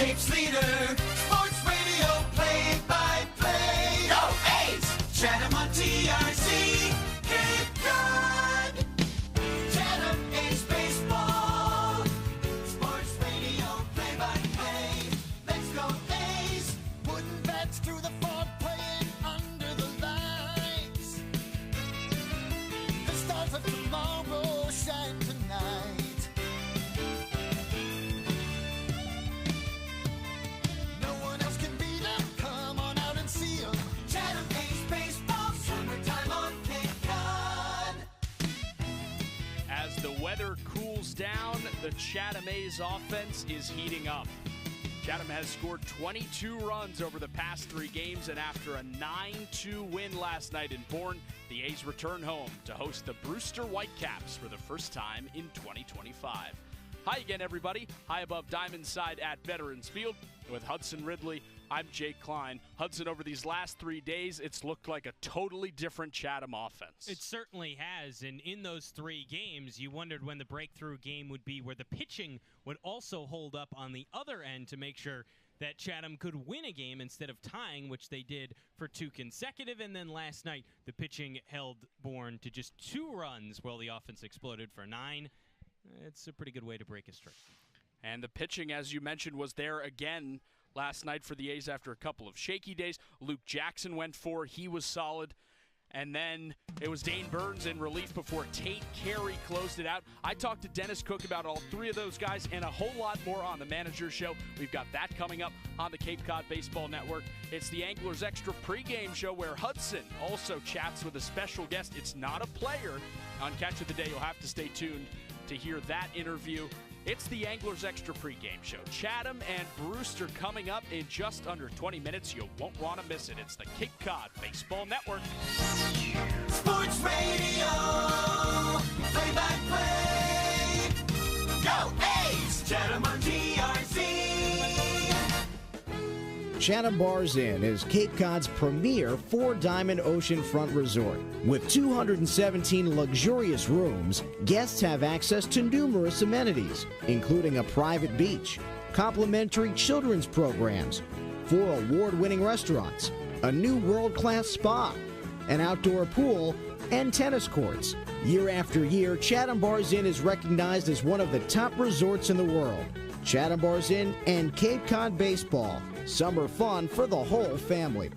Cape's leader, sports radio play-by-play. Go A's! Chatham on TRC, Cape Cod. Chatham A's baseball, sports radio play-by-play. Let's go A's! Wooden bats through the fog, playing under the lights. The stars of tomorrow shine tonight. The weather cools down, the Chatham A's offense is heating up. Chatham has scored 22 runs over the past 3 games, and after a 9-2 win last night in Bourne, the A's return home to host the Brewster Whitecaps for the first time in 2025. Hi again, everybody. High above Diamond Side at Veterans Field with Hudson, Ridley. I'm Jake Klein. Hudson, over these last 3 days, it's looked like a totally different Chatham offense. It certainly has, and in those 3 games, you wondered when the breakthrough game would be where the pitching would also hold up on the other end to make sure that Chatham could win a game instead of tying, which they did for 2 consecutive. And then last night, the pitching held Bourne to just 2 runs while the offense exploded for 9. It's a pretty good way to break a streak. And the pitching, as you mentioned, was there again last night for the A's after a couple of shaky days. Luke Jackson went 4. He was solid. And then it was Dane Burns in relief before Tate Carey closed it out. I talked to Dennis Cook about all 3 of those guys and a whole lot more on the Manager's Show. We've got that coming up on the Cape Cod Baseball Network. It's the Anglers Extra pregame show where Hudson also chats with a special guest. It's not a player. On Catch of the Day, you'll have to stay tuned to hear that interview. It's the Anglers Extra pregame show. Chatham and Brewster coming up in just under 20 minutes. You won't want to miss it. It's the Cape Cod Baseball Network. Sports Radio, play-by-play. Go A's! Chatham on TRC. Chatham Bars Inn is Cape Cod's premier 4-diamond oceanfront resort. With 217 luxurious rooms, guests have access to numerous amenities, including a private beach, complimentary children's programs, 4 award-winning restaurants, a new world-class spa, an outdoor pool, and tennis courts. Year after year, Chatham Bars Inn is recognized as one of the top resorts in the world. Chatham Bars Inn and Cape Cod Baseball. Summer fun for the whole family.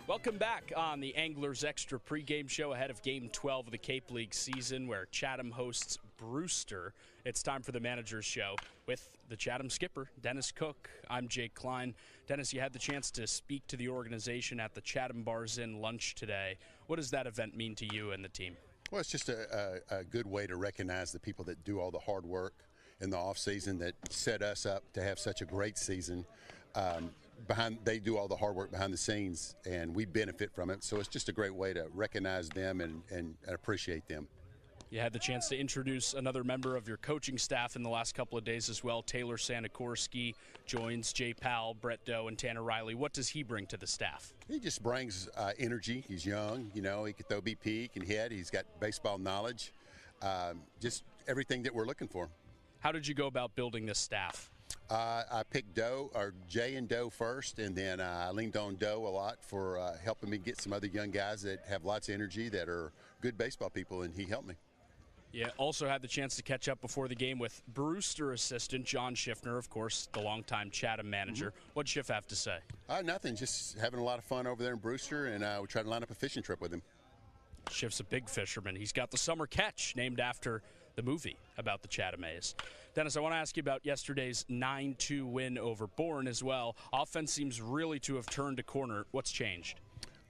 Welcome back on the Anglers Extra pregame show ahead of Game 12 of the Cape League season where Chatham hosts Brewster. It's time for the Manager's Show with the Chatham skipper, Dennis Cook. I'm Jake Klein. Dennis, you had the chance to speak to the organization at the Chatham Bars Inn lunch today. What does that event mean to you and the team? Well, it's just a good way to recognize the people that do all the hard work in the off season that set us up to have such a great season. They do all the hard work behind the scenes, and we benefit from it. So it's just a great way to recognize them and appreciate them. You had the chance to introduce another member of your coaching staff in the last couple of days as well. Taylor Sanakorski joins Jay Powell, Brett Doe, and Tanner Riley. What does he bring to the staff? He just brings energy. He's young. You know, he can throw BP, he can hit. He's got baseball knowledge. Just everything that we're looking for. How did you go about building this staff? I picked Jay and Doe first, and then I leaned on Doe a lot for helping me get some other young guys that have lots of energy that are good baseball people, and he helped me. Yeah, also had the chance to catch up before the game with Brewster assistant John Schiffner, of course, the longtime Chatham manager. Mm-hmm. What'd Schiff have to say? Nothing, just having a lot of fun over there in Brewster, and we tried to line up a fishing trip with him. Schiff's a big fisherman. He's got the Summer Catch, named after the movie about the Chatham A's. Dennis, I want to ask you about yesterday's 9-2 win over Bourne as well. Offense seems really to have turned a corner. What's changed?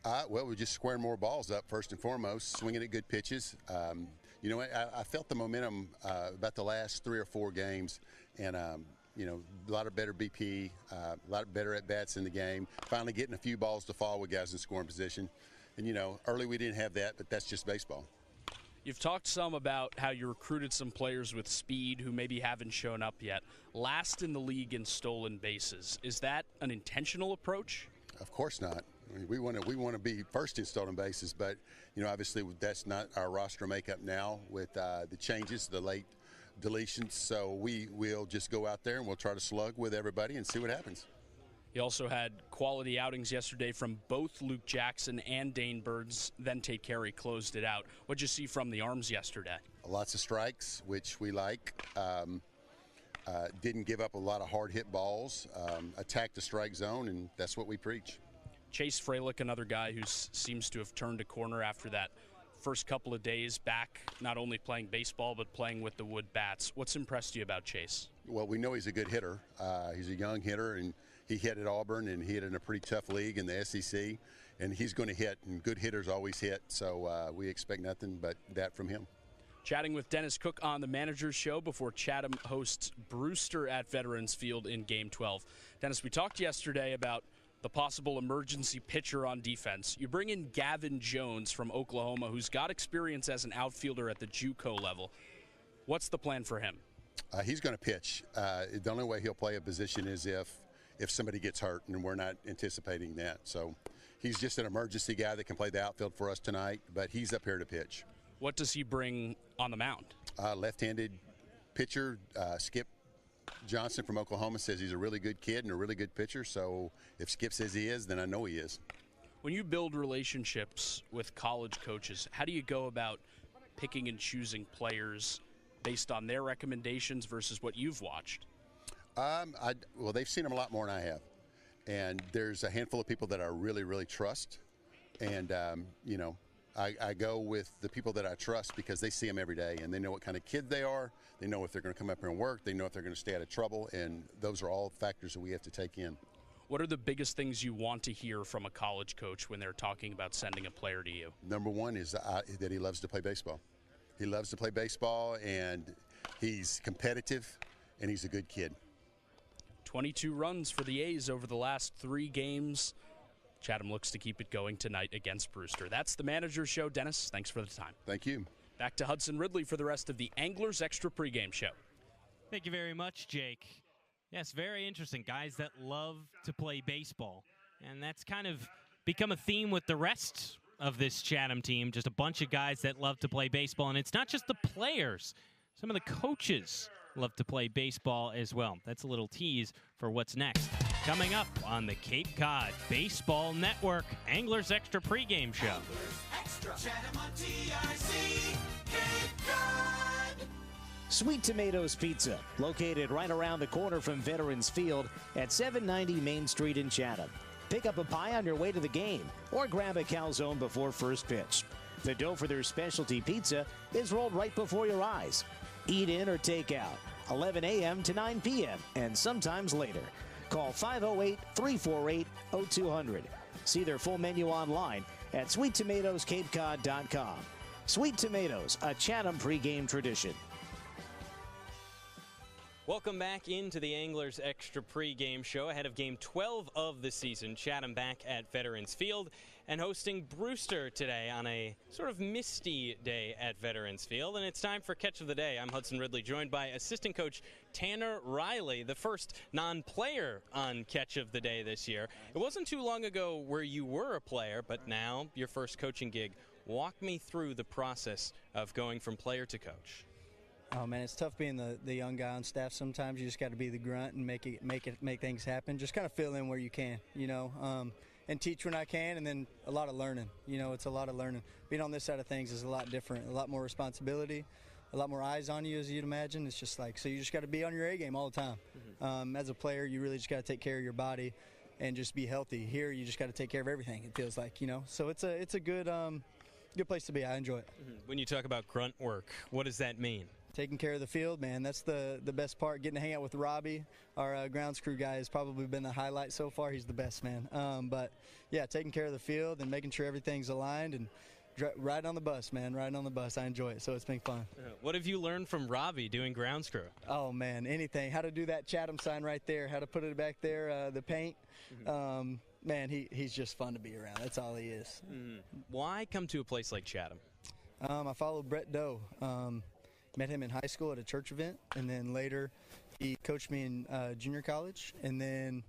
Well, we're just squaring more balls up, first and foremost, swinging at good pitches. You know, I felt the momentum about the last 3 or 4 games, and, you know, a lot of better BP, a lot better at-bats in the game, finally getting a few balls to fall with guys in scoring position. And, you know, early we didn't have that, but that's just baseball. You've talked some about how you recruited some players with speed who maybe haven't shown up yet. Last in the league in stolen bases. Is that an intentional approach? Of course not. I mean, we want to be first in stolen bases, but you know, obviously that's not our roster makeup now with the changes, the late deletions. So we will just go out there and we'll try to slug with everybody and see what happens. He also had quality outings yesterday from both Luke Jackson and Dane Burns. Then Tate Carey closed it out. What'd you see from the arms yesterday? Lots of strikes, which we like. Didn't give up a lot of hard hit balls. Attacked the strike zone, and that's what we preach. Chase Fralick, another guy who seems to have turned a corner after that first couple of days back, not only playing baseball but playing with the wood bats. What's impressed you about Chase? Well, we know he's a good hitter. He's a young hitter, and he hit at Auburn, and he hit in a pretty tough league in the SEC, and he's going to hit, and good hitters always hit, so we expect nothing but that from him. Chatting with Dennis Cook on the Manager's Show before Chatham hosts Brewster at Veterans Field in Game 12. Dennis, we talked yesterday about the possible emergency pitcher on defense. You bring in Gavin Jones from Oklahoma, who's got experience as an outfielder at the JUCO level. What's the plan for him? He's going to pitch. The only way he'll play a position is if somebody gets hurt, and we're not anticipating that. So he's just an emergency guy that can play the outfield for us tonight, but he's up here to pitch. What does he bring on the mound? Left-handed pitcher. Skip Johnson from Oklahoma says he's a really good kid and a really good pitcher, so if Skip says he is, then I know he is. When you build relationships with college coaches, how do you go about picking and choosing players based on their recommendations versus what you've watched? Well, they've seen them a lot more than I have, and there's a handful of people that I really, really trust, and I go with the people that I trust because they see them every day, and they know what kind of kid they are. They know if they're going to come up here and work. They know if they're going to stay out of trouble, and those are all factors that we have to take in. What are the biggest things you want to hear from a college coach when they're talking about sending a player to you? Number one is that he loves to play baseball. He loves to play baseball, and he's competitive, and he's a good kid. 22 runs for the A's over the last 3 games. Chatham looks to keep it going tonight against Brewster. That's the Manager's Show. Dennis, thanks for the time. Thank you. Back to Hudson Ridley for the rest of the Anglers Extra Pregame Show. Thank you very much, Jake. Yes, very interesting. Guys that love to play baseball. And that's kind of become a theme with the rest of this Chatham team. Just a bunch of guys that love to play baseball. And it's not just the players. Some of the coaches love to play baseball as well. That's a little tease for what's next. Coming up on the Cape Cod Baseball Network Anglers Extra Pregame Show. Extra. Chatham on TRC. Cape Cod. Sweet Tomatoes Pizza, located right around the corner from Veterans Field at 790 Main Street in Chatham. Pick up a pie on your way to the game or grab a calzone before first pitch. The dough for their specialty pizza is rolled right before your eyes. Eat in or take out, 11 a.m. to 9 p.m. and sometimes later. Call 508-348-0200. See their full menu online at sweettomatoescapecod.com. Sweet Tomatoes, a Chatham pregame tradition. Welcome back into the Anglers Extra Pregame Show ahead of Game 12 of the season. Chatham back at Veterans Field and hosting Brewster today on a sort of misty day at Veterans Field. And it's time for Catch of the Day. I'm Hudson Ridley, joined by assistant coach Tanner Riley, the first non-player on Catch of the Day this year. It wasn't too long ago where you were a player, but now your first coaching gig. Walk me through the process of going from player to coach. Oh man, it's tough being the young guy on staff. Sometimes you just got to be the grunt and make things happen. Just kind of fill in where you can, and teach when I can, and then a lot of learning. It's a lot of learning. Being on this side of things is a lot different, a lot more responsibility, a lot more eyes on you, as you'd imagine. It's just so you just got to be on your A game all the time. Mm-hmm. As a player, you really just got to take care of your body and just be healthy. Here, you just got to take care of everything. It feels like, So it's a good place to be. I enjoy it. Mm-hmm. When you talk about grunt work, what does that mean? Taking care of the field, man. That's the best part. Getting to hang out with Robbie, our grounds crew guy, has probably been the highlight so far. He's the best, man. But, yeah, taking care of the field and making sure everything's aligned and riding on the bus, man. Riding on the bus. I enjoy it, so it's been fun. What have you learned from Robbie doing grounds crew? Oh, man, anything. How to do that Chatham sign right there, how to put it back there, the paint. Mm-hmm. Man, he's just fun to be around. That's all he is. Mm-hmm. Why come to a place like Chatham? I followed Brett Doe. Met him in high school at a church event, and then later he coached me in junior college, and then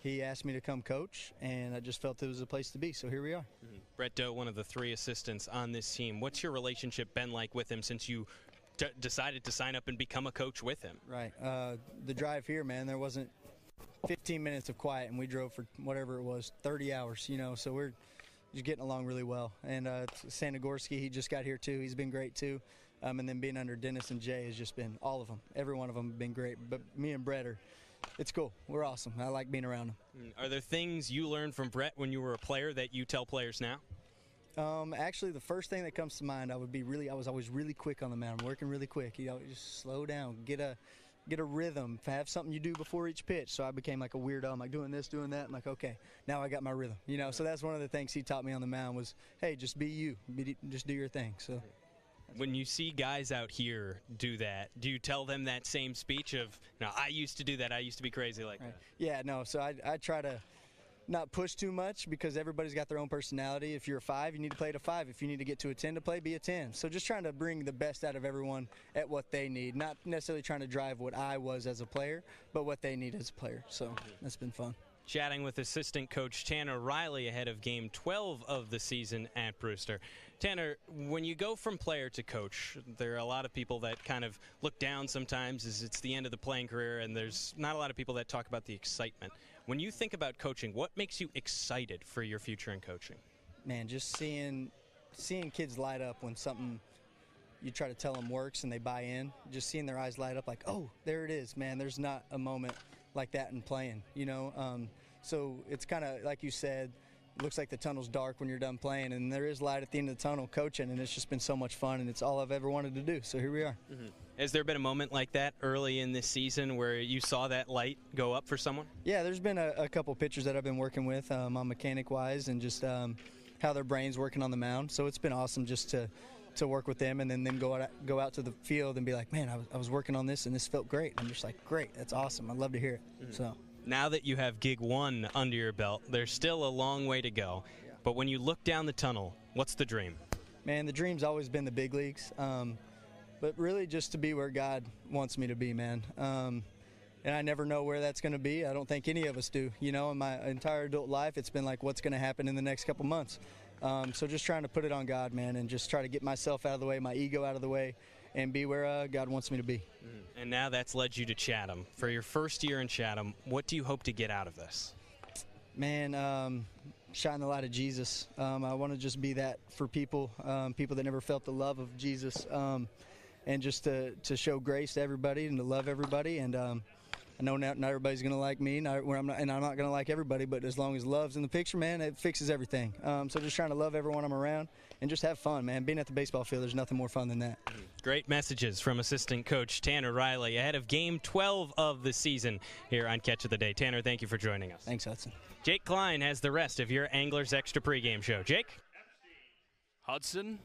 he asked me to come coach, and I just felt it was a place to be, so here we are. Mm-hmm. Brett Doe, one of the 3 assistants on this team. What's your relationship been like with him since you decided to sign up and become a coach with him. Right. The drive here, man, there wasn't 15 minutes of quiet, and we drove for whatever it was, 30 hours, so we're just getting along really well. And Sanagorski, he just got here too. He's been great too. And then being under Dennis and Jay has just been all of them. Every one of them have been great. But me and Brett it's cool. We're awesome. I like being around them. Are there things you learned from Brett when you were a player that you tell players now? Actually, the first thing that comes to mind, I was always really quick on the mound, working really quick. Just slow down, get a rhythm, have something you do before each pitch. So I became like a weirdo. I'm like doing this, doing that. I'm like, okay, now I got my rhythm. So that's one of the things he taught me on the mound was, hey, just be you, just do your thing. So. When you see guys out here do that, do you tell them that same speech of, I used to do that, I used to be crazy like that? Yeah, no, so I try to not push too much because everybody's got their own personality. If you're a 5, you need to play at a 5. If you need to get to a 10 to play, be a 10. So just trying to bring the best out of everyone at what they need, not necessarily trying to drive what I was as a player, but what they need as a player. So that's been fun. Chatting with assistant coach Tanner Riley ahead of Game 12 of the season at Brewster. Tanner, when you go from player to coach, there are a lot of people that kind of look down sometimes as it's the end of the playing career, and there's not a lot of people that talk about the excitement. When you think about coaching, what makes you excited for your future in coaching? Man, just seeing kids light up when something you try to tell them works and they buy in, just seeing their eyes light up like, oh, there it is, man. There's not a moment like that in playing, So it's kind of like you said, it looks like the tunnel's dark when you're done playing, and there is light at the end of the tunnel coaching, and it's just been so much fun, and it's all I've ever wanted to do. So here we are. Mm-hmm. Has there been a moment like that early in this season where you saw that light go up for someone? Yeah, there's been a couple pitchers that I've been working with on mechanic-wise and just how their brain's working on the mound. So it's been awesome just to work with them and then them go out to the field and be like, man, I was working on this and this felt great. I'm just like, great, that's awesome. I'd love to hear it. Mm-hmm. So now that you have Gig 1 under your belt, there's still a long way to go. Yeah. But when you look down the tunnel, what's the dream? Man, the dream's always been the big leagues, but really just to be where God wants me to be, man. And I never know where that's going to be. I don't think any of us do. In my entire adult life, it's been like, what's going to happen in the next couple months? So just trying to put it on God, man, and just try to get myself out of the way, my ego out of the way, and be where God wants me to be. And now that's led you to Chatham. For your first year in Chatham, what do you hope to get out of this? Man, shine the light of Jesus. I want to just be that for people that never felt the love of Jesus, and just to show grace to everybody and to love everybody. And I know not everybody's going to like me, and I'm not going to like everybody, but as long as love's in the picture, man, it fixes everything. So just trying to love everyone I'm around and just have fun, man. Being at the baseball field, there's nothing more fun than that. Great messages from assistant coach Tanner Riley ahead of Game 12 of the season here on Catch of the Day. Tanner, thank you for joining us. Thanks, Hudson. Jake Klein has the rest of your Anglers Extra pregame show. Jake? Hudson,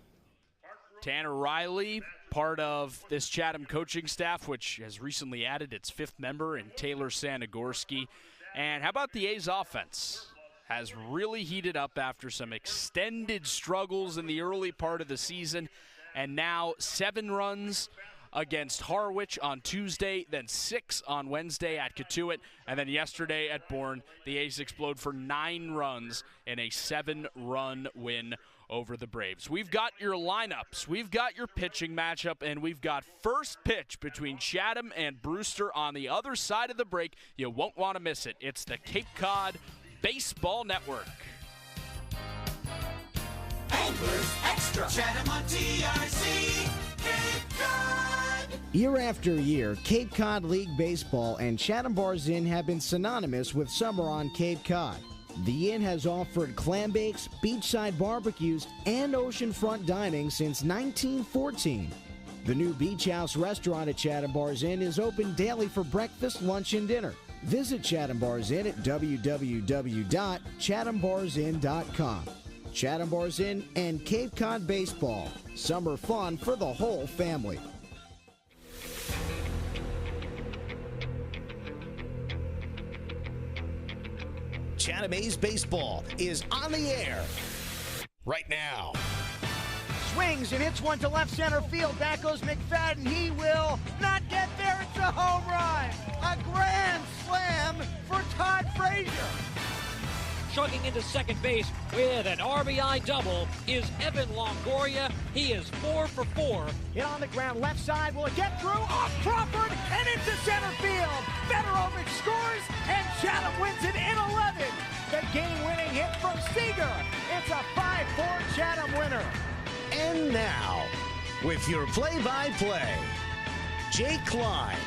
Tanner Riley, part of this Chatham coaching staff, which has recently added its 5th member in Taylor Sanagorski. And how about the A's offense? Has really heated up after some extended struggles in the early part of the season. And now 7 runs against Harwich on Tuesday, then 6 on Wednesday at Katuitt, and then yesterday at Bourne, the A's explode for 9 runs in a 7-run win over the Braves. We've got your lineups, we've got your pitching matchup, and we've got first pitch between Chatham and Brewster on the other side of the break. You won't want to miss it. It's the Cape Cod Baseball Network. Anglers Extra. Chatham on TRC. Cape Cod. Year after year, Cape Cod League Baseball and Chatham Bars Inn have been synonymous with summer on Cape Cod. The Inn has offered clam bakes, beachside barbecues, and oceanfront dining since 1914. The new Beach House restaurant at Chatham Bars Inn is open daily for breakfast, lunch, and dinner. Visit Chatham Bars Inn at www.chathambarsin.com. Chatham Bars Inn and Cape Cod Baseball. Summer fun for the whole family. Chatham A's baseball is on the air right now. Swings and hits one to left center field. Back goes McFadden. He will not get there. It's a home run. A grand slam for Todd Frazier. chugging into second base with an RBI double is Evan Longoria. He is 4 for 4. Hit on the ground, left side. Will it get through? Off Crawford and into center field. Federovic scores, and Chatham wins it in 11. The game-winning hit from Seager. It's a 5-4 Chatham winner. And now, with your play-by-play, Jake Klein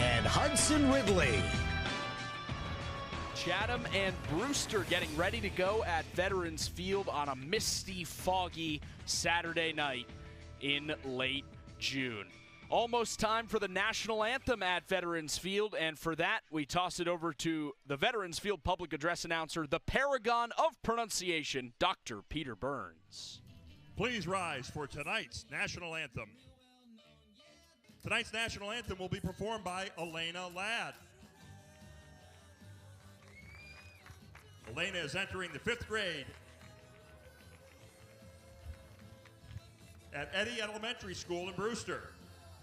and Hudson Ridley. Chatham and Brewster getting ready to go at Veterans Field on a misty, foggy Saturday night in late June. Almost time for the national anthem at Veterans Field, and for that, we toss it over to the Veterans Field public address announcer, the paragon of pronunciation, Dr. Peter Burns. Please rise for tonight's national anthem. Tonight's national anthem will be performed by Elena Ladd. Elena is entering the 5th grade at Eddy Elementary School in Brewster.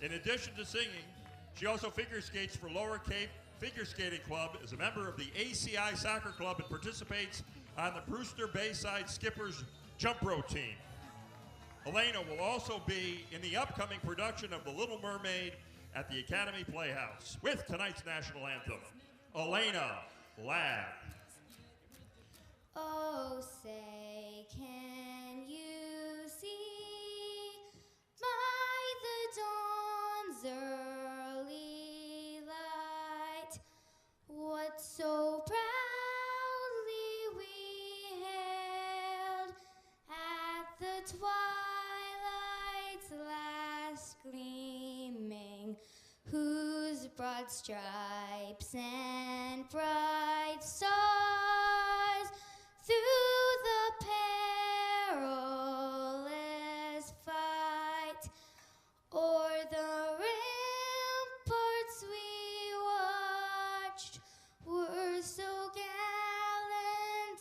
In addition to singing, she also figure skates for Lower Cape Figure Skating Club, is a member of the ACI Soccer Club, and participates on the Brewster Bayside Skippers jump rope team. Elena will also be in the upcoming production of The Little Mermaid at the Academy Playhouse. With tonight's national anthem, Elena Ladd. Oh, say, can you see by the dawn's early light what so proudly we hailed at the twilight's last gleaming, whose broad stripes and bright stars through the perilous fight o'er the ramparts we watched were so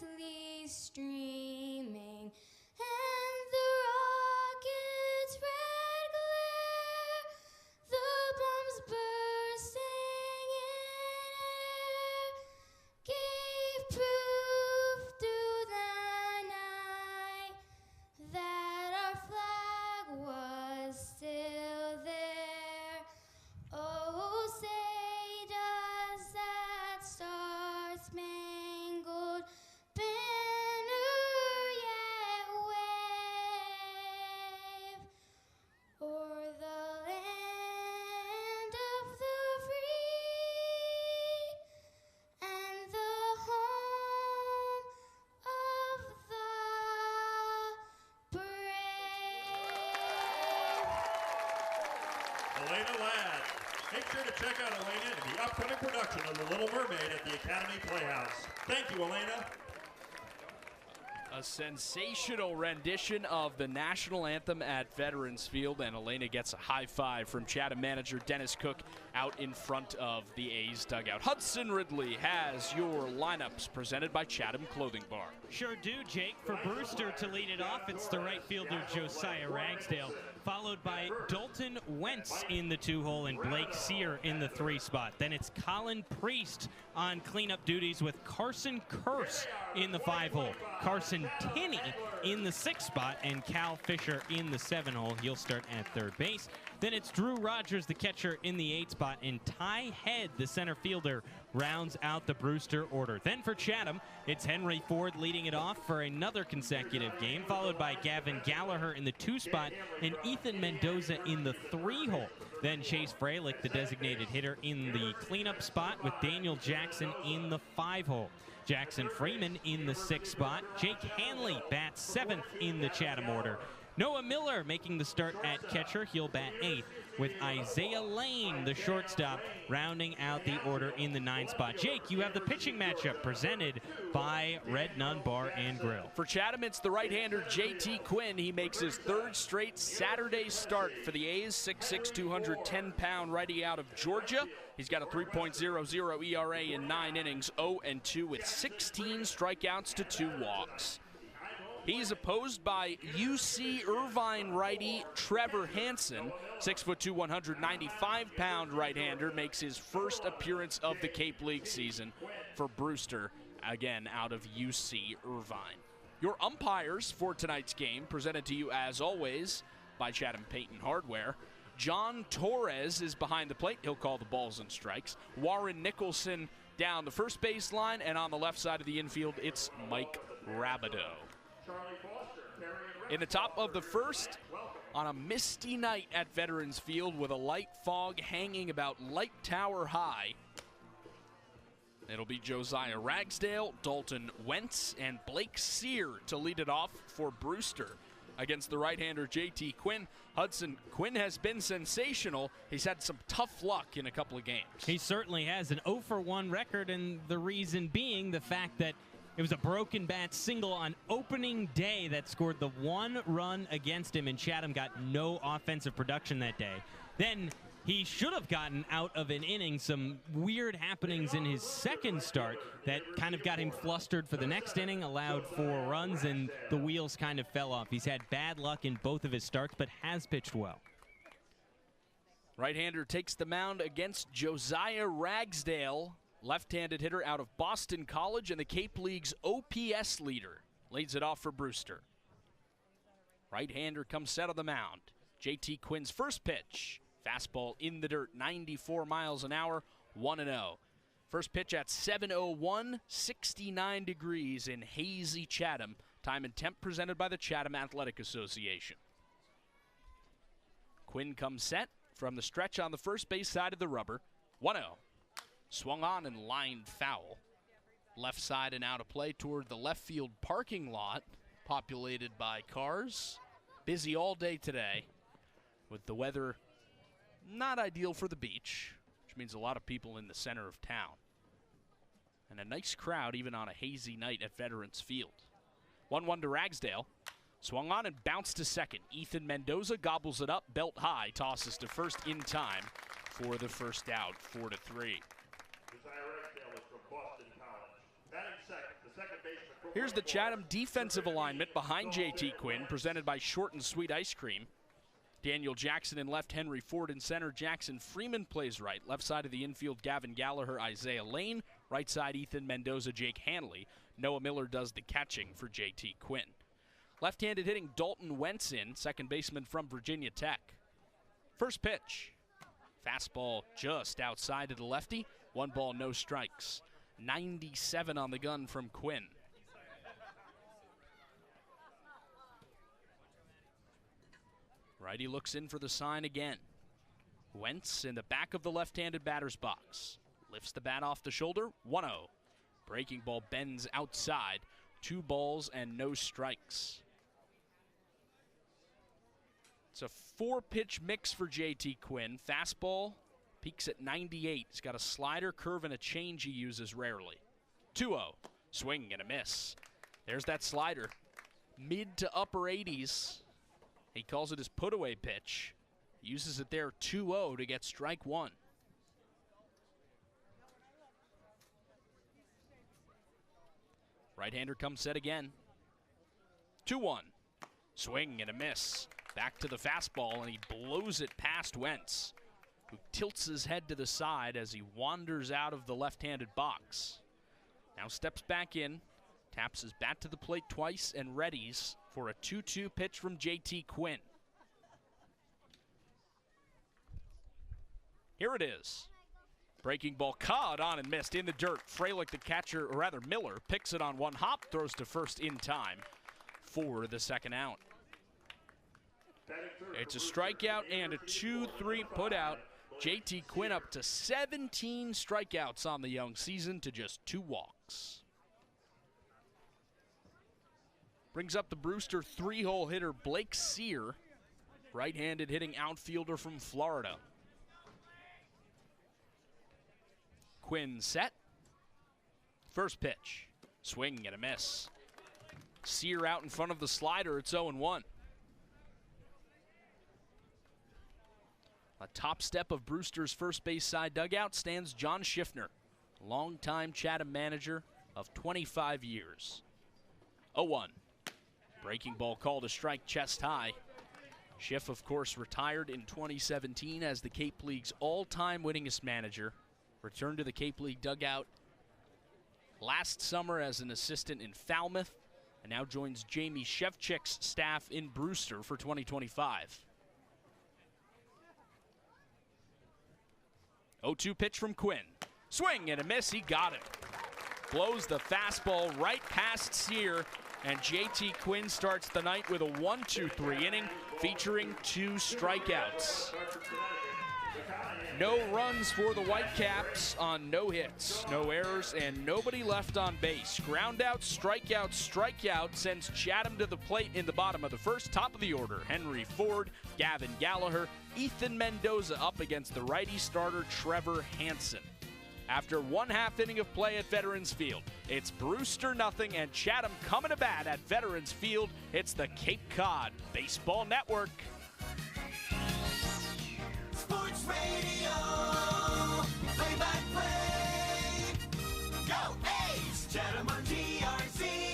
gallantly streaming, and the rocket's red glare, the bombs bursting in air, gave proof through the night that our flag was still there. Oh, say does that star-spangled banner yet wave o'er the land of the free and the home of the brave. Elena Ladd. Make sure to check out Elena in the upcoming production of The Little Mermaid at the Academy Playhouse. Thank you, Elena. A sensational rendition of the national anthem at Veterans Field, and Elena gets a high five from Chatham manager Dennis Cook out in front of the A's dugout. Hudson Ridley has your lineups presented by Chatham Clothing Bar. Sure do, Jake. For Brewster to lead it off, it's the right fielder Josiah Ragsdale, followed by Dalton Wentz in the 2-hole and Blake Sear in the 3 spot. Then it's Colin Priest on cleanup duties with Carson Curse in the 5-hole. Carson Tinney in the 6 spot and Cal Fisher in the 7-hole. He'll start at third base. Then it's Drew Rogers, the catcher, in the 8 spot, and Ty Head, the center fielder, rounds out the Brewster order. Then for Chatham, it's Henry Ford leading it off for another consecutive game, followed by Gavin Gallagher in the 2 spot and Ethan Mendoza in the 3-hole. Then Chase Freilich, the designated hitter, in the cleanup spot with Daniel Jackson in the 5-hole. Jackson Freeman in the 6th spot. Jake Hanley bats 7th in the Chatham order. Noah Miller making the start at catcher. He'll bat 8th, with Isaiah Lane, the shortstop, rounding out the order in the 9 spot. Jake, you have the pitching matchup presented by Red Nun Bar and Grill. For Chatham, it's the right-hander J.T. Quinn. He makes his 3rd straight Saturday start for the A's. 6'6", 210-pound righty out of Georgia. He's got a 3.00 ERA in 9 innings, 0-2 with 16 strikeouts to 2 walks. He's opposed by UC Irvine righty Trevor Hansen, 6'2", 195-pound right-hander, makes his first appearance of the Cape League season for Brewster again out of UC Irvine. Your umpires for tonight's game, presented to you as always by Chatham Paint and Hardware. John Torres is behind the plate. He'll call the balls and strikes. Warren Nicholson down the first baseline, and on the left side of the infield, it's Mike Rabideau. In the top of the first, on a misty night at Veterans Field with a light fog hanging about Light Tower High, it'll be Josiah Ragsdale, Dalton Wentz, and Blake Sear to lead it off for Brewster against the right-hander J.T. Quinn. Hudson, Quinn has been sensational. He's had some tough luck in a couple of games. He certainly has an 0-for-1 record, and the reason being the fact that it was a broken bat single on opening day that scored the one run against him, and Chatham got no offensive production that day. Then he should have gotten out of an inning. Some weird happenings in his second start that kind of got him flustered for the next inning, allowed 4 runs, and the wheels kind of fell off. He's had bad luck in both of his starts, but has pitched well. Right-hander takes the mound against Josiah Ragsdale, left-handed hitter out of Boston College and the Cape League's OPS leader. Leads it off for Brewster. Right-hander comes set on the mound. J.T. Quinn's first pitch. Fastball in the dirt, 94 miles an hour, 1-0. First pitch at 7:01, 69 degrees in hazy Chatham. Time and temp presented by the Chatham Athletic Association. Quinn comes set from the stretch on the first base side of the rubber, 1-0. Swung on and lined foul. Left side and out of play toward the left field parking lot, populated by cars. Busy all day today with the weather not ideal for the beach, which means a lot of people in the center of town. And a nice crowd even on a hazy night at Veterans Field. 1-1 to Ragsdale. Swung on and bounced to second. Ethan Mendoza gobbles it up, belt high, tosses to first in time for the first out, 4-3. Here's the Chatham defensive alignment behind J.T. Quinn, presented by Short and Sweet Ice Cream. Daniel Jackson in left, Henry Ford in center. Jackson Freeman plays right. Left side of the infield, Gavin Gallagher, Isaiah Lane. Right side, Ethan Mendoza, Jake Hanley. Noah Miller does the catching for J.T. Quinn. Left-handed hitting, Dalton Wentz in, second baseman from Virginia Tech. First pitch. Fastball just outside of the lefty. 1 ball, no strikes. 97 on the gun from Quinn. Righty looks in for the sign again. Wentz in the back of the left-handed batter's box. Lifts the bat off the shoulder, 1-0. Breaking ball bends outside. 2 balls and no strikes. It's a 4-pitch mix for J.T. Quinn. Fastball peaks at 98. He's got a slider, curve, and a change he uses rarely. 2-0. Swing and a miss. There's that slider. Mid to upper 80s. He calls it his put-away pitch. Uses it there, 2-0 to get strike 1. Right-hander comes set again. 2-1. Swing and a miss. Back to the fastball, and he blows it past Wentz, who tilts his head to the side as he wanders out of the left-handed box. Now steps back in, taps his bat to the plate twice, and readies for a 2-2 pitch from J.T. Quinn. Here it is. Breaking ball caught on and missed in the dirt. Freilich, the catcher, or rather Miller, picks it on one hop, throws to first in time for the second out. It's a strikeout and a 2-3 putout. J.T. Quinn up to 17 strikeouts on the young season to just 2 walks. Brings up the Brewster 3-hole hitter Blake Sear, right-handed hitting outfielder from Florida. Quinn set. First pitch. Swing and a miss. Sear out in front of the slider. It's 0-1. A top step of Brewster's first base side dugout stands John Schiffner, longtime Chatham manager of 25 years. 0-1. Breaking ball called a strike chest high. Schiff, of course, retired in 2017 as the Cape League's all-time winningest manager. Returned to the Cape League dugout last summer as an assistant in Falmouth, and now joins Jamie Shevchik's staff in Brewster for 2025. 0-2 pitch from Quinn. Swing and a miss, he got it. Blows the fastball right past Sear, and JT Quinn starts the night with a 1-2-3 inning featuring 2 strikeouts. No runs for the Whitecaps on no hits, no errors, and nobody left on base. Ground out, strikeout, strikeout sends Chatham to the plate in the bottom of the first. Top of the order, Henry Ford, Gavin Gallagher, Ethan Mendoza up against the righty starter Trevor Hansen. After 1/2 inning of play at Veterans Field, it's Brewster nothing and Chatham coming to bat at Veterans Field. It's the Cape Cod Baseball Network. Sports Radio, play-by-play. Go A's, Chatham on TRC.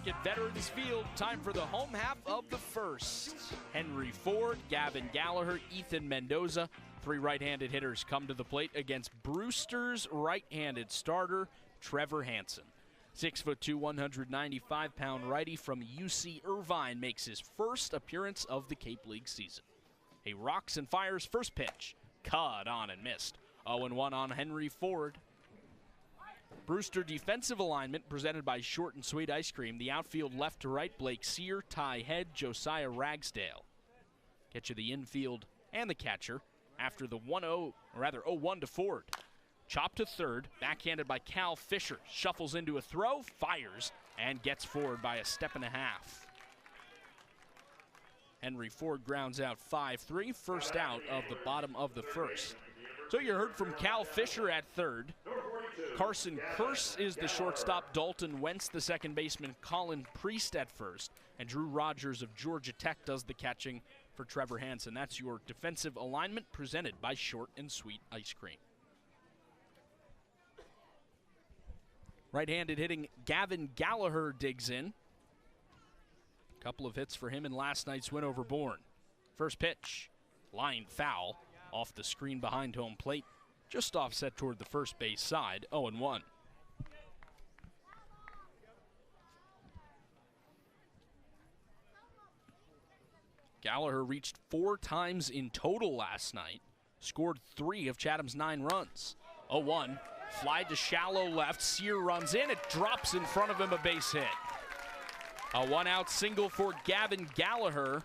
At Veterans Field, time for the home half of the first. Henry Ford, Gavin Gallagher, Ethan Mendoza. 3 right-handed hitters come to the plate against Brewster's right-handed starter, Trevor Hansen. 6'2", 195-pound righty from UC Irvine makes his first appearance of the Cape League season. He rocks and fires first pitch. Cut on and missed. 0-1 on Henry Ford. Brewster defensive alignment presented by Short and Sweet Ice Cream. The outfield left to right, Blake Sear, Ty Head, Josiah Ragsdale. Get you the infield and the catcher after the 0-1 to Ford. Chop to third, backhanded by Cal Fisher. Shuffles into a throw, fires, and gets forward by a step and a half. Henry Ford grounds out 5-3, first out of the bottom of the first. So you heard from Cal Fisher at third. Carson Kearse is the shortstop, Dalton Wentz the second baseman, Colin Priest at first, and Drew Rogers of Georgia Tech does the catching for Trevor Hansen. That's your defensive alignment presented by Short and Sweet Ice Cream. Right-handed hitting Gavin Gallagher digs in. A couple of hits for him in last night's win over Bourne. First pitch, line foul, off the screen behind home plate. Just offset toward the first base side, 0-1. Gallagher reached 4 times in total last night, scored 3 of Chatham's 9 runs. 0-1, fly to shallow left, Sear runs in, it drops in front of him, a base hit. A 1-out single for Gavin Gallagher,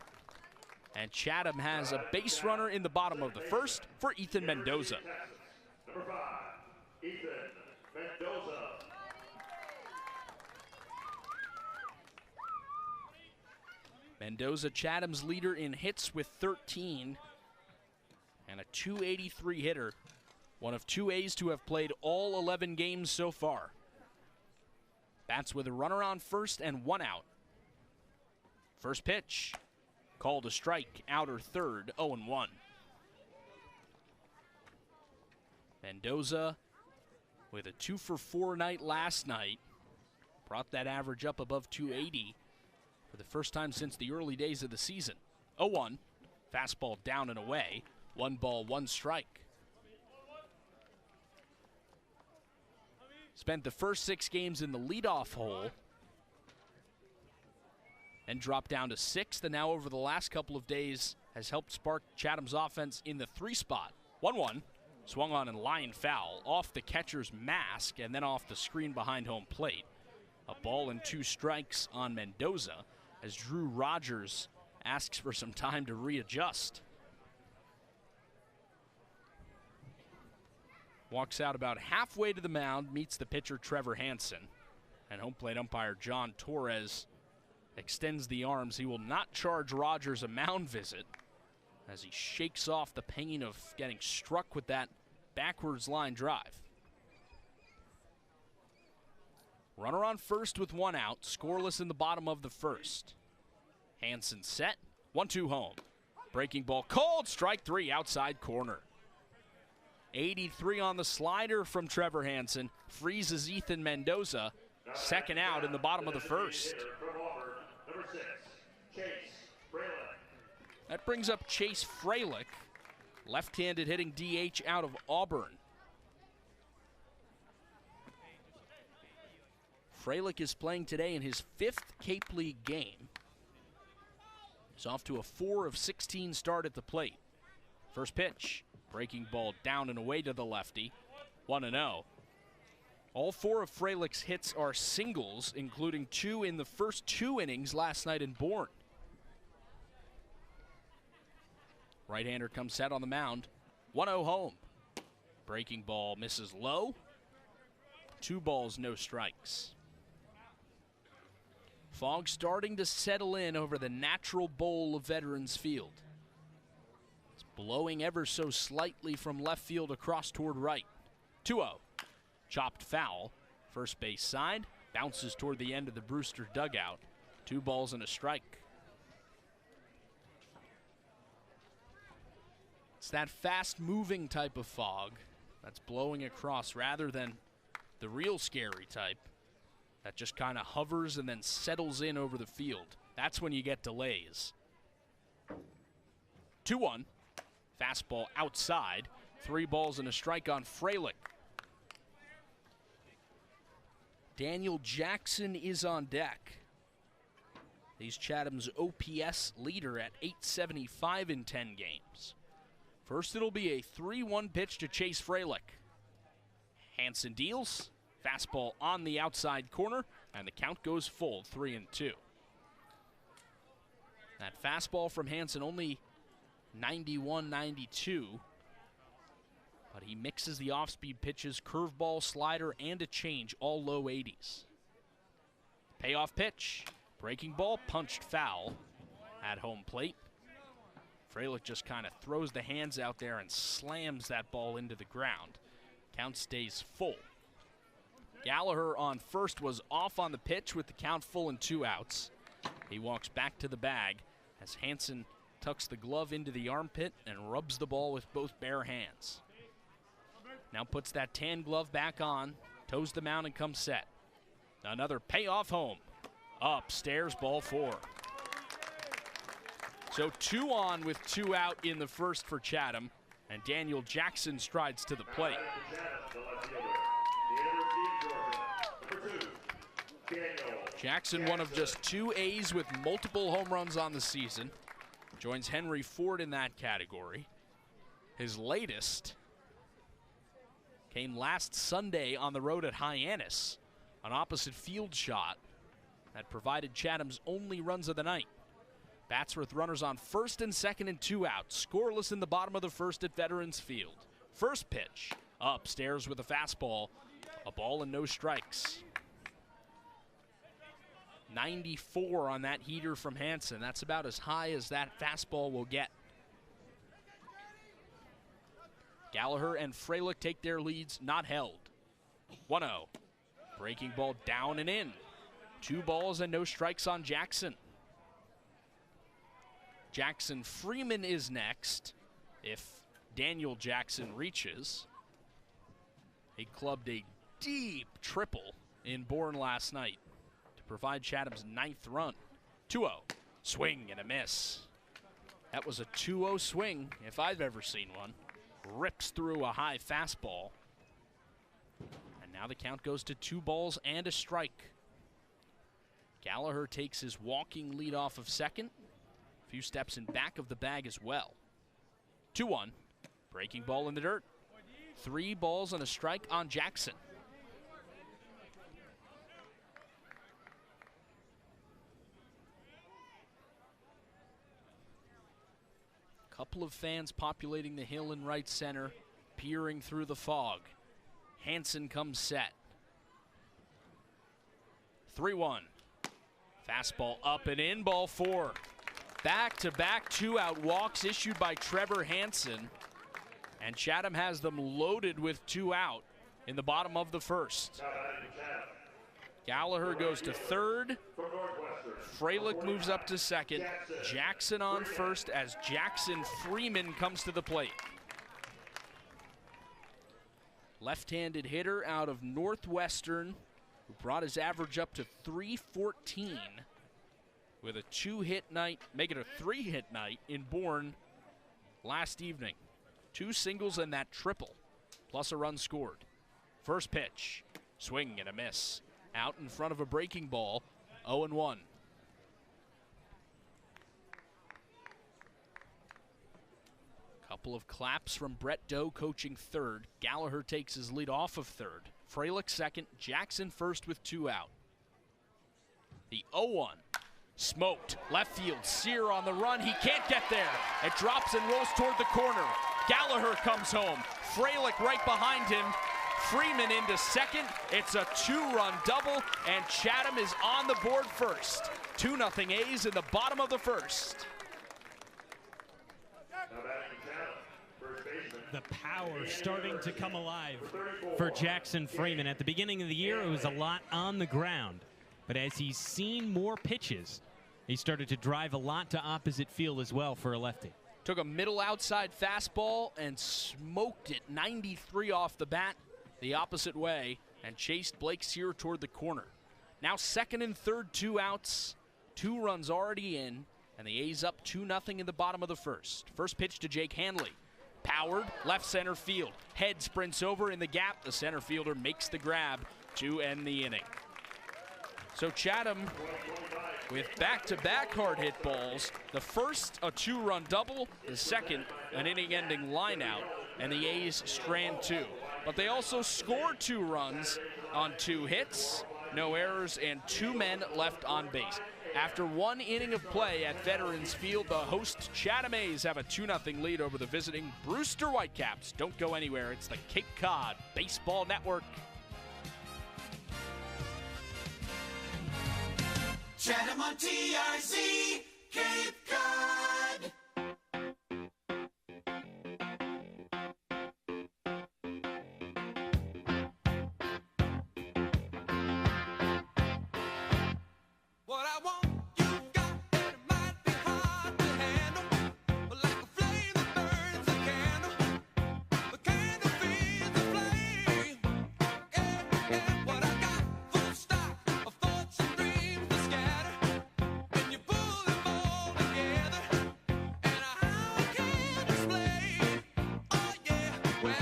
and Chatham has a base runner in the bottom of the first for Ethan Mendoza. Number 5, Ethan Mendoza. Mendoza, Chatham's leader in hits with 13, and a .283 hitter. One of 2 A's to have played all 11 games so far. Bats with a runner on first and 1 out. First pitch, called a strike, outer third, 0-1. Mendoza with a 2-for-4 night last night. Brought that average up above 280 for the first time since the early days of the season. 0-1, fastball down and away. 1 ball, 1 strike. Spent the first 6 games in the leadoff hole and dropped down to 6th, and now over the last couple of days has helped spark Chatham's offense in the 3 spot. 1-1, swung on and line foul off the catcher's mask and then off the screen behind home plate. A ball and 2 strikes on Mendoza as Drew Rogers asks for some time to readjust. Walks out about halfway to the mound, meets the pitcher Trevor Hansen, and home plate umpire John Torres extends the arms. He will not charge Rogers a mound visit as he shakes off the pain of getting struck with that backwards line drive. Runner on first with 1 out, scoreless in the bottom of the first. Hansen set, 1-2 home. Breaking ball called, strike 3, outside corner. 83 on the slider from Trevor Hansen, freezes Ethan Mendoza. Second out in the bottom of the first. That brings up Chase Freilich, left-handed hitting DH out of Auburn. Freilich is playing today in his 5th Cape League game. He's off to a 4 of 16 start at the plate. First pitch, breaking ball down and away to the lefty, 1-0. All 4 of Freilich's hits are singles, including 2 in the first 2 innings last night in Bourne. Right-hander comes set on the mound, 1-0 home. Breaking ball misses low, 2 balls, no strikes. Fog starting to settle in over the natural bowl of Veterans Field. It's blowing ever so slightly from left field across toward right. 2-0. Chopped foul. First base side. Bounces toward the end of the Brewster dugout. 2 balls and a strike. It's that fast-moving type of fog that's blowing across rather than the real scary type that just kind of hovers and then settles in over the field. That's when you get delays. 2-1. Fastball outside. 3 balls and a strike on Freilich. Daniel Jackson is on deck. He's Chatham's OPS leader at .875 in 10 games. First, it'll be a 3-1 pitch to Chase Freilich. Hansen deals. Fastball on the outside corner, and the count goes full, 3-2. That fastball from Hansen only 91-92, but he mixes the off-speed pitches, curveball, slider, and a change, all low 80s. Payoff pitch, breaking ball, punched foul at home plate. Freilich just kind of throws the hands out there and slams that ball into the ground. Count stays full. Gallagher on first was off on the pitch with the count full and 2 outs. He walks back to the bag as Hansen tucks the glove into the armpit and rubs the ball with both bare hands. Now puts that tan glove back on, toes the mound and comes set. Another payoff home. Upstairs, ball 4. So 2 on with 2 out in the first for Chatham, and Daniel Jackson strides to the plate. Jackson, one of just 2 A's with multiple home runs on the season, joins Henry Ford in that category. His latest came last Sunday on the road at Hyannis, an opposite field shot that provided Chatham's only runs of the night. Bats with runners on first and second and 2 outs, scoreless in the bottom of the first at Veterans Field. First pitch, upstairs with a fastball, a ball and no strikes. 94 on that heater from Hansen. That's about as high as that fastball will get. Gallagher and Freilich take their leads, not held. 1-0. Breaking ball down and in. 2 balls and no strikes on Jackson. Jackson Freeman is next if Daniel Jackson reaches. He clubbed a deep triple in Bourne last night to provide Chatham's 9th run. 2-0. Swing and a miss. That was a 2-0 swing if I've ever seen one. Rips through a high fastball. And Now the count goes to 2 balls and a strike. Gallagher takes his walking lead off of second. A few steps in back of the bag as well. 2-1. Breaking ball in the dirt. 3 balls and a strike on Jackson. Couple of fans populating the hill in right center, peering through the fog. Hansen comes set. 3-1. Fastball up and in, ball 4. Back-to-back 2-out walks issued by Trevor Hansen. And Chatham has them loaded with 2 out in the bottom of the first. Gallagher goes to third. Freilich moves up to second. Jackson on first as Jackson Freeman comes to the plate. Left-handed hitter out of Northwestern who brought his average up to 314 with a 2-hit night, make it a 3-hit night in Bourne last evening. 2 singles and that triple, plus a run scored. First pitch, swing and a miss. Out in front of a breaking ball, 0-1. Couple of claps from Brett Doe coaching third. Gallagher takes his lead off of third. Freilich second, Jackson first with 2 out. The 0-1. Smoked, left field, Sear on the run, he can't get there. It drops and rolls toward the corner. Gallagher comes home, Freilich right behind him. Freeman into second, it's a 2-run double, and Chatham is on the board first. 2-0 A's in the bottom of the first. The power starting to come alive for Jackson Freeman. At the beginning of the year, it was a lot on the ground. But as he's seen more pitches, he started to drive a lot to opposite field as well for a lefty. Took a middle outside fastball and smoked it 93 off the bat the opposite way and chased Blake Sear toward the corner. Now second and third, 2 outs, 2 runs already in, and the A's up 2-0 in the bottom of the first. First pitch to Jake Hanley. Powered, left center field. Head sprints over in the gap. The center fielder makes the grab to end the inning. So Chatham with back-to-back hard hit balls. The first, a 2-run double. The second, an inning-ending line out. And the A's strand 2. But they also score 2 runs on 2 hits, no errors, and 2 men left on base. After 1 inning of play at Veterans Field, the host Chatham A's have a 2-0 lead over the visiting Brewster Whitecaps. Don't go anywhere. It's the Cape Cod Baseball Network. Chatham on TRC, Cape Cod. What I want, you've got, and it might be hard to handle. But like a flame that burns a candle, the candle feeds the flame. And what I got, full stock of thoughts and dreams to scatter. And you pull them all together, and I can't explain. Oh yeah, well,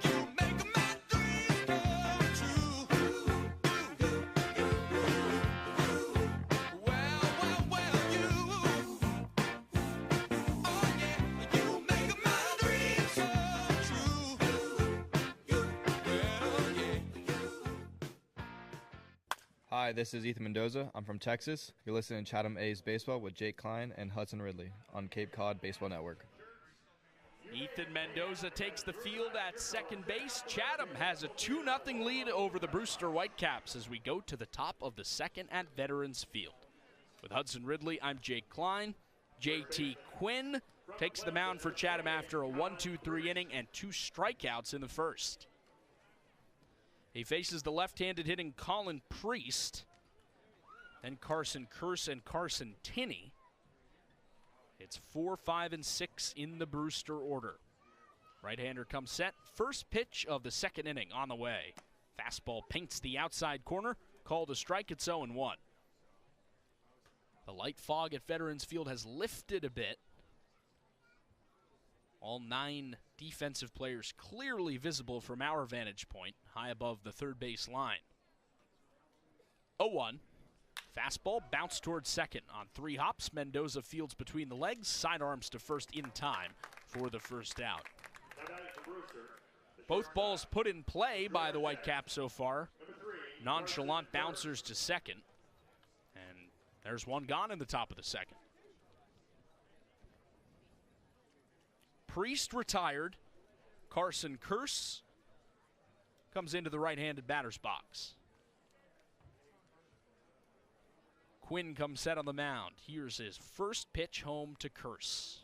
you make my dreams come true. Hi, this is Ethan Mendoza. I'm from Texas. You're listening to Chatham A's Baseball with Jake Klein and Hudson Ridley on Cape Cod Baseball Network. Ethan Mendoza takes the field at second base. Chatham has a 2-0 lead over the Brewster Whitecaps as we go to the top of the second at Veterans Field. With Hudson Ridley, I'm Jake Klein. JT Quinn takes the mound for Chatham after a 1-2-3 inning and 2 strikeouts in the first. He faces the left-handed hitting Colin Priest, then Carson Curse and Carson Tinney. It's 4, 5, and 6 in the Brewster order. Right-hander comes set. First pitch of the second inning on the way. Fastball paints the outside corner. Called a strike. It's 0-1. The light fog at Veterans Field has lifted a bit. All 9 defensive players clearly visible from our vantage point, high above the third base line. 0-1. Fastball bounced towards second on 3 hops. Mendoza fields between the legs, sidearms to first in time for the first out. Both balls put in play by the Whitecaps so far. Nonchalant bouncers to second. And there's one gone in the top of the second. Priest retired. Carson Curse comes into the right-handed batter's box. Quinn comes set on the mound. Here's his first pitch home to Curse.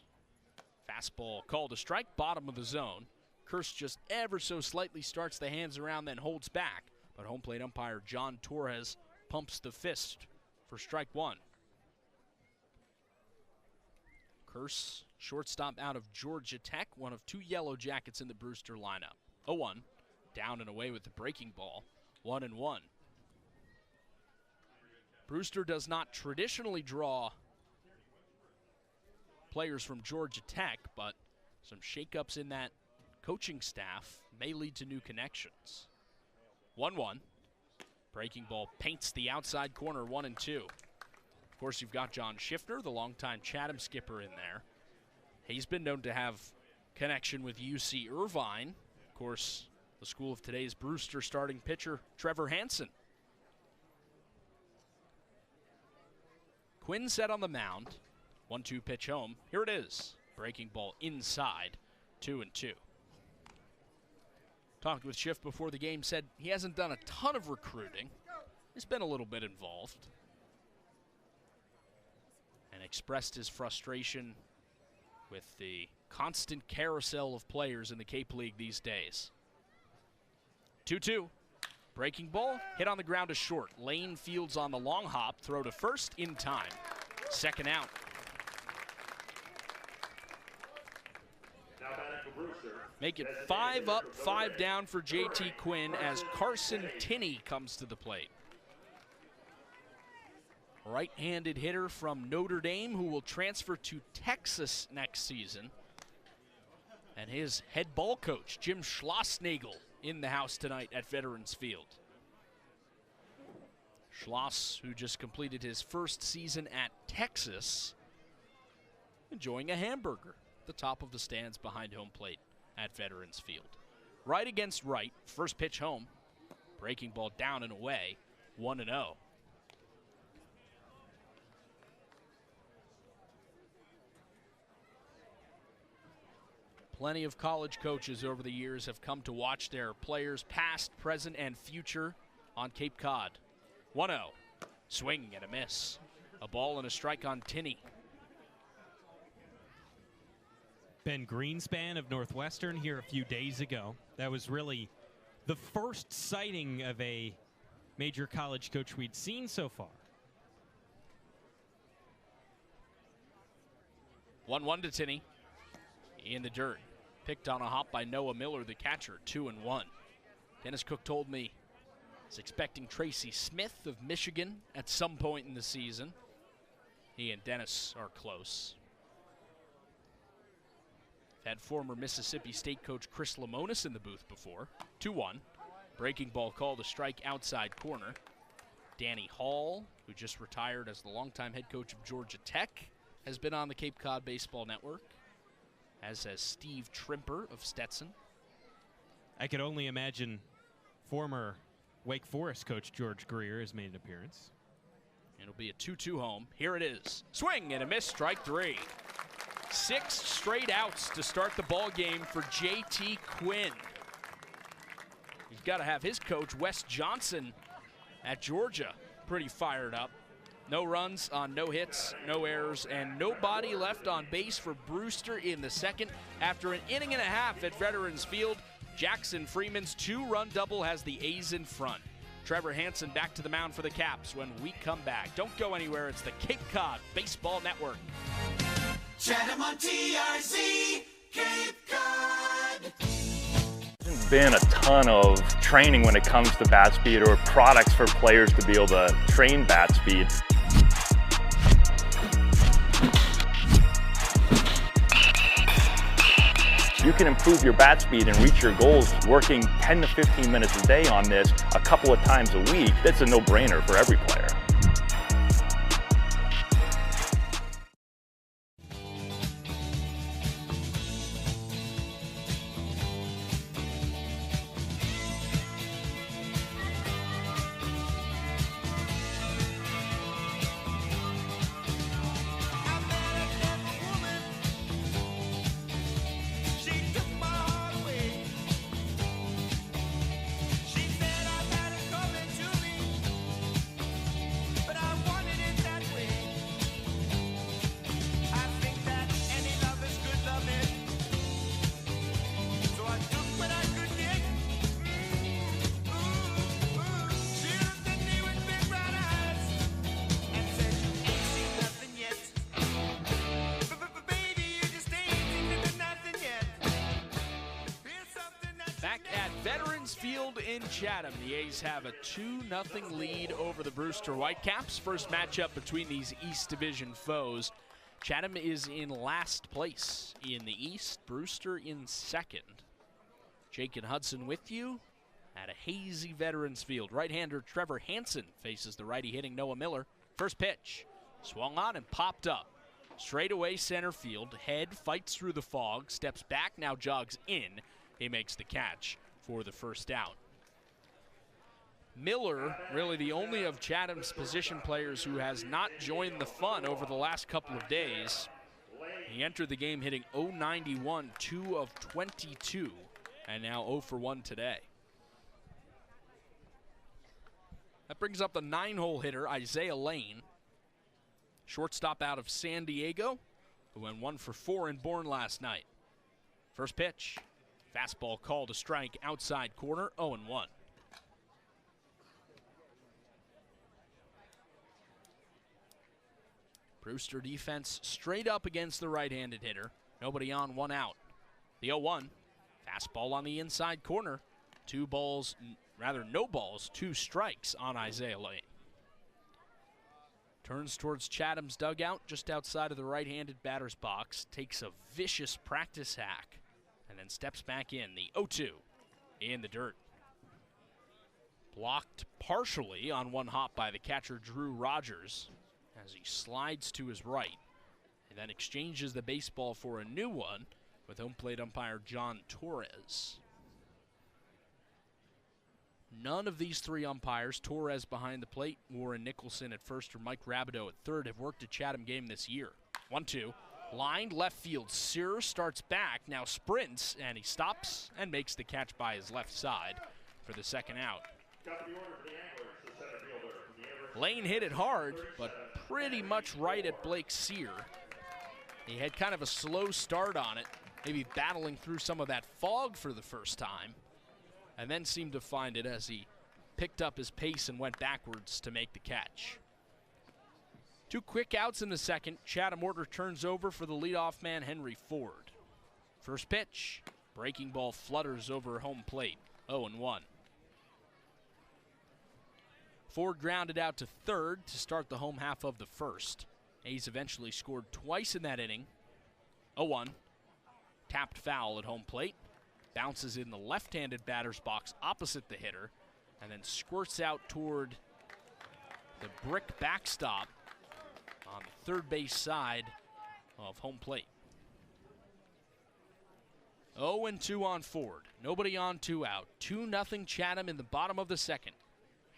Fastball called a strike, bottom of the zone. Curse just ever so slightly starts the hands around, then holds back. But home plate umpire John Torres pumps the fist for strike 1. Curse, shortstop out of Georgia Tech, one of 2 Yellow Jackets in the Brewster lineup. 0-1, down and away with the breaking ball, 1-1. Brewster does not traditionally draw players from Georgia Tech, but some shakeups in that coaching staff may lead to new connections. 1-1. Breaking ball paints the outside corner, 1-2. Of course, you've got John Schiffner, the longtime Chatham skipper, in there. He's been known to have connection with UC Irvine. Of course, the school of today's Brewster starting pitcher, Trevor Hansen. Quinn set on the mound. 1-2 pitch home. Here it is. Breaking ball inside. 2-2. Talked with Schiff before the game, said he hasn't done a ton of recruiting. He's been a little bit involved. And expressed his frustration with the constant carousel of players in the Cape League these days. 2-2. Breaking ball, hit on the ground to short. Lane fields on the long hop, throw to first in time. Second out. Make it 5 up, 5 down for JT Quinn as Carson Tinney comes to the plate. Right-handed hitter from Notre Dame who will transfer to Texas next season. And his head ball coach, Jim Schlossnagel, in the house tonight at Veterans Field. Schloss, who just completed his first season at Texas, enjoying a hamburger at the top of the stands behind home plate at Veterans Field. Right against right, first pitch home. Breaking ball down and away, 1-0. Plenty of college coaches over the years have come to watch their players past, present, and future on Cape Cod. 1-0. Swing and a miss. A ball and a strike on Tinney. Ben Greenspan of Northwestern here a few days ago. That was really the first sighting of a major college coach we'd seen so far. 1-1 to Tinney. In the dirt. Picked on a hop by Noah Miller, the catcher, 2-1. Dennis Cook told me he's expecting Tracy Smith of Michigan at some point in the season. He and Dennis are close. Had former Mississippi State coach Chris Lemonis in the booth before. 2-1. Breaking ball called a strike outside corner. Danny Hall, who just retired as the longtime head coach of Georgia Tech, has been on the Cape Cod Baseball Network, as has Steve Trimper of Stetson. I could only imagine former Wake Forest coach George Greer has made an appearance. It'll be a 2-2 home. Here it is. Swing and a miss, strike 3. 6 straight outs to start the ball game for JT Quinn. He's got to have his coach, Wes Johnson, at Georgia, pretty fired up. No runs on no hits, no errors, and nobody left on base for Brewster in the second. After an inning and a half at Veterans Field, Jackson Freeman's 2-run double has the A's in front. Trevor Hansen back to the mound for the Caps when we come back. Don't go anywhere. It's the Cape Cod Baseball Network. Chatham on TRC, Cape Cod. There's been a ton of training when it comes to bat speed or products for players to be able to train bat speed. you can improve your bat speed and reach your goals working 10 to 15 minutes a day on this a couple of times a week. That's a no-brainer for every player. In Chatham, the A's have a 2-0 lead over the Brewster Whitecaps. First matchup between these East Division foes. Chatham is in last place in the East, Brewster in second. Jake and Hudson with you at a hazy Veterans Field. Right-hander Trevor Hansen faces the righty hitting Noah Miller. First pitch, swung on and popped up. Straight away center field, head fights through the fog, steps back, now jogs in. He makes the catch for the first out. Miller, really the only of Chatham's position players who has not joined the fun over the last couple of days. He entered the game hitting .091, 2 of 22, and now 0 for 1 today. That brings up the 9-hole hitter, Isaiah Lane. Shortstop out of San Diego, who went 1 for 4 in Bourne last night. First pitch, fastball called a strike, outside corner, 0-1. Brewster defense straight up against the right-handed hitter. Nobody on, 1 out. The 0-1, fastball on the inside corner. No balls, 2 strikes on Isaiah Lane. Turns towards Chatham's dugout just outside of the right-handed batter's box. Takes a vicious practice hack and then steps back in. The 0-2 in the dirt. Blocked partially on one hop by the catcher Drew Rogers as he slides to his right and then exchanges the baseball for a new one with home plate umpire John Torres. None of these 3 umpires, Torres behind the plate, Warren Nicholson at first, or Mike Rabideau at third, have worked a Chatham game this year. 1-2, lined left field. Sear starts back, now sprints, and he stops and makes the catch by his left side for the second out. Lane hit it hard, but pretty much right at Blake Sear. He had kind of a slow start on it, maybe battling through some of that fog for the first time, and then seemed to find it as he picked up his pace and went backwards to make the catch. 2 quick outs in the second. Chatham order turns over for the leadoff man, Henry Ford. First pitch, breaking ball flutters over home plate, 0-1. Ford grounded out to third to start the home half of the first. A's eventually scored twice in that inning. 0-1, tapped foul at home plate. Bounces in the left-handed batter's box opposite the hitter, and then squirts out toward the brick backstop on the third base side of home plate. 0-2 on Ford. Nobody on, 2 out. 2-0 Chatham in the bottom of the second.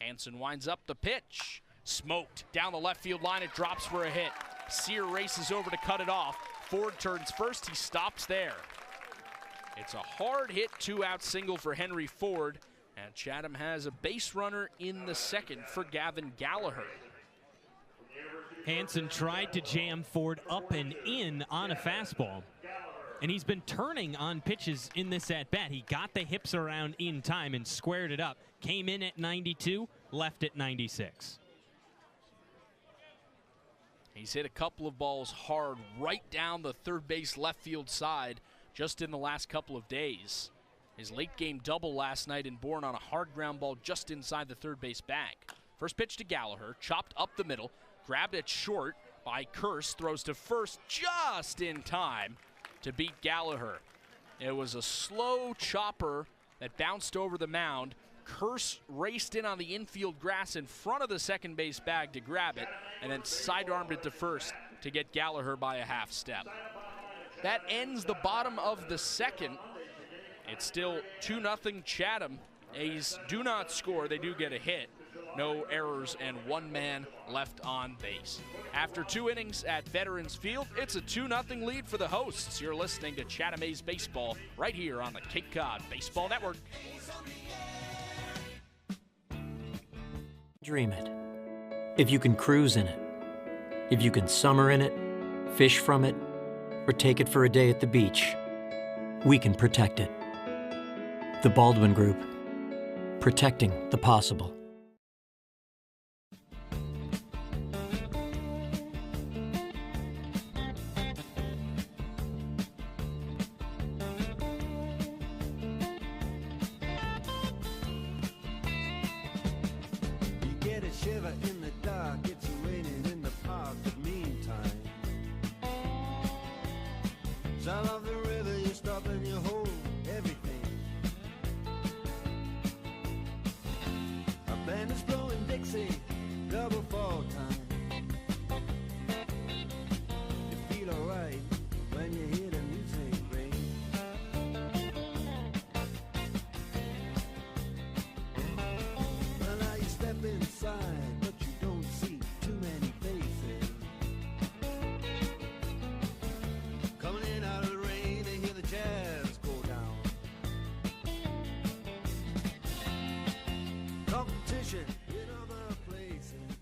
Hansen winds up the pitch. Smoked down the left field line. It drops for a hit. Sear races over to cut it off. Ford turns first. He stops there. It's a hard hit 2-out single for Henry Ford, and Chatham has a base runner in the second for Gavin Gallagher. Hansen tried to jam Ford up and in on a fastball, and he's been turning on pitches in this at-bat. He got the hips around in time and squared it up. Came in at 92, left at 96. He's hit a couple of balls hard right down the third base left field side just in the last couple of days. His late game double last night in Bourne on a hard ground ball just inside the third base bag. First pitch to Gallagher, chopped up the middle, grabbed it short by Kearse, throws to first just in time to beat Gallagher. It was a slow chopper that bounced over the mound. Curse raced in on the infield grass in front of the second base bag to grab it, and then sidearmed it to first to get Gallagher by a half step. That ends the bottom of the second. It's still 2-0 Chatham. A's do not score. They do get a hit. No errors and one man left on base. After 2 innings at Veterans Field, it's a 2-0 lead for the hosts. You're listening to Chatham A's Baseball right here on the Cape Cod Baseball Network. Dream it. If you can cruise in it, if you can summer in it, fish from it, or take it for a day at the beach, we can protect it. The Baldwin Group. Protecting the possible.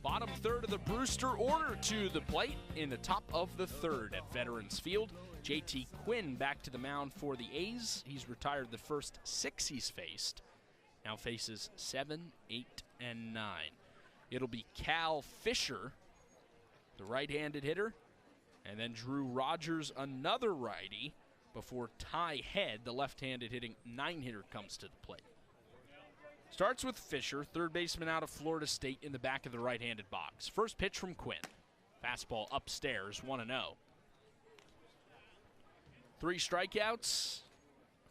Bottom third of the Brewster order to the plate in the top of the third at Veterans Field. JT Quinn back to the mound for the A's. He's retired the first 6 he's faced. Now faces 7, 8, and 9. It'll be Cal Fisher, the right-handed hitter, and then Drew Rogers, another righty, before Ty Head, the left-handed hitting 9-hitter, comes to the plate. Starts with Fisher, third baseman out of Florida State, in the back of the right-handed box. First pitch from Quinn. Fastball upstairs, 1-0. 3 strikeouts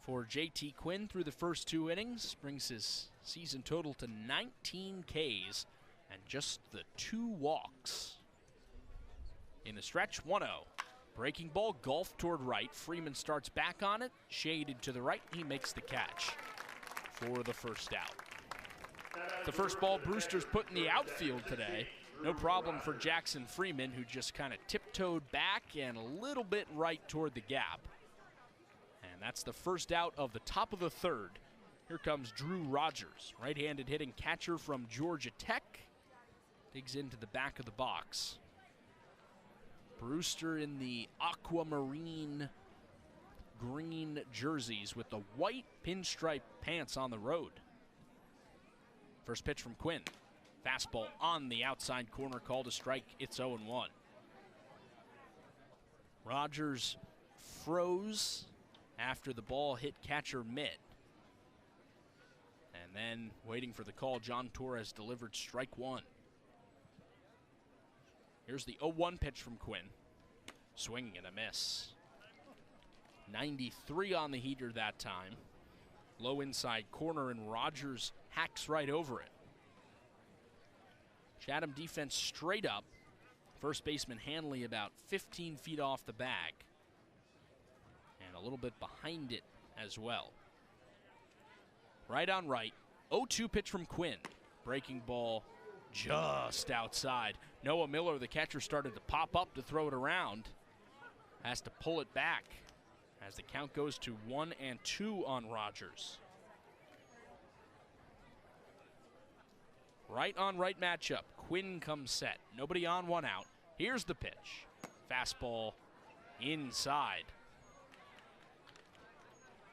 for JT Quinn through the first 2 innings. Brings his season total to 19 Ks and just the 2 walks. In the stretch, 1-0. Breaking ball, golf toward right. Freeman starts back on it. Shaded to the right. He makes the catch for the first out. The first ball Brewster's put in the outfield today. No problem for Jackson Freeman, who just kind of tiptoed back and a little bit right toward the gap. And that's the first out of the top of the third. Here comes Drew Rogers, right-handed hitting catcher from Georgia Tech. Digs into the back of the box. Brewster in the aquamarine green jerseys with the white pinstripe pants on the road. First pitch from Quinn. Fastball on the outside corner, called a strike. It's 0-1. Rogers froze after the ball hit catcher mitt. And then waiting for the call, John Torres delivered strike 1. Here's the 0-1 pitch from Quinn. Swing and a miss. 93 on the heater that time. Low inside corner, and Rogers hacks right over it. Chatham defense straight up. First baseman Hanley about 15 feet off the bag. And a little bit behind it as well. Right on right. 0-2 pitch from Quinn. Breaking ball just outside. Noah Miller, the catcher, started to pop up to throw it around. Has to pull it back as the count goes to 1-2 on Rogers. Right on right matchup. Quinn comes set. Nobody on, 1 out. Here's the pitch. Fastball inside.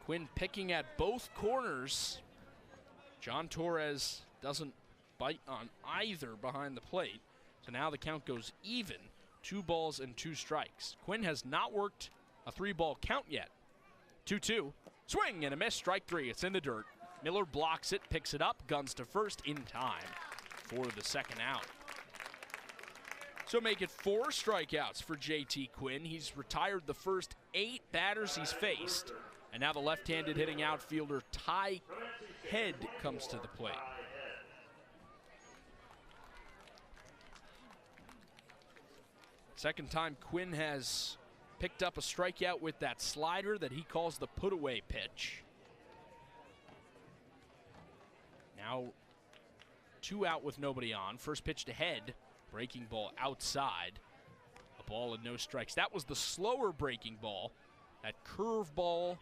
Quinn picking at both corners. John Torres doesn't bite on either behind the plate. So now the count goes even. 2 balls and 2 strikes. Quinn has not worked a 3-ball count yet. 2-2. Swing and a miss. Strike 3. It's in the dirt. Miller blocks it, picks it up, guns to first in time for the second out. So make it 4 strikeouts for JT Quinn. He's retired the first 8 batters he's faced. And now the left-handed hitting outfielder Ty Head comes to the plate. Second time Quinn has picked up a strikeout with that slider that he calls the put-away pitch. Now 2 out with nobody on. First pitch to Head, breaking ball outside. A ball and no strikes. That was the slower breaking ball. That curve ball,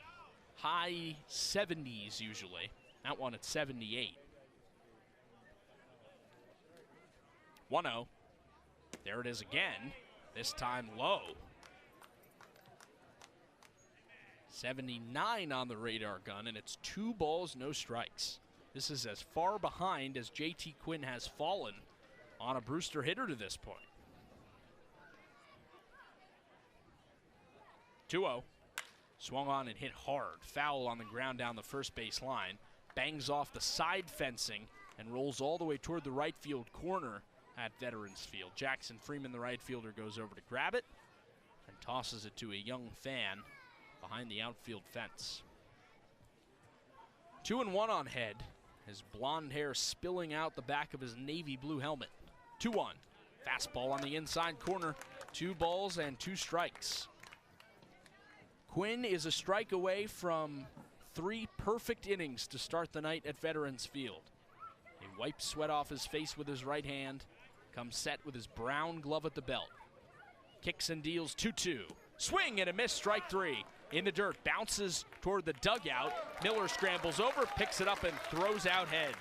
high 70s usually. That one at 78. 1-0. There it is again. This time low. 79 on the radar gun, and it's 2 balls, no strikes. This is as far behind as JT Quinn has fallen on a Brewster hitter to this point. 2-0. Swung on and hit hard. Foul on the ground down the first base line. Bangs off the side fencing and rolls all the way toward the right field corner at Veterans Field. Jackson Freeman, the right fielder, goes over to grab it and tosses it to a young fan behind the outfield fence. 2-1 on Head. His blonde hair spilling out the back of his navy blue helmet. 2-1. Fastball on the inside corner. 2 balls and 2 strikes. Quinn is a strike away from 3 perfect innings to start the night at Veterans Field. He wipes sweat off his face with his right hand, comes set with his brown glove at the belt. Kicks and deals 2-2. Swing and a miss, strike 3. In the dirt, bounces toward the dugout. Miller scrambles over, picks it up and throws out Head.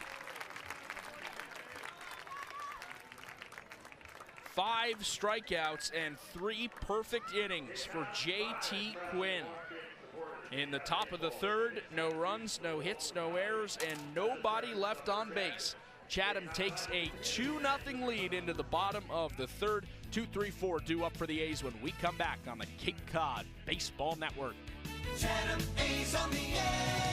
5 strikeouts and 3 perfect innings for JT Quinn. In the top of the third, no runs, no hits, no errors, and nobody left on base. Chatham takes a 2-0 lead into the bottom of the third. 2-3-4 due up for the A's when we come back on the Cape Cod Baseball Network. Chatham A's on the air.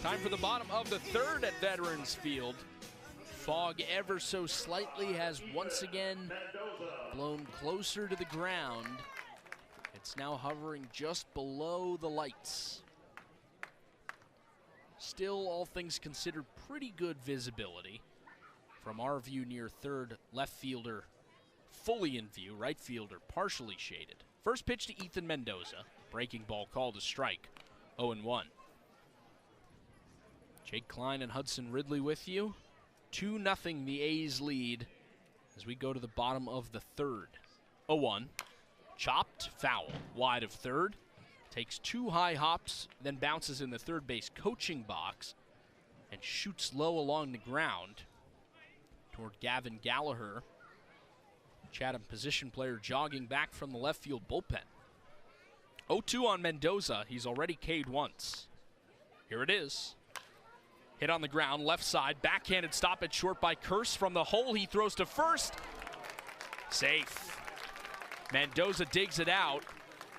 Time for the bottom of the third at Veterans Field. Fog ever so slightly has once again blown closer to the ground. It's now hovering just below the lights. Still, all things considered, pretty good visibility. From our view near third, left fielder fully in view, right fielder partially shaded. First pitch to Ethan Mendoza. Breaking ball called a strike. 0-1. Jake Klein and Hudson Ridley with you. 2-0 the A's lead as we go to the bottom of the third. 0-1. Chopped, foul, wide of third. Takes 2 high hops, then bounces in the third base coaching box and shoots low along the ground toward Gavin Gallagher. Chatham position player jogging back from the left field bullpen. 0-2 on Mendoza. He's already K'd once. Here it is. Hit on the ground, left side, backhanded stop at short by Curse. From the hole, he throws to first. Safe. Mendoza digs it out.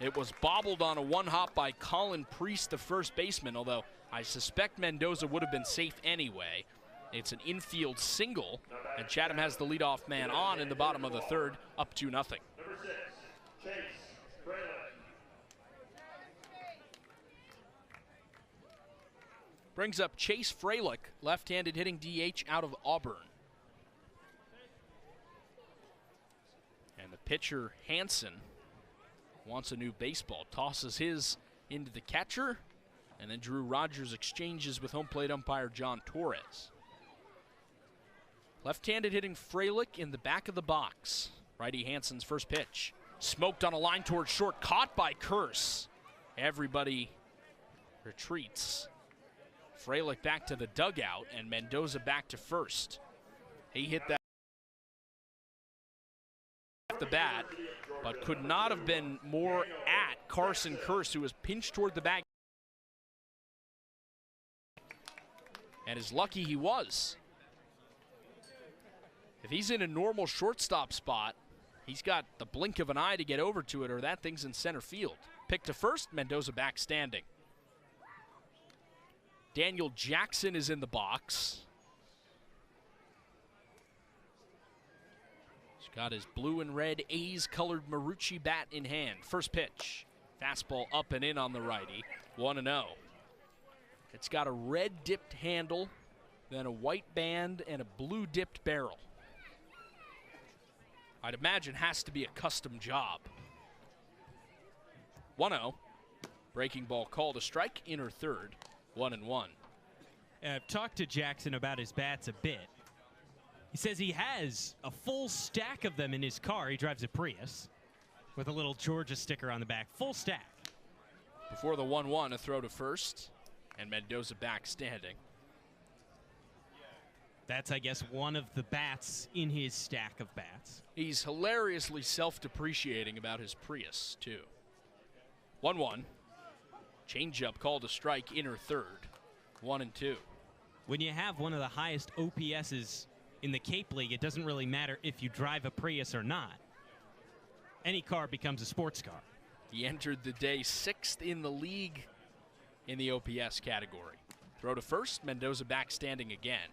It was bobbled on a 1-hop by Colin Priest, the first baseman, although I suspect Mendoza would have been safe anyway. It's an infield single, and Chatham has the leadoff man on in the bottom of the third, up 2-0. Number 6, Chase Frelick. Brings up Chase Frelick, left-handed hitting DH out of Auburn. And the pitcher, Hanson, wants a new baseball. Tosses his into the catcher, and then Drew Rogers exchanges with home plate umpire John Torres. Left-handed hitting Frelick in the back of the box. Righty Hanson's first pitch. Smoked on a line towards short, caught by Curse. Everybody retreats. Frelick back to the dugout, and Mendoza back to first. He hit that off the bat, but could not have been more at Carson Curse, who was pinched toward the bag. And as lucky he was. If he's in a normal shortstop spot, he's got the blink of an eye to get over to it, or that thing's in center field. Pick to first, Mendoza back standing. Daniel Jackson is in the box. He's got his blue and red A's colored Marucci bat in hand. First pitch, fastball up and in on the righty, 1-0. It's got a red dipped handle, then a white band, and a blue dipped barrel. I'd imagine has to be a custom job. 1-0. Breaking ball called a strike, inner third, 1-1. I've talked to Jackson about his bats a bit. He says he has a full stack of them in his car. He drives a Prius with a little Georgia sticker on the back. Full stack. Before the 1-1, a throw to first, and Mendoza back standing. That's, I guess, one of the bats in his stack of bats. He's hilariously self-depreciating about his Prius, too. 1-1. Changeup called a strike, inner third, 1-2. When you have one of the highest OPSs in the Cape League, it doesn't really matter if you drive a Prius or not. Any car becomes a sports car. He entered the day 6th in the league in the OPS category. Throw to first, Mendoza back standing again.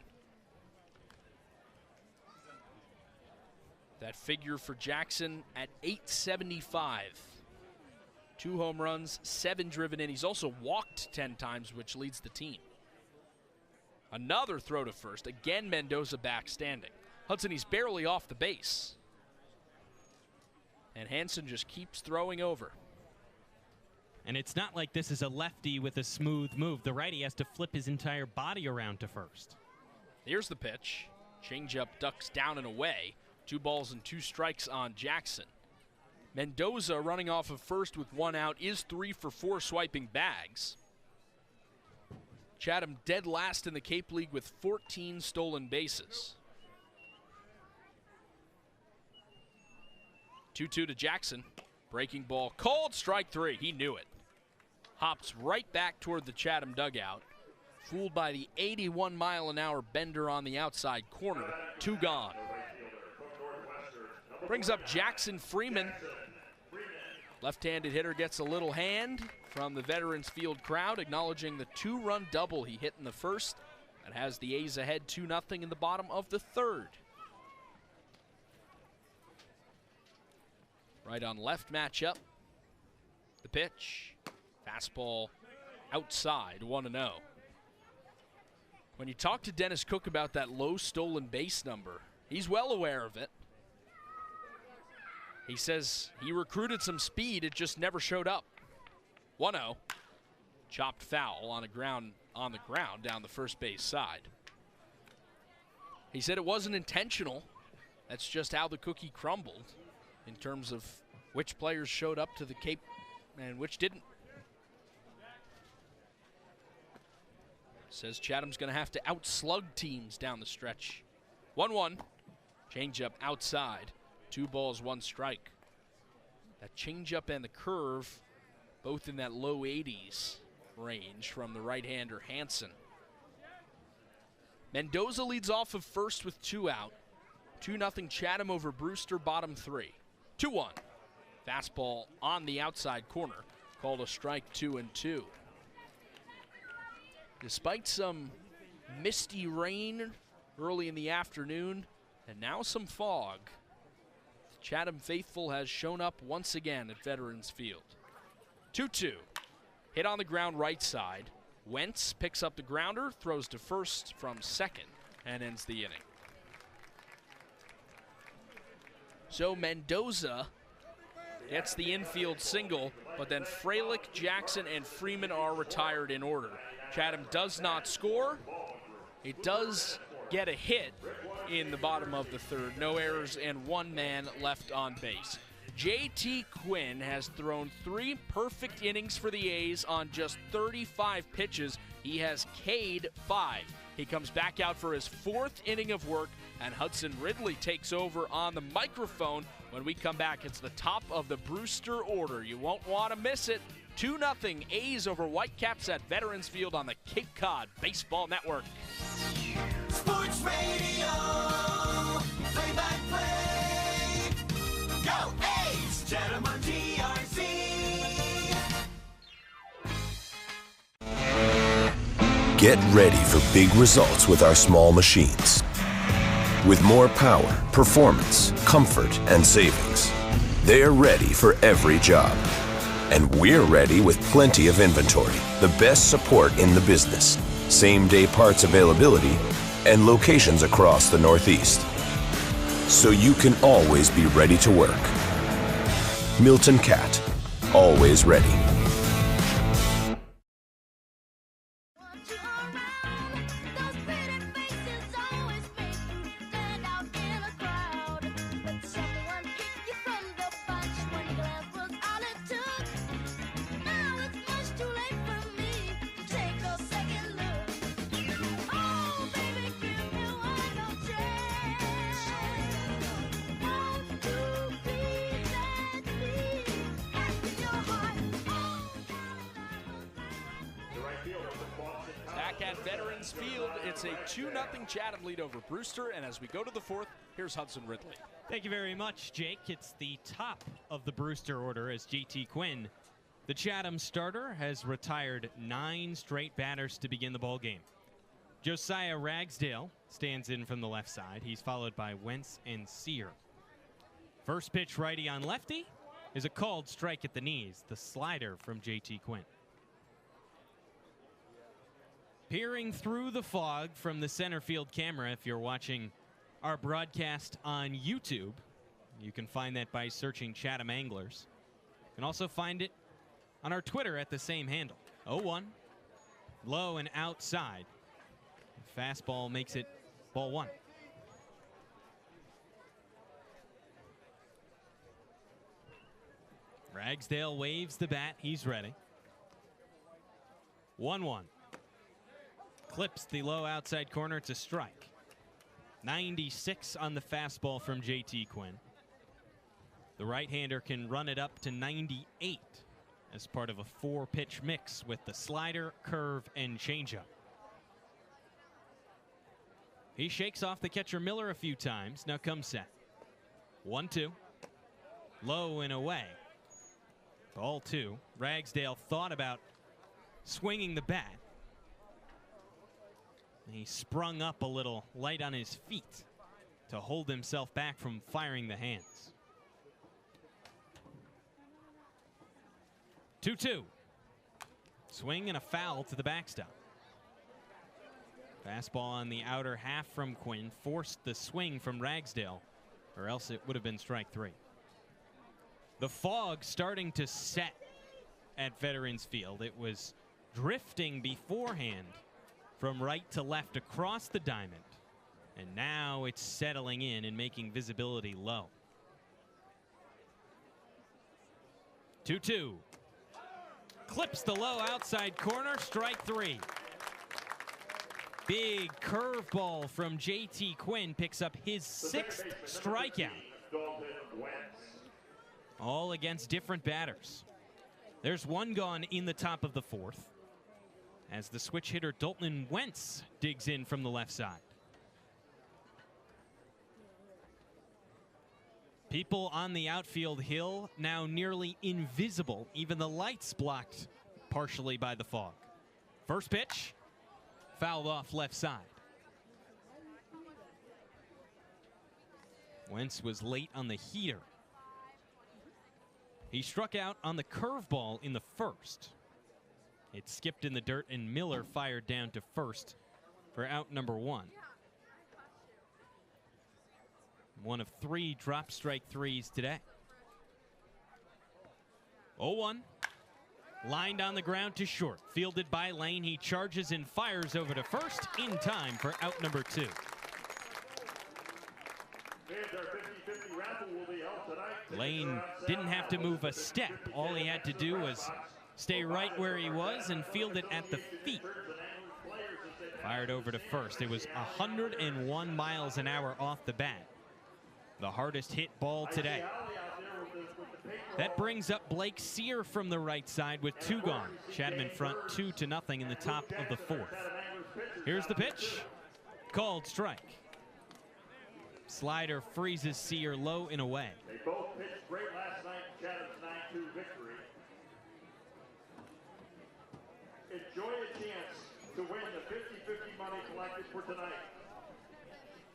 That figure for Jackson at 875. 2 home runs, 7 driven in. He's also walked 10 times, which leads the team. Another throw to first. Again, Mendoza back standing. Hudson, he's barely off the base. And Hanson just keeps throwing over. And it's not like this is a lefty with a smooth move. The righty has to flip his entire body around to first. Here's the pitch. Changeup ducks down and away. 2 balls and 2 strikes on Jackson. Mendoza, running off of first with 1 out, is 3 for 4 swiping bags. Chatham dead last in the Cape League with 14 stolen bases. 2-2 to Jackson. Breaking ball called, strike 3. He knew it. Hops right back toward the Chatham dugout. Fooled by the 81-mile-an-hour bender on the outside corner. 2 gone. Brings up Jackson Freeman. Left-handed hitter gets a little hand from the Veterans Field crowd, acknowledging the 2-run double he hit in the first. That has the A's ahead 2-0 in the bottom of the third. Right on left matchup. The pitch. Fastball outside, 1-0. When you talk to Dennis Cook about that low stolen base number, he's well aware of it. He says he recruited some speed, it just never showed up. 1-0. Chopped foul on the ground down the first base side. He said it wasn't intentional. That's just how the cookie crumbled in terms of which players showed up to the Cape and which didn't. Says Chatham's going to have to outslug teams down the stretch. 1-1. Changeup outside. 2 balls, 1 strike. That changeup and the curve, both in that low 80s range from the right-hander Hanson. Mendoza leads off of first with 2 out. 2-0 Chatham over Brewster, bottom 3. 2-1. Fastball on the outside corner. Called a strike, 2-2. Despite some misty rain early in the afternoon and now some fog, the Chatham faithful has shown up once again at Veterans Field. 2-2. Hit on the ground right side. Wentz picks up the grounder, throws to first from second, and ends the inning. So Mendoza gets the infield single, but then Freilich, Jackson, and Freeman are retired in order. Chatham does not score. It does get a hit in the bottom of the third. No errors and one man left on base. J.T. Quinn has thrown 3 perfect innings for the A's on just 35 pitches. He has K'd 5. He comes back out for his 4th inning of work, and Hudson Ridley takes over on the microphone. When we come back, it's the top of the Brewster order. You won't want to miss it. 2-0 A's over Whitecaps at Veterans Field on the Cape Cod Baseball Network. Sports Radio, play-by-play. Go A's! Chatham on DRC. Get ready for big results with our small machines. With more power, performance, comfort, and savings, they're ready for every job. And we're ready with plenty of inventory, the best support in the business, same-day parts availability, and locations across the Northeast. So you can always be ready to work. Milton Cat, always ready. At Veterans Field, it's a 2-0 Chatham lead over Brewster, and as we go to the 4th, here's Hudson Ridley. Thank you very much, Jake. It's the top of the Brewster order as J.T. Quinn, the Chatham starter, has retired 9 straight batters to begin the ball game. Josiah Ragsdale stands in from the left side. He's followed by Wentz and Sear. First pitch righty on lefty is a called strike at the knees, the slider from J.T. Quinn. Peering through the fog from the center field camera, if you're watching our broadcast on YouTube, you can find that by searching Chatham Anglers. You can also find it on our Twitter at the same handle. 0-1, low and outside. Fastball makes it ball 1. Ragsdale waves the bat. He's ready. 1-1. Clips the low outside corner. It's a strike. 96 on the fastball from J.T. Quinn. The right-hander can run it up to 98 as part of a 4-pitch mix with the slider, curve, and changeup. He shakes off the catcher Miller a few times. Now comes set. 1-2. Low and away. Ball 2. Ragsdale thought about swinging the bat. He sprung up a little light on his feet to hold himself back from firing the hands. 2-2. Swing and a foul to the backstop. Fastball on the outer half from Quinn forced the swing from Ragsdale, or else it would have been strike 3. The fog starting to set at Veterans Field. It was drifting beforehand from right to left across the diamond, and now it's settling in and making visibility low. 2-2. Clips the low outside corner, strike 3. Big curveball from J.T. Quinn picks up his 6th strikeout. All against different batters. There's one gone in the top of the 4th as the switch hitter Dalton Wentz digs in from the left side. People on the outfield hill now nearly invisible. Even the lights blocked partially by the fog. First pitch fouled off left side. Wentz was late on the heater. He struck out on the curveball in the first. It skipped in the dirt, and Miller fired down to first for out number 1. One of 3 drop strike threes today. 0-1. Lined on the ground to short. Fielded by Lane. He charges and fires over to first in time for out number 2. Lane didn't have to move a step. All he had to do was stay right where he was and field it at the feet. Fired over to first. It was 101 miles an hour off the bat. The hardest hit ball today. That brings up Blake Sear from the right side with 2 gone. Chatham in front 2-0 in the top of the 4th. Here's the pitch. Called strike. Slider freezes Sear low and away. They both pitched great last night in Chatham's 9-2 victory. Enjoy a chance to win the 50-50 money collected for tonight.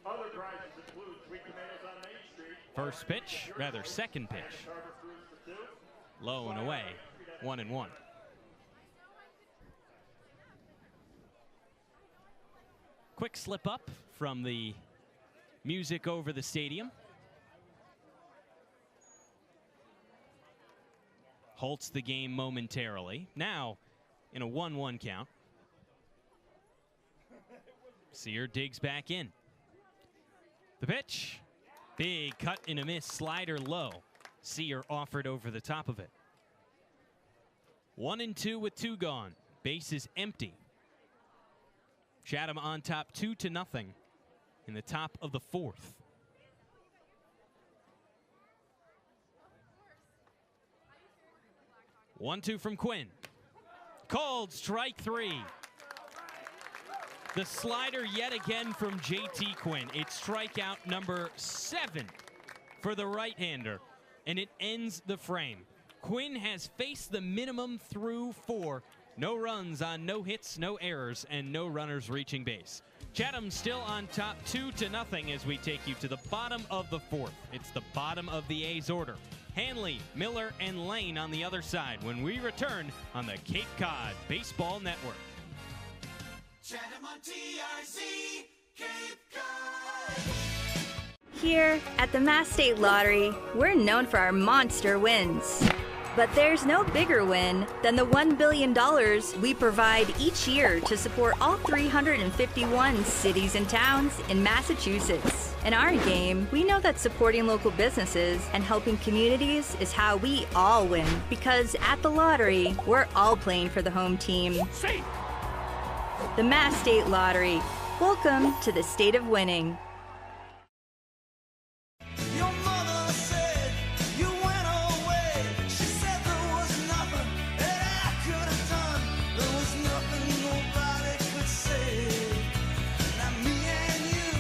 Other prizes include sweet tomatoes on Main Street. First pitch, rather second pitch. Low and away, 1-1. Quick slip up from the music over the stadium. Halts the game momentarily. Now in a 1-1 count. Sear digs back in. The pitch. Big cut and a miss. Slider low. Sear offered over the top of it. 1-2 with 2 gone. Base is empty. Chatham on top 2-0 in the top of the 4th. One-two from Quinn. Called strike 3. The slider yet again from JT Quinn. It's strikeout number 7 for the right-hander, and it ends the frame. Quinn has faced the minimum through 4. No runs on no hits, no errors, and no runners reaching base. Chatham still on top 2-0 as we take you to the bottom of the 4th. It's the bottom of the A's order. Hanley, Miller, and Lane on the other side when we return on the Cape Cod Baseball Network. Chatham on TRZ, Cape Cod. Here at the Mass State Lottery, we're known for our monster wins. But there's no bigger win than the $1 billion we provide each year to support all 351 cities and towns in Massachusetts. In our game, we know that supporting local businesses and helping communities is how we all win. Because at the lottery, we're all playing for the home team. Safe. The Mass State Lottery. Welcome to the state of winning. Your mother said you went away. She said there was nothing that I could have done. There was nothing nobody could say. Now me and you,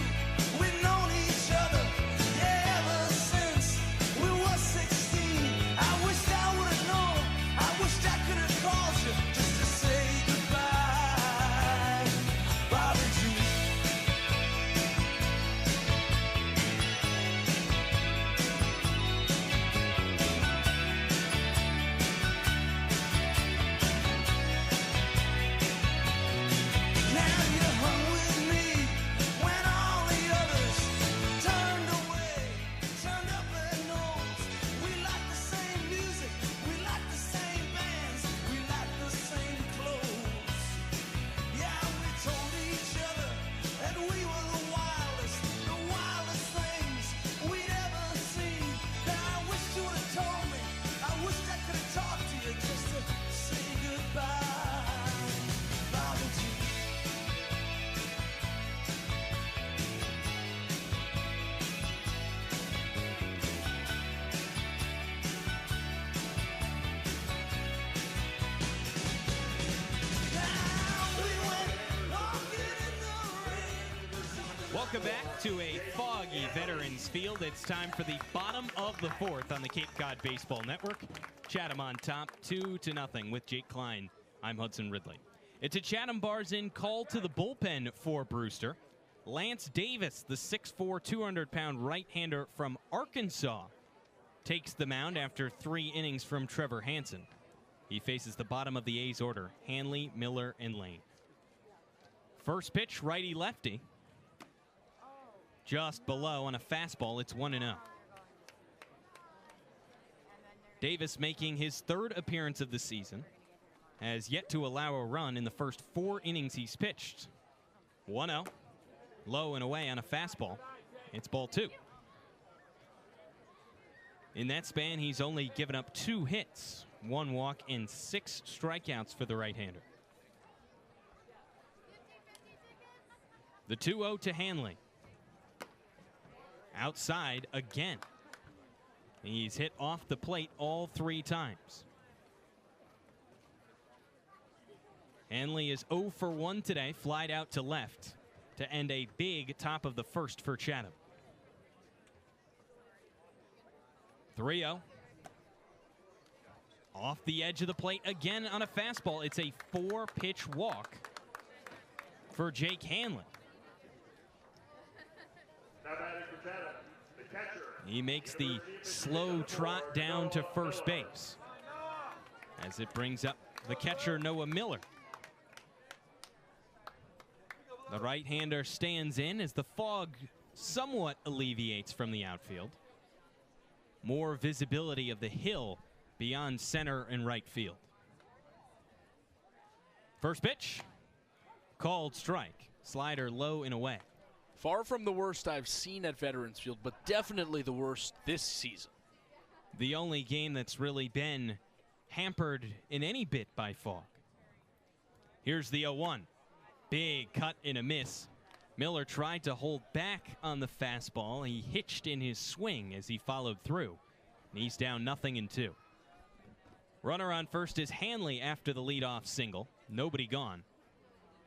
we've known each other, yeah, ever since we were 16. I wished I would have known. I wished I could have called you just to say goodbye. Bobby G. Now you hung with me when all the others turned away, turned up their nose. We like the same music, we like the same bands, we like the same clothes. Yeah, we told each other that we were the wildest things we'd ever seen. Now I wish you would have told me, I wish I could have talked to you just to say goodbye. Bobby G. Welcome back to a foggy Veterans Field. It's time for the bottom of the 4th on the Cape Cod Baseball Network. Chatham on top 2-0 with Jake Klein. I'm Hudson Ridley. It's a Chatham Bars Inn call to the bullpen for Brewster. Lance Davis, the 6'4", 200-pound right-hander from Arkansas, takes the mound after 3 innings from Trevor Hansen. He faces the bottom of the A's order, Hanley, Miller, and Lane. First pitch, righty-lefty. Just below on a fastball, it's 1-0. Davis, making his 3rd appearance of the season, has yet to allow a run in the first 4 innings he's pitched. 1-0. Low and away on a fastball. It's ball 2. In that span, he's only given up 2 hits, 1 walk, and 6 strikeouts for the right-hander. The 2-0 to Hanley. Outside again. He's hit off the plate all 3 times. Hanley is 0 for 1 today, flied out to left to end a big top of the first for Chatham. 3-0. Off the edge of the plate again on a fastball. It's a 4-pitch walk for Jake Hanley. He makes the slow trot down to first base as it brings up the catcher, Noah Miller. The right-hander stands in as the fog somewhat alleviates from the outfield. More visibility of the hill beyond center and right field. First pitch, called strike. Slider low and away. Far from the worst I've seen at Veterans Field, but definitely the worst this season. The only game that's really been hampered in any bit by fog. Here's the 0-1. Big cut and a miss. Miller tried to hold back on the fastball. He hitched in his swing as he followed through. And he's down 0-2. Runner on first is Hanley after the leadoff single. Nobody gone.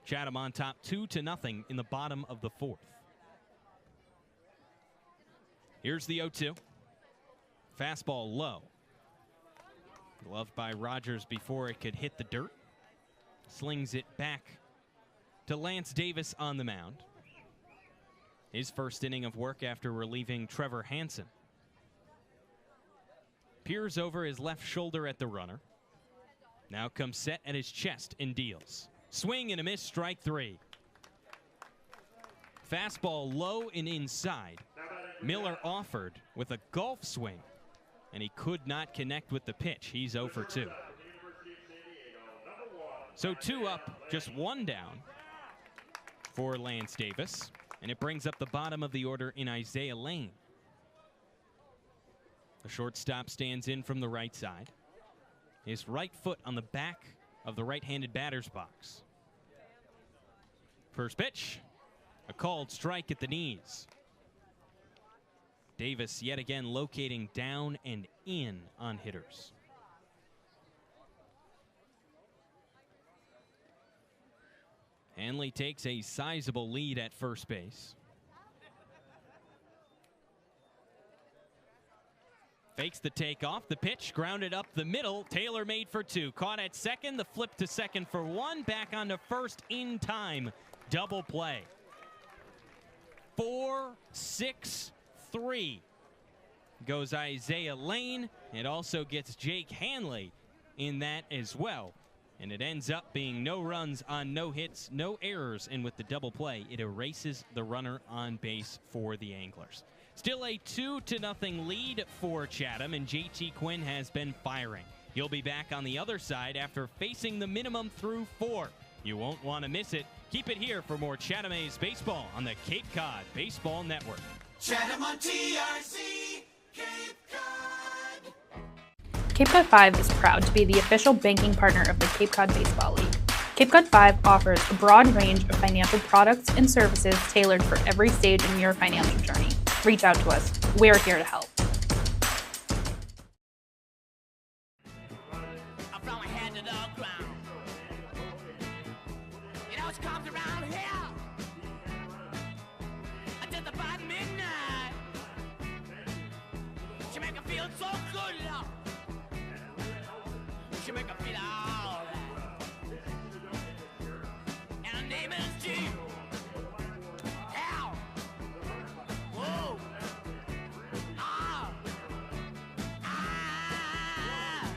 Chatham on top 2-0 in the bottom of the 4th. Here's the 0-2. Fastball low. Gloved by Rogers before it could hit the dirt. Slings it back to Lance Davis on the mound. His first inning of work after relieving Trevor Hansen. Peers over his left shoulder at the runner. Now comes set at his chest and deals. Swing and a miss, strike 3. Fastball low and inside. Miller offered with a golf swing, and he could not connect with the pitch. He's 0 for 2. So 2 up, just 1 down for Lance Davis, and it brings up the bottom of the order in Isaiah Lane. The shortstop stands in from the right side. His right foot on the back of the right-handed batter's box. First pitch, a called strike at the knees. Davis yet again locating down and in on hitters. Hanley takes a sizable lead at first base. Fakes the takeoff, the pitch grounded up the middle. Taylor made for 2. Caught at second, the flip to second for 1. Back onto first in time. Double play. 4-6-3 goes Isaiah Lane. It also gets Jake Hanley in that as well. And it ends up being no runs on no hits, no errors. And with the double play, it erases the runner on base for the Anglers. Still a 2-0 lead for Chatham, and JT Quinn has been firing. He'll be back on the other side after facing the minimum through 4. You won't want to miss it. Keep it here for more Chatham A's baseball on the Cape Cod Baseball Network. Chatham on TRC, Cape Cod. Cape Cod 5 is proud to be the official banking partner of the Cape Cod Baseball League. Cape Cod 5 offers a broad range of financial products and services tailored for every stage in your financial journey. Reach out to us. We're here to help. MSG. Ow. Whoa. Ah. Ah.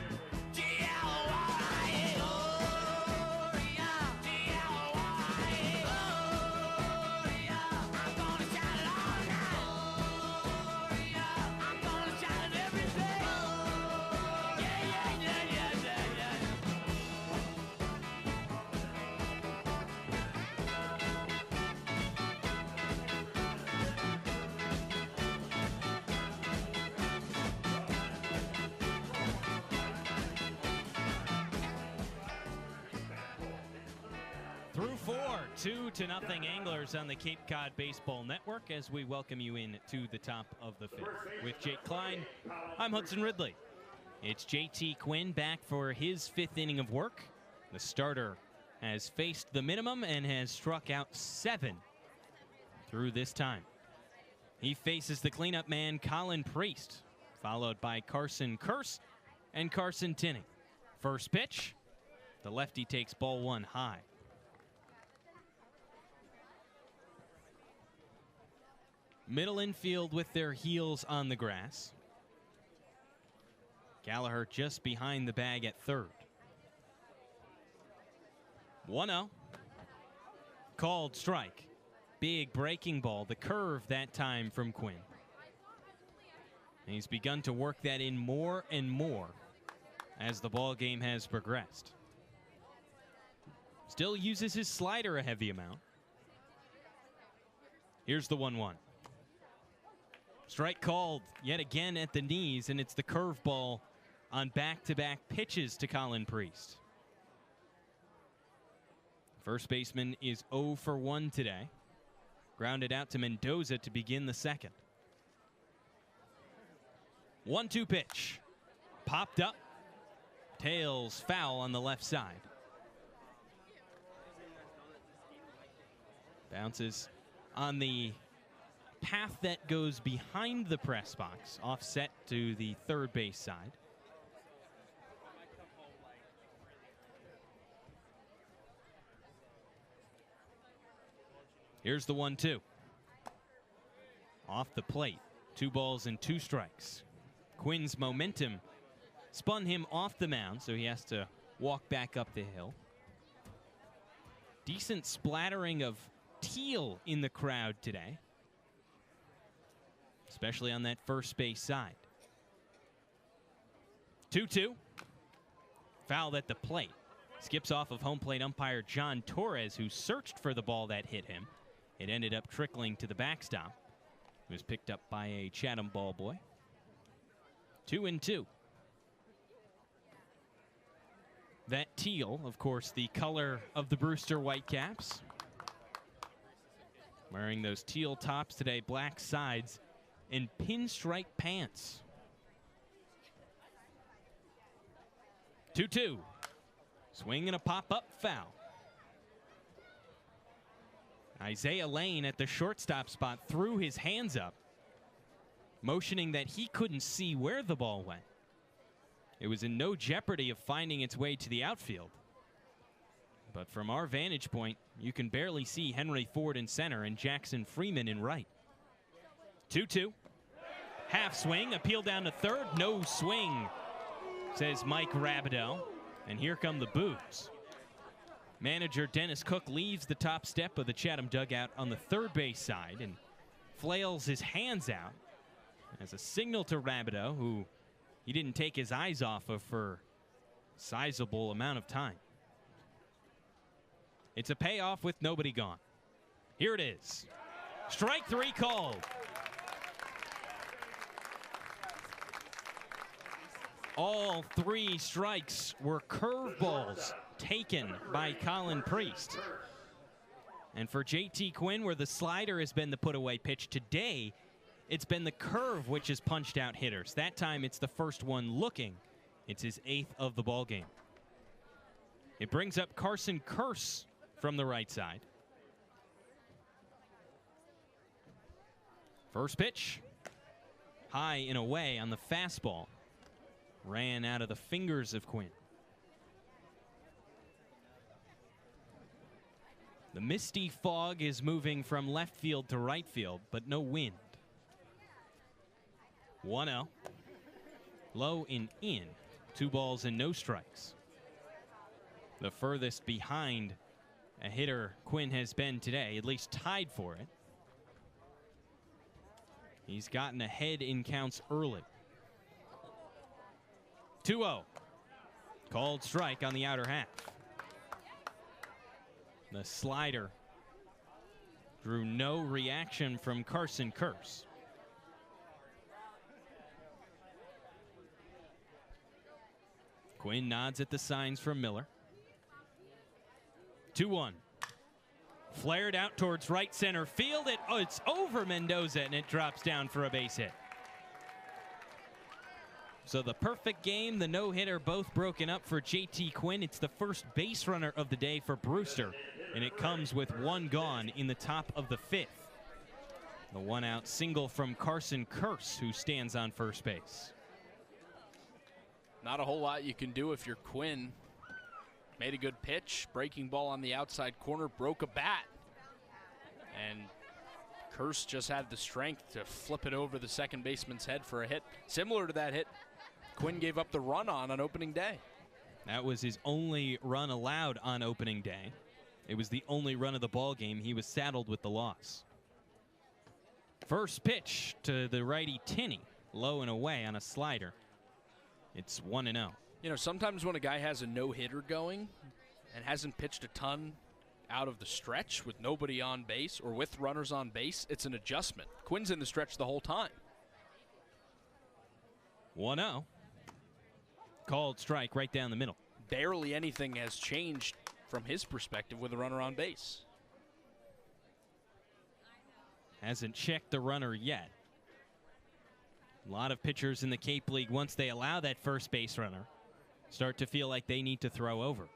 G-L-Y. Gloria. G-L-Y. Gloria. I'm gonna shout it all night. Gloria. I'm gonna shout it every day. Yeah. Through 4, 2-0 Anglers on the Cape Cod Baseball Network as we welcome you in to the top of the 5th. With Jake Klein, I'm Hudson Ridley. It's JT Quinn back for his 5th inning of work. The starter has faced the minimum and has struck out 7 through this time. He faces the cleanup man, Colin Priest, followed by Carson Curse and Carson Tinney. First pitch, the lefty takes ball 1 high. Middle infield with their heels on the grass. Gallagher just behind the bag at third. 1-0. Called strike. Big breaking ball. The curve that time from Quinn. And he's begun to work that in more and more as the ball game has progressed. Still uses his slider a heavy amount. Here's the 1-1. Strike called yet again at the knees, and it's the curveball on back-to-back pitches to Colin Priest. First baseman is 0 for 1 today. Grounded out to Mendoza to begin the second. 1-2 pitch. Popped up. Tails foul on the left side. Bounces on the path that goes behind the press box, offset to the third base side. Here's the 1-2. Off the plate. 2 balls and 2 strikes. Quinn's momentum spun him off the mound, so he has to walk back up the hill. Decent splattering of teal in the crowd today, especially on that first base side. 2-2. Foul at the plate. Skips off of home plate umpire John Torres, who searched for the ball that hit him. It ended up trickling to the backstop. It was picked up by a Chatham ball boy. 2-2. That teal, of course, the color of the Brewster Whitecaps. Wearing those teal tops today, black sides, and pinstripe pants. 2-2. Swing and a pop-up foul. Isaiah Lane at the shortstop spot threw his hands up, motioning that he couldn't see where the ball went. It was in no jeopardy of finding its way to the outfield. But from our vantage point, you can barely see Henry Ford in center and Jackson Freeman in right. 2-2. Half swing, appeal down to third, no swing, says Mike Rabideau. And here come the boos. Manager Dennis Cook leaves the top step of the Chatham dugout on the third base side and flails his hands out as a signal to Rabideau, who he didn't take his eyes off of for a sizable amount of time. It's a payoff with nobody gone. Here it is. Strike 3 called. All 3 strikes were curveballs taken by Colin Priest. And for JT Quinn, where the slider has been the put-away pitch, today it's been the curve which has punched out hitters. That time it's the first one looking. It's his 8th of the ball game. It brings up Carson Curse from the right side. First pitch, high and away on the fastball. Ran out of the fingers of Quinn. The misty fog is moving from left field to right field, but no wind. 1-0. Low and in. 2 balls and no strikes. The furthest behind a hitter Quinn has been today, at least tied for it. He's gotten ahead in counts early. 2-0. Called strike on the outer half. The slider drew no reaction from Carson Curse. Quinn nods at the signs from Miller. 2-1. Flared out towards right center field. It's over Mendoza, and it drops down for a base hit. So the perfect game, the no-hitter, both broken up for JT Quinn. It's the first base runner of the day for Brewster, and it comes with 1 gone in the top of the 5th. The 1-out single from Carson Curse, who stands on first base. Not a whole lot you can do if you're Quinn. Made a good pitch, breaking ball on the outside corner, broke a bat. And Curse just had the strength to flip it over the second baseman's head for a hit. Similar to that hit Quinn gave up the run on opening day. That was his only run allowed on opening day. It was the only run of the ball game. He was saddled with the loss. First pitch to the righty Tinney, low and away on a slider. It's 1-0. You know, sometimes when a guy has a no-hitter going and hasn't pitched a ton out of the stretch with nobody on base or with runners on base, it's an adjustment. Quinn's in the stretch the whole time. 1-0. Called strike right down the middle. Barely anything has changed from his perspective with a runner on base. Hasn't checked the runner yet. A lot of pitchers in the Cape League, once they allow that first base runner, start to feel like they need to throw over.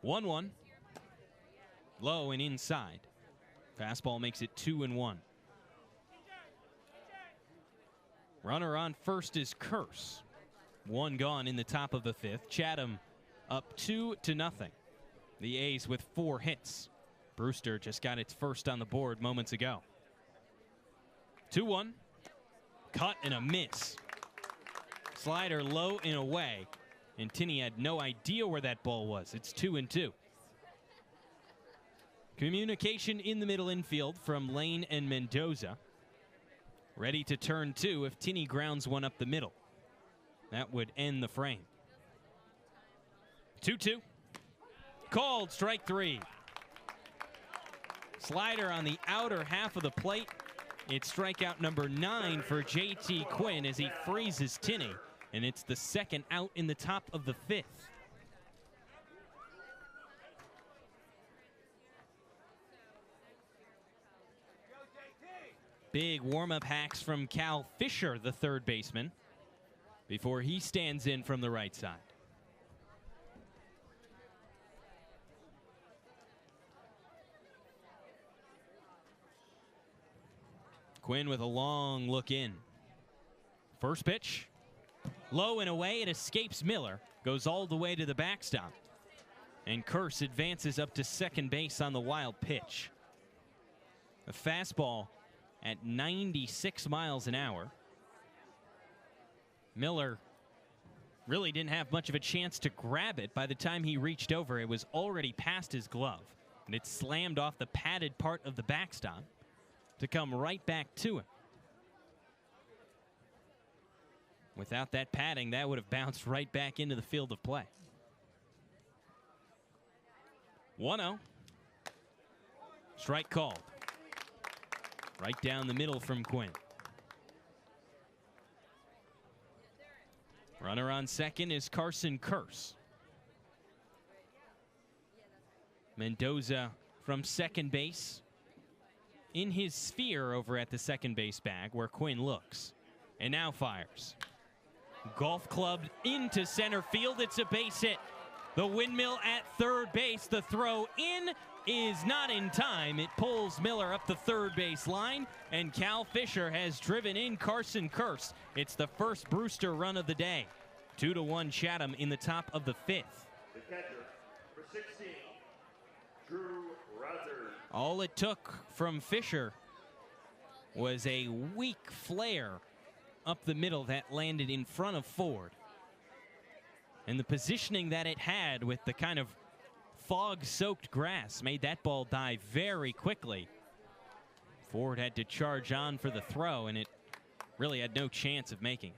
1-1. Low and inside. Fastball makes it 2-1. Runner on first is Curse. 1 gone in the top of the 5th. Chatham up 2-0. The A's with 4 hits. Brewster just got its first on the board moments ago. 2-1. Cut and a miss. Slider low and away. And Tinney had no idea where that ball was. It's 2-2. Communication in the middle infield from Lane and Mendoza. Ready to turn 2 if Tinney grounds one up the middle. That would end the frame. 2-2. Called strike 3. Slider on the outer half of the plate. It's strikeout number 9 for JT Quinn as he freezes Tinney. And it's the second out in the top of the 5th. Big warm-up hacks from Cal Fisher, the third baseman, before he stands in from the right side. Quinn with a long look in. First pitch. Low and away, it escapes Miller. Goes all the way to the backstop. And Curse advances up to second base on the wild pitch. A fastball at 96 miles an hour. Miller really didn't have much of a chance to grab it. By the time he reached over, it was already past his glove. And it slammed off the padded part of the backstop to come right back to him. Without that padding, that would have bounced right back into the field of play. 1-0. Strike called. Right down the middle from Quinn. Runner on second is Carson Curse. Mendoza from second base. In his sphere over at the second base bag where Quinn looks. And now fires. Golf clubbed into center field. It's a base hit. The windmill at third base. The throw in is not in time. It pulls Miller up the third base line, and Cal Fisher has driven in Carson Curse. It's the first Brewster run of the day. 2-1 Chatham in the top of the 5th. The catcher for 16, All it took from Fisher was a weak flare up the middle that landed in front of Ford. And the positioning that it had with the kind of fog-soaked grass made that ball die very quickly. Ford had to charge on for the throw, and it really had no chance of making.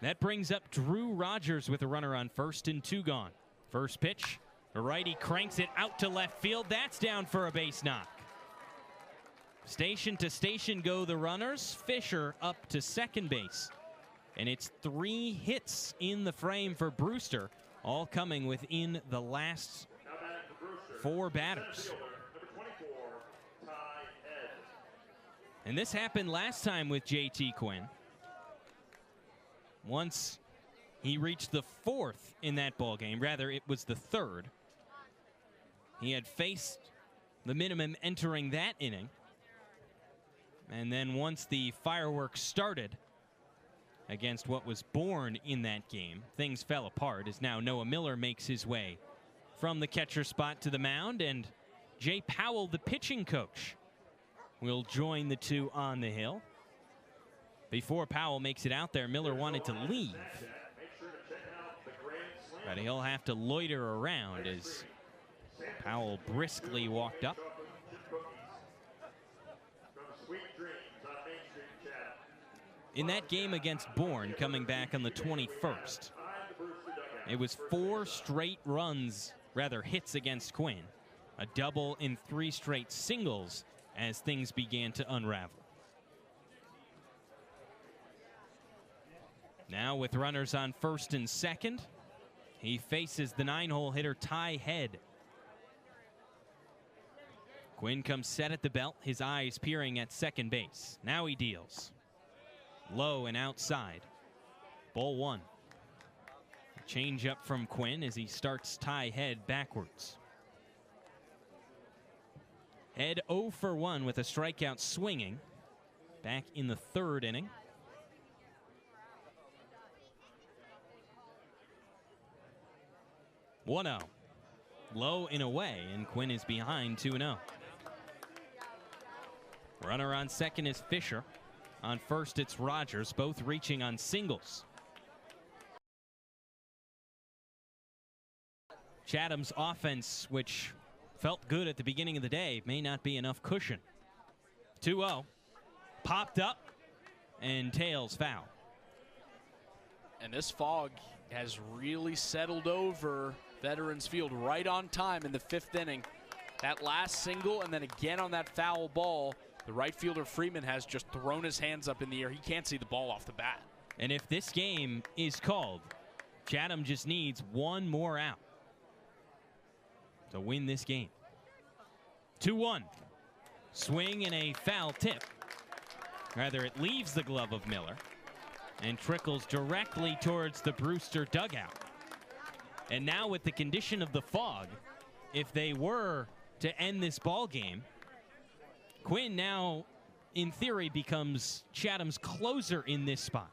That brings up Drew Rogers with a runner on first and 2 gone. First pitch, the righty cranks it out to left field. That's down for a base knock. Station to station go the runners. Fisher up to second base. And it's 3 hits in the frame for Brewster, all coming within the last 4 batters. And this happened last time with JT Quinn. Once he reached the 4th in that ball game, rather it was the 3rd. He had faced the minimum entering that inning. And then once the fireworks started against what was born in that game, things fell apart as now Noah Miller makes his way from the catcher spot to the mound, and Jay Powell, the pitching coach, will join the two on the hill. Before Powell makes it out there, Miller wanted to leave, but he'll have to loiter around as Powell briskly walked up. In that game against Bourne, coming back on the 21st, it was 4 straight runs, rather hits against Quinn, a double in 3 straight singles as things began to unravel. Now with runners on first and second, he faces the 9-hole hitter Ty Head. Quinn comes set at the belt, his eyes peering at second base. Now he deals. Low and outside. Ball 1. Change up from Quinn as he starts Ty Head backwards. Head 0 for 1 with a strikeout swinging back in the 3rd inning. (1-0). Low and away, and Quinn is behind 2-0. Runner on second is Fisher. On first, it's Rogers, both reaching on singles. Chatham's offense, which felt good at the beginning of the day, may not be enough cushion. 2-0. Popped up and tails foul. And this fog has really settled over Veterans Field right on time in the 5th inning. That last single and then again on that foul ball, the right fielder Freeman has just thrown his hands up in the air. He can't see the ball off the bat. And if this game is called, Chatham just needs 1 more out to win this game. 2-1. Swing and a foul tip. Rather, it leaves the glove of Miller and trickles directly towards the Brewster dugout. And now with the condition of the fog, if they were to end this ball game, Quinn now, in theory, becomes Chatham's closer in this spot.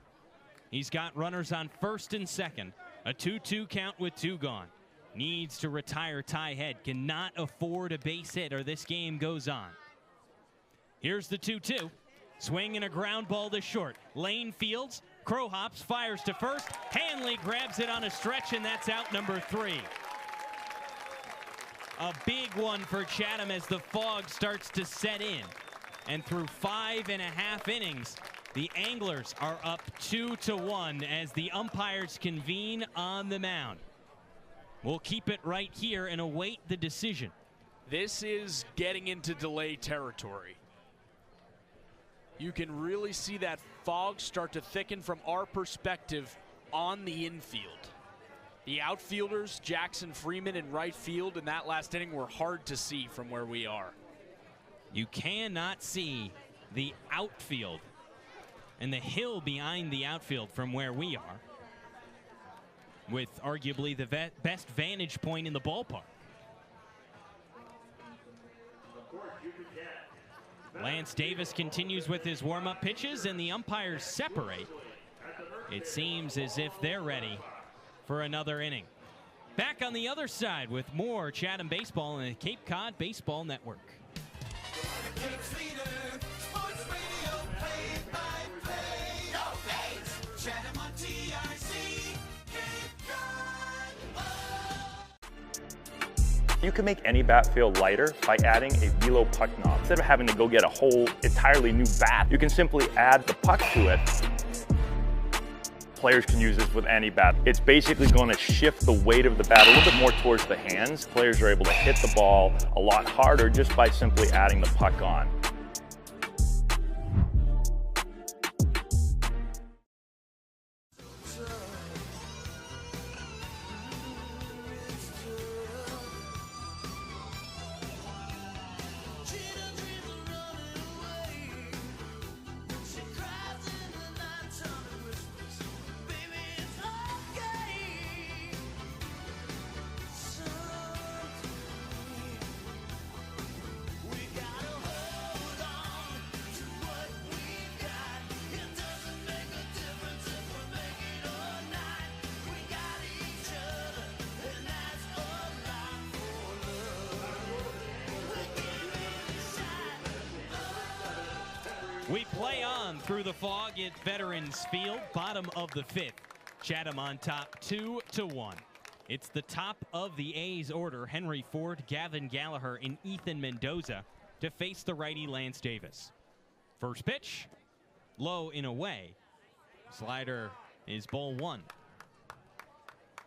He's got runners on first and second, a 2-2 count with 2 gone. Needs to retire Ty Head, cannot afford a base hit or this game goes on. Here's the 2-2. Swing and a ground ball to short. Lane fields, Crow hops, fires to first. Hanley grabs it on a stretch, and that's out number 3. A big one for Chatham as the fog starts to set in. And through 5.5 innings, the Anglers are up 2-1 as the umpires convene on the mound. We'll keep it right here and await the decision. This is getting into delay territory. You can really see that fog start to thicken from our perspective on the infield. The outfielders, Jackson Freeman in right field in that last inning, were hard to see from where we are. You cannot see the outfield and the hill behind the outfield from where we are, with arguably the best vantage point in the ballpark. Lance Davis continues with his warm-up pitches, and the umpires separate. It seems as if they're ready for another inning. Back on the other side with more Chatham baseball and the Cape Cod Baseball Network. You can make any bat feel lighter by adding a velo puck knob. Instead of having to go get a whole entirely new bat, you can simply add the puck to it. Players can use this with any bat. It's basically going to shift the weight of the bat a little bit more towards the hands. Players are able to hit the ball a lot harder just by simply adding the puck on. We play on through the fog at Veterans Field, bottom of the 5th. Chatham on top 2-1. It's the top of the A's order, Henry Ford, Gavin Gallagher, and Ethan Mendoza to face the righty Lance Davis. First pitch, low and away. Slider is ball 1.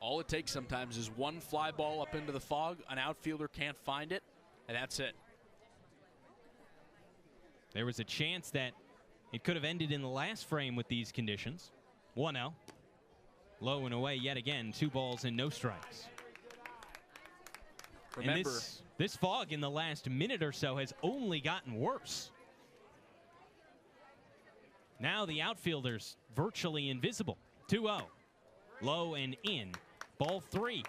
All it takes sometimes is one fly ball up into the fog, an outfielder can't find it, and that's it. There was a chance that it could have ended in the last frame with these conditions. 1-0. Low and away yet again. 2 balls and no strikes. Remember, and this fog in the last minute or so has only gotten worse. Now the outfielder's virtually invisible. 2-0. Low and in. Ball 3.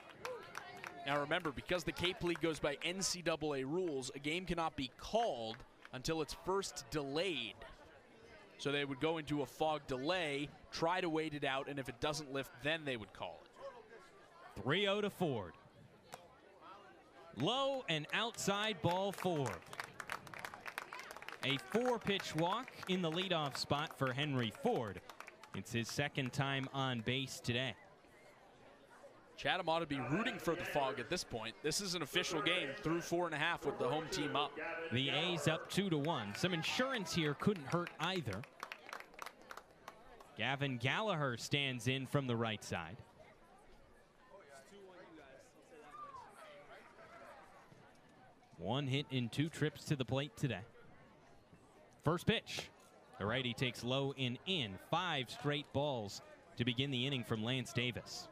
Now remember, because the Cape League goes by NCAA rules, a game cannot be called until it's first delayed. So they would go into a fog delay, try to wait it out, and if it doesn't lift, then they would call it. 3-0 to Ford. Low and outside, ball 4. A 4-pitch walk in the leadoff spot for Henry Ford. It's his second time on base today. Chatham ought to be rooting for the fog at this point. This is an official game through 4.5 with the home team up. The A's up 2-1. Some insurance here couldn't hurt either. Gavin Gallagher stands in from the right side. One hit in 2 trips to the plate today. First pitch. The righty takes low and in. 5 straight balls to begin the inning from Lance Davis.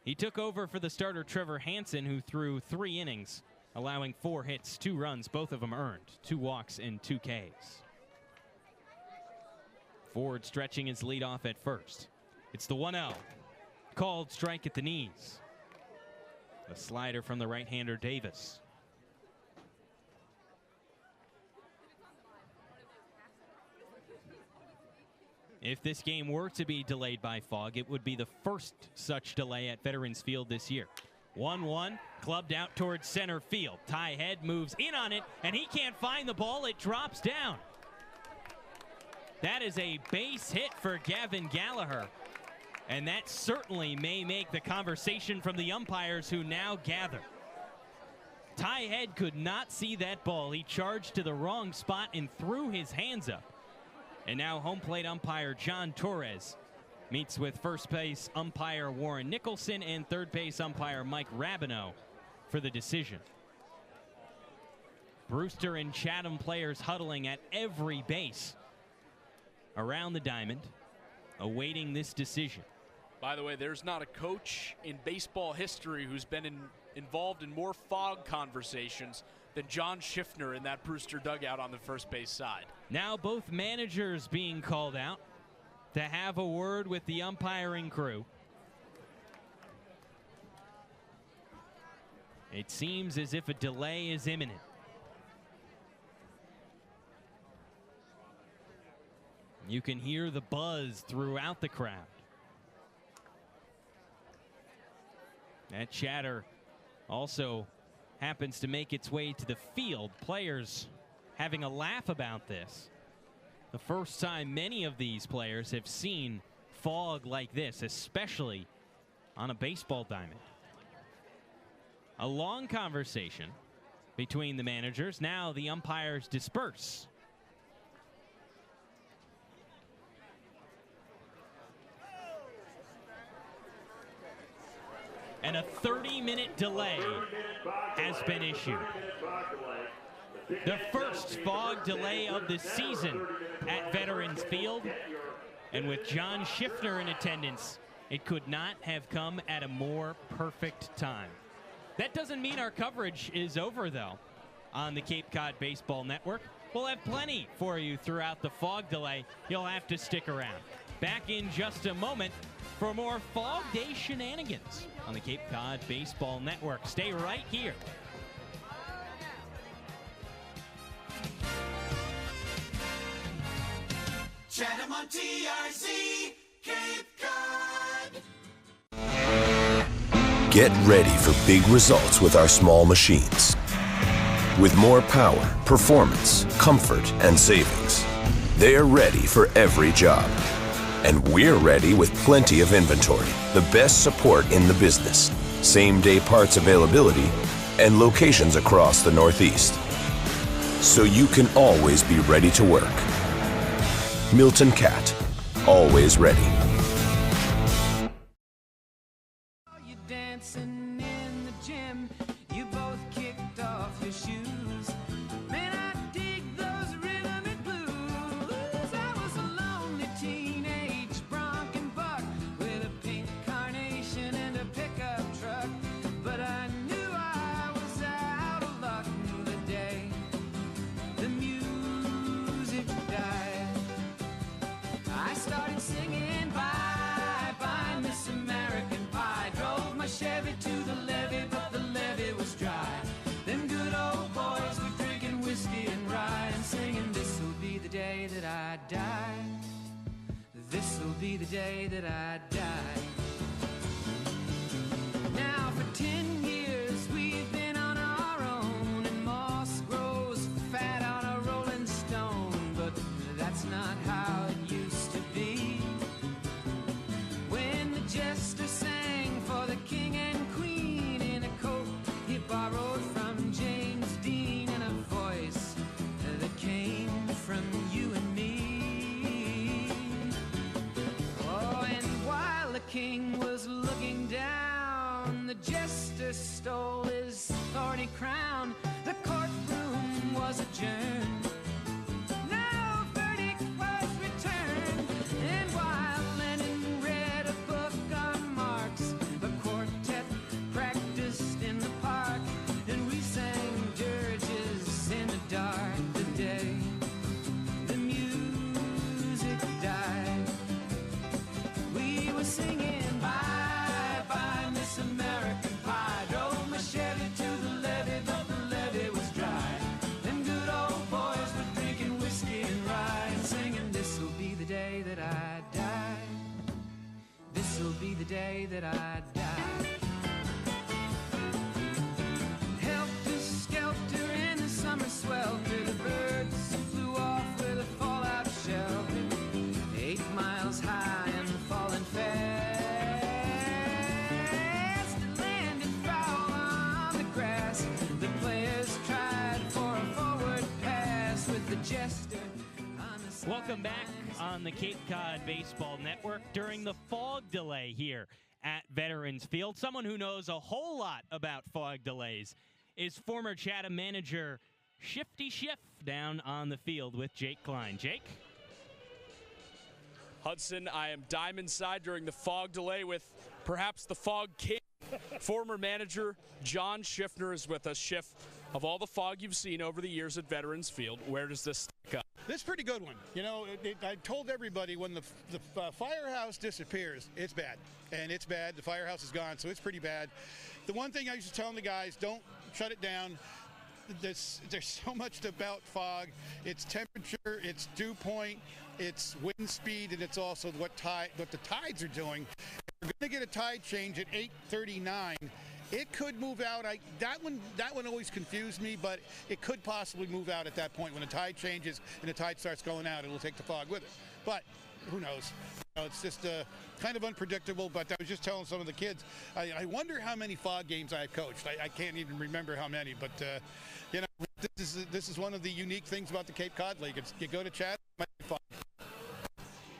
He took over for the starter Trevor Hansen, who threw 3 innings, allowing 4 hits, 2 runs, both of them earned, 2 walks and 2 Ks. Ford stretching his lead off at first. It's the 1-0. Called strike at the knees. The slider from the right-hander Davis. If this game were to be delayed by fog, it would be the first such delay at Veterans Field this year. 1-1, clubbed out towards center field. Ty Head moves in on it, and he can't find the ball. It drops down. That is a base hit for Gavin Gallagher, and that certainly may make the conversation from the umpires who now gather. Ty Head could not see that ball. He charged to the wrong spot and threw his hands up. And now home plate umpire John Torres meets with first base umpire Warren Nicholson and third base umpire Mike Rabineau for the decision. Brewster and Chatham players huddling at every base around the diamond, awaiting this decision. By the way, there's not a coach in baseball history who's been involved in more fog conversations than John Schiffner in that Brewster dugout on the first base side. Now both managers being called out to have a word with the umpiring crew. It seems as if a delay is imminent. You can hear the buzz throughout the crowd. That chatter also happens to make its way to the field. Players having a laugh about this. The first time many of these players have seen fog like this, especially on a baseball diamond. A long conversation between the managers. Now the umpires disperse. And a 30-minute delay has been issued. The first fog delay of the season at Veterans Field. And with John Schiffner in attendance, it could not have come at a more perfect time. That doesn't mean our coverage is over, though. On the Cape Cod Baseball Network, we'll have plenty for you throughout the fog delay. You'll have to stick around. Back in just a moment for more Fog Day shenanigans on the Cape Cod Baseball Network. Stay right here. Chatham on TRC, Cape Cod. Get ready for big results with our small machines. With more power, performance, comfort, and savings, they're ready for every job. And we're ready with plenty of inventory, the best support in the business, same-day parts availability, and locations across the Northeast. So you can always be ready to work. Milton Cat, always ready. You dancing in the gym, you both kicked off your shoes. Man, I dig those rhythm and blues. I was a lonely teenage bronc and buck with a pink carnation and a pickup truck. But I knew I was out of luck the day the music died. I started singing bye, bye, Miss American Pie. Drove my Chevy to the levee, but the levee was dry. Them good old boys were drinking whiskey and rye and singing, this'll be the day that I die. This'll be the day that I die. Now for 10 years we've been on our own, and moss grows fat on a rolling stone. But that's not how it used to be. When the jester sang for the king and queen in a coat he borrowed from James Dean, and a voice that came from you and me. Oh, and while the king was looking down, the jester stole his thorny crown. The courtroom was adjourned. No verdict was returned. And while Lenin read a book on Marx, the quartet practiced in the park, and we sang dirges in the dark the day the music died. We were singing bye, bye, Miss American Pie. Drove my Chevy to the levee, but the levee was dry. Them good old boys were drinking whiskey and rye and singing, this'll be the day that I die. This'll be the day that I die. Helter skelter in the summer swelter, the birds flew off with a fallout shelter. 8 miles high and falling fast, it landed foul on the grass. The players tried for a forward pass with the jester on the side. Welcome back on the Cape Cod Baseball Network during the fog delay here at Veterans Field. Someone who knows a whole lot about fog delays is former Chatham manager Shifty Schiff down on the field with Jake Klein. Jake? Hudson, I am diamond side during the fog delay with perhaps the fog king. Former manager John Schiffner is with us. Schiff, of all the fog you've seen over the years at Veterans Field, where does this stack up? This is a pretty good one. You know, I told everybody when the firehouse disappears, it's bad. And it's bad. The firehouse is gone, so it's pretty bad. The one thing I used to tell the guys, don't shut it down. There's so much about fog. It's temperature, it's dew point, it's wind speed, and it's also what the tides are doing. We're going to get a tide change at 8:39, It could move out. That one always confused me, but it could possibly move out at that point when the tide changes and the tide starts going out. It'll take the fog with it. But who knows? It's just kind of unpredictable. But I was just telling some of the kids, I wonder how many fog games I've coached. I can't even remember how many. But this is one of the unique things about the Cape Cod League. You go to Chatham, it might be fog.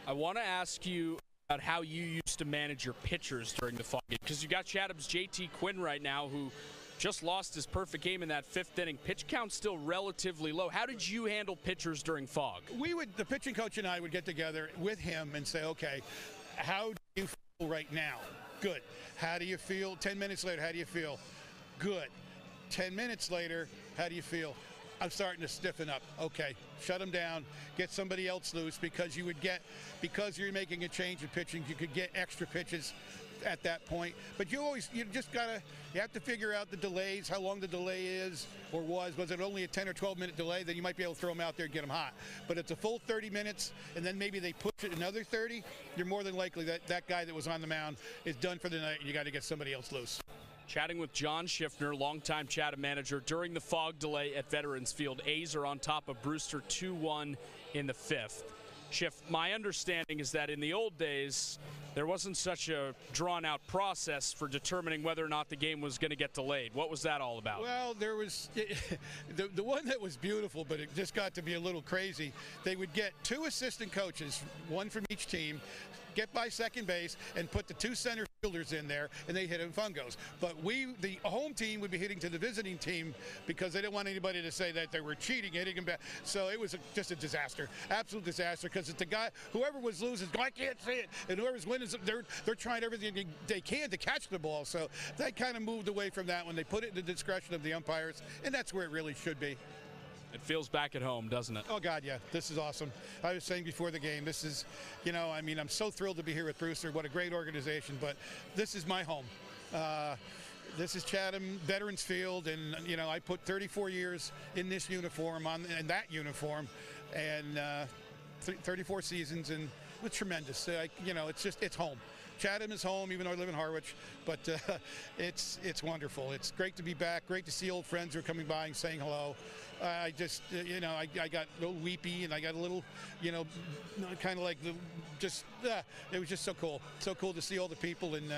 I want to ask you about how you used to manage your pitchers during the fog game, because you got Chatham's JT Quinn right now, who just lost his perfect game in that 5th inning. Pitch count's still relatively low. How did you handle pitchers during fog? The pitching coach and I would get together with him and say, okay, how do you feel right now? Good. How do you feel 10 minutes later? How do you feel? Good. 10 minutes later, how do you feel? I'm starting to stiffen up. Okay, shut them down, get somebody else loose, because because you're making a change in pitching, you could get extra pitches at that point. But you have to figure out the delays, how long the delay is or was it only a 10 or 12 minute delay, then you might be able to throw them out there and get them hot. But it's a full 30 minutes, and then maybe they push it another 30, you're more than likely that guy that was on the mound is done for the night, and you got to get somebody else loose. Chatting with John Schiffner, longtime Chatham manager, during the fog delay at Veterans Field. A's are on top of Brewster 2-1 in the 5th. Schiff, my understanding is that in the old days, there wasn't such a drawn-out process for determining whether or not the game was going to get delayed. What was that all about? Well, there was the one that was beautiful, but it just got to be a little crazy. They would get 2 assistant coaches, one from each team, get by second base, and put the 2 center fielders in there, and they hit in fungos. But the home team would be hitting to the visiting team because they didn't want anybody to say that they were cheating, hitting them back. So it was just a disaster, absolute disaster, because the guy, whoever was losing, I can't see it, and whoever's winning, they're trying everything they can to catch the ball. So they kind of moved away from that when they put it in the discretion of the umpires, and that's where it really should be. It feels back at home, doesn't it? Oh, God, yeah. This is awesome. I was saying before the game, this is, I'm so thrilled to be here with Brewster. What a great organization. But this is my home. This is Chatham Veterans Field, and, I put 34 years in this uniform, in that uniform, and 34 seasons, and it was tremendous. It's home. Chatham is home, even though I live in Harwich, but it's wonderful. It's great to be back. Great to see old friends who are coming by and saying hello. I just, I got a little weepy, and I got a little, kind of like it was just so cool. So cool to see all the people, and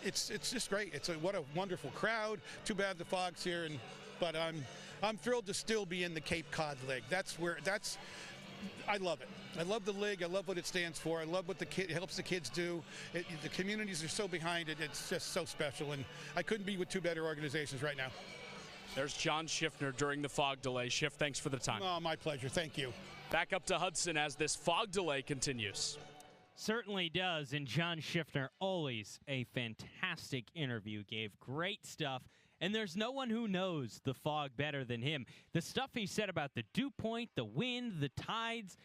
it's just great. What a wonderful crowd. Too bad the fog's here, but I'm thrilled to still be in the Cape Cod League. I love it. I love the league. I love what it stands for. I love what it helps the kids do. The communities are so behind it. It's just so special, and I couldn't be with 2 better organizations right now. There's John Schiffner during the fog delay. Schiff, thanks for the time. Oh, my pleasure. Thank you. Back up to Hudson as this fog delay continues. Certainly does, and John Schiffner, always a fantastic interview, gave great stuff. And there's no one who knows the fog better than him. The stuff he said about the dew point, the wind, the tides,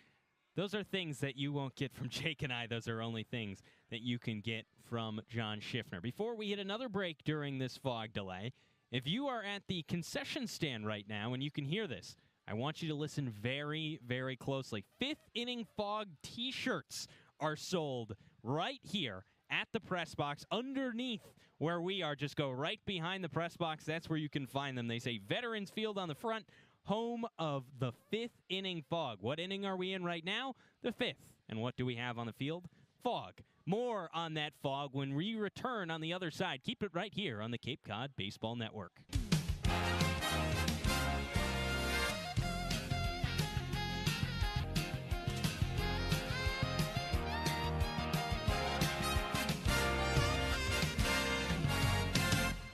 those are things that you won't get from Jake and I. Those are only things that you can get from John Schiffner. Before we hit another break during this fog delay, if you are at the concession stand right now and you can hear this, I want you to listen very, very closely. 5th inning fog T-shirts are sold right here at the press box underneath where we are. Just go right behind the press box. That's where you can find them. They say Veterans Field on the front, home of the 5th inning fog. What inning are we in right now? The 5th. And what do we have on the field? Fog. More on that fog when we return on the other side. Keep it right here on the Cape Cod Baseball Network.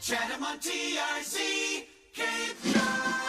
Chatham on TRC, Cape Cod.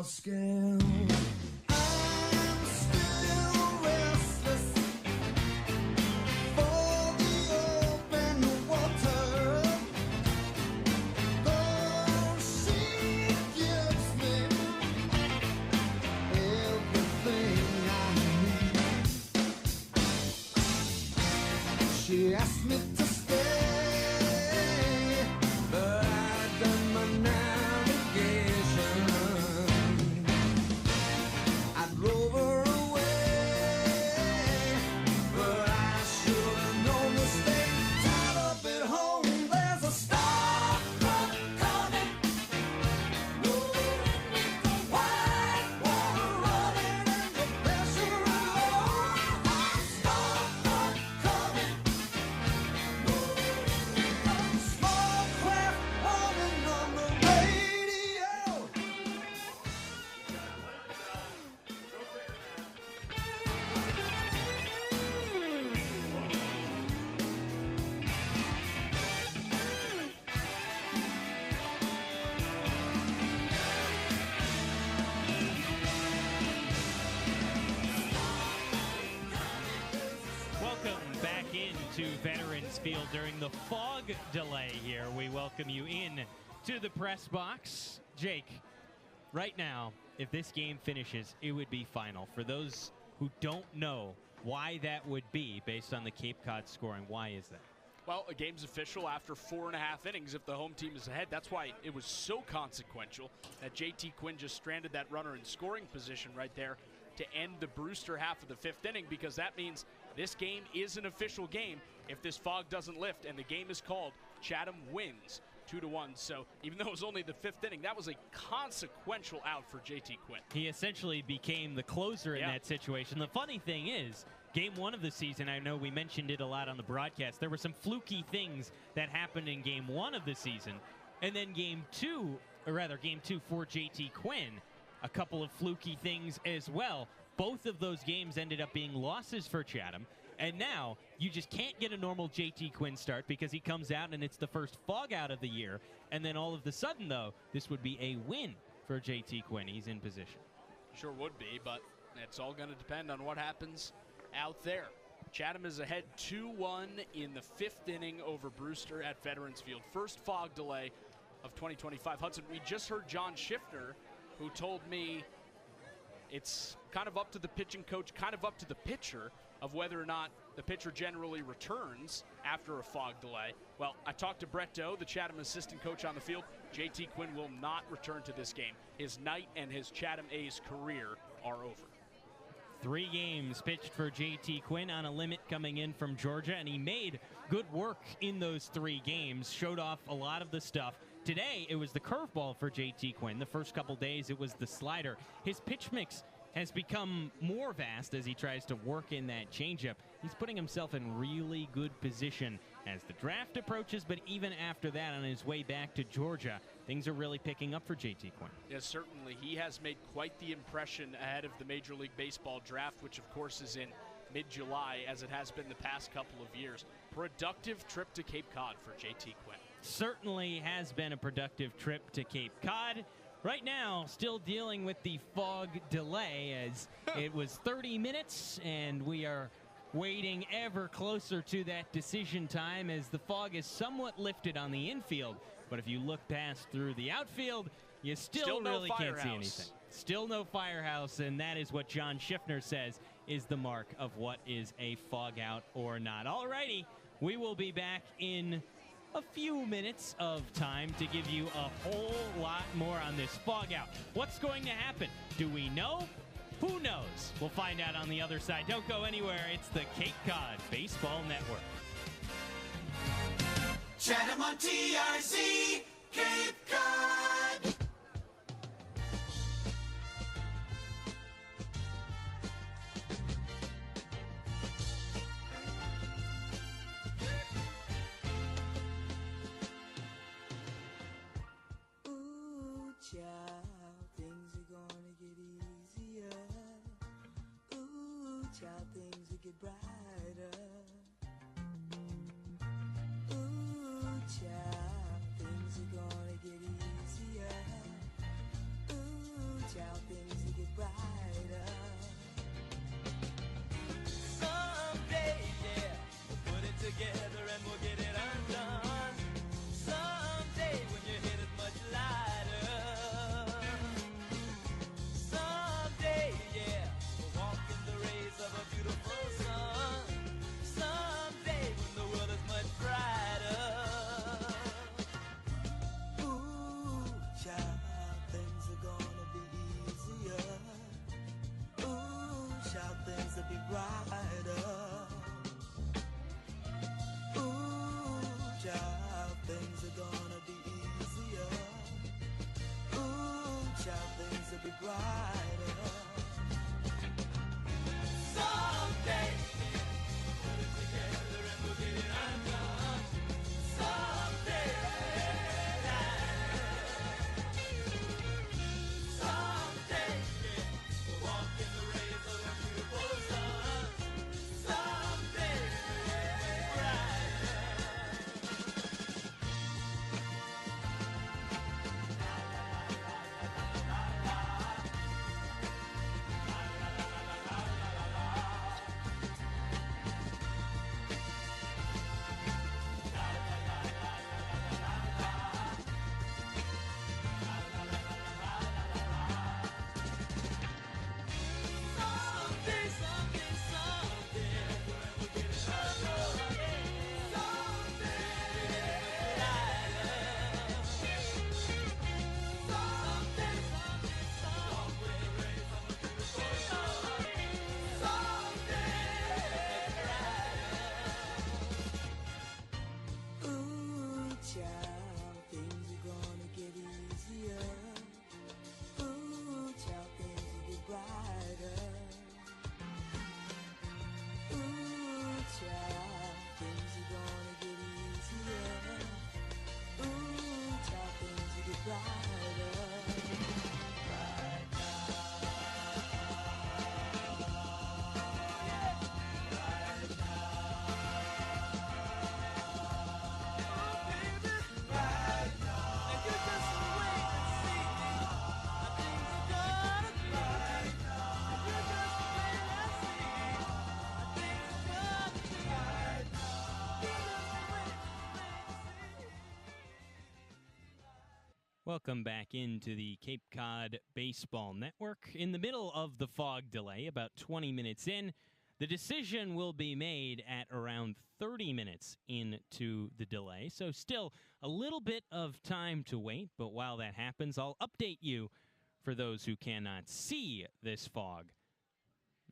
scale. I'm still restless for the open water. Though she gives me everything I need. She asked me to stay, but I've done my navigation. I drove her away, but I should have known to stay tied up at home. There's a star coming, moving with the white water running and the pressure low. A star coming, moving with the small craft humming on the radio. Welcome back into Veterans Field during the fog delay here. We welcome you in to the press box. Jake, right now, if this game finishes, it would be final. For those who don't know why that would be based on the Cape Cod scoring, why is that? Well, a game's official after 4.5 innings if the home team is ahead. That's why it was so consequential that JT Quinn just stranded that runner in scoring position right there to end the Brewster half of the 5th inning, because that means this game is an official game. If this fog doesn't lift and the game is called, Chatham wins 2-1. So even though it was only the 5th inning, that was a consequential out for JT Quinn. He essentially became the closer in that situation. The funny thing is, Game 1 of the season, I know we mentioned it a lot on the broadcast, there were some fluky things that happened in Game 1 of the season. And then Game 2 for JT Quinn, a couple of fluky things as well. Both of those games ended up being losses for Chatham. And now you just can't get a normal JT Quinn start because he comes out and it's the first fog out of the year. And then all of a sudden, though, this would be a win for JT Quinn. He's in position. Sure would be, but it's all going to depend on what happens out there. Chatham is ahead 2-1 in the 5th inning over Brewster at Veterans Field. First fog delay of 2025. Hudson, we just heard John Schiffner, who told me it's kind of up to the pitching coach, kind of up to the pitcher, of whether or not the pitcher generally returns after a fog delay. Well, I talked to Brett Doe, the Chatham assistant coach on the field. JT Quinn will not return to this game. His night and his Chatham A's career are over. 3 games pitched for JT Quinn on a limit coming in from Georgia, and he made good work in those 3 games, showed off a lot of the stuff. Today, it was the curveball for JT Quinn. The first couple days, it was the slider. His pitch mix has become more vast as he tries to work in that changeup. He's putting himself in really good position as the draft approaches, but even after that, on his way back to Georgia, things are really picking up for JT Quinn. Yes, certainly. He has made quite the impression ahead of the Major League Baseball draft, which of course is in mid-July, as it has been the past couple of years. Productive trip to Cape Cod for JT Quinn. Certainly has been a productive trip to Cape Cod. Right now, still dealing with the fog delay, as it was 30 minutes, and we are waiting ever closer to that decision time as the fog is somewhat lifted on the infield. But if you look past through the outfield, you still really can't see anything. Still no firehouse, and that is what John Schiffner says is the mark of what is a fog out or not. All righty, we will be back in a few minutes of time to give you a whole lot more on this fog out. What's going to happen? Do we know? Who knows? We'll find out on the other side. Don't go anywhere. It's the Cape Cod Baseball Network. Chatham on TRC, Cape Cod. Ooh, child, things are gonna get easier. Ooh, child, things will get brighter. Ooh, child, things are gonna get easier. Ooh, child, brighter. Ooh, child, things are gonna be easier. Ooh, child, things will be brighter. Someday, put it together and we'll get it undone. Someday, someday, we'll walk in the rays of a beautiful sun. Someday, ooh, child, things are gonna get easier. Ooh, child, things will get brighter. Ooh, child, things are gonna get easier. Ooh, child, things will get brighter. Right Welcome back into the Cape Cod Baseball Network. In the middle of the fog delay, about 20 minutes in, the decision will be made at around 30 minutes into the delay. So still a little bit of time to wait, but while that happens, I'll update you, for those who cannot see this fog,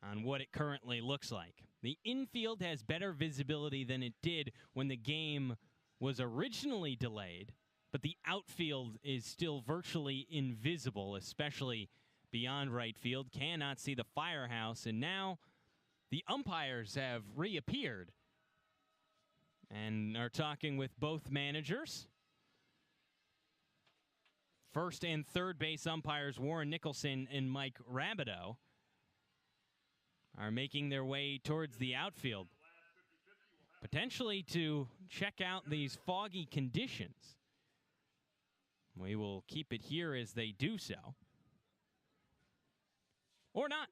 on what it currently looks like. The infield has better visibility than it did when the game was originally delayed, but the outfield is still virtually invisible, especially beyond right field. Cannot see the firehouse, and now the umpires have reappeared and are talking with both managers. First and third base umpires Warren Nicholson and Mike Rabideau are making their way towards the outfield, potentially to check out these foggy conditions. We will keep it here as they do so. Or not.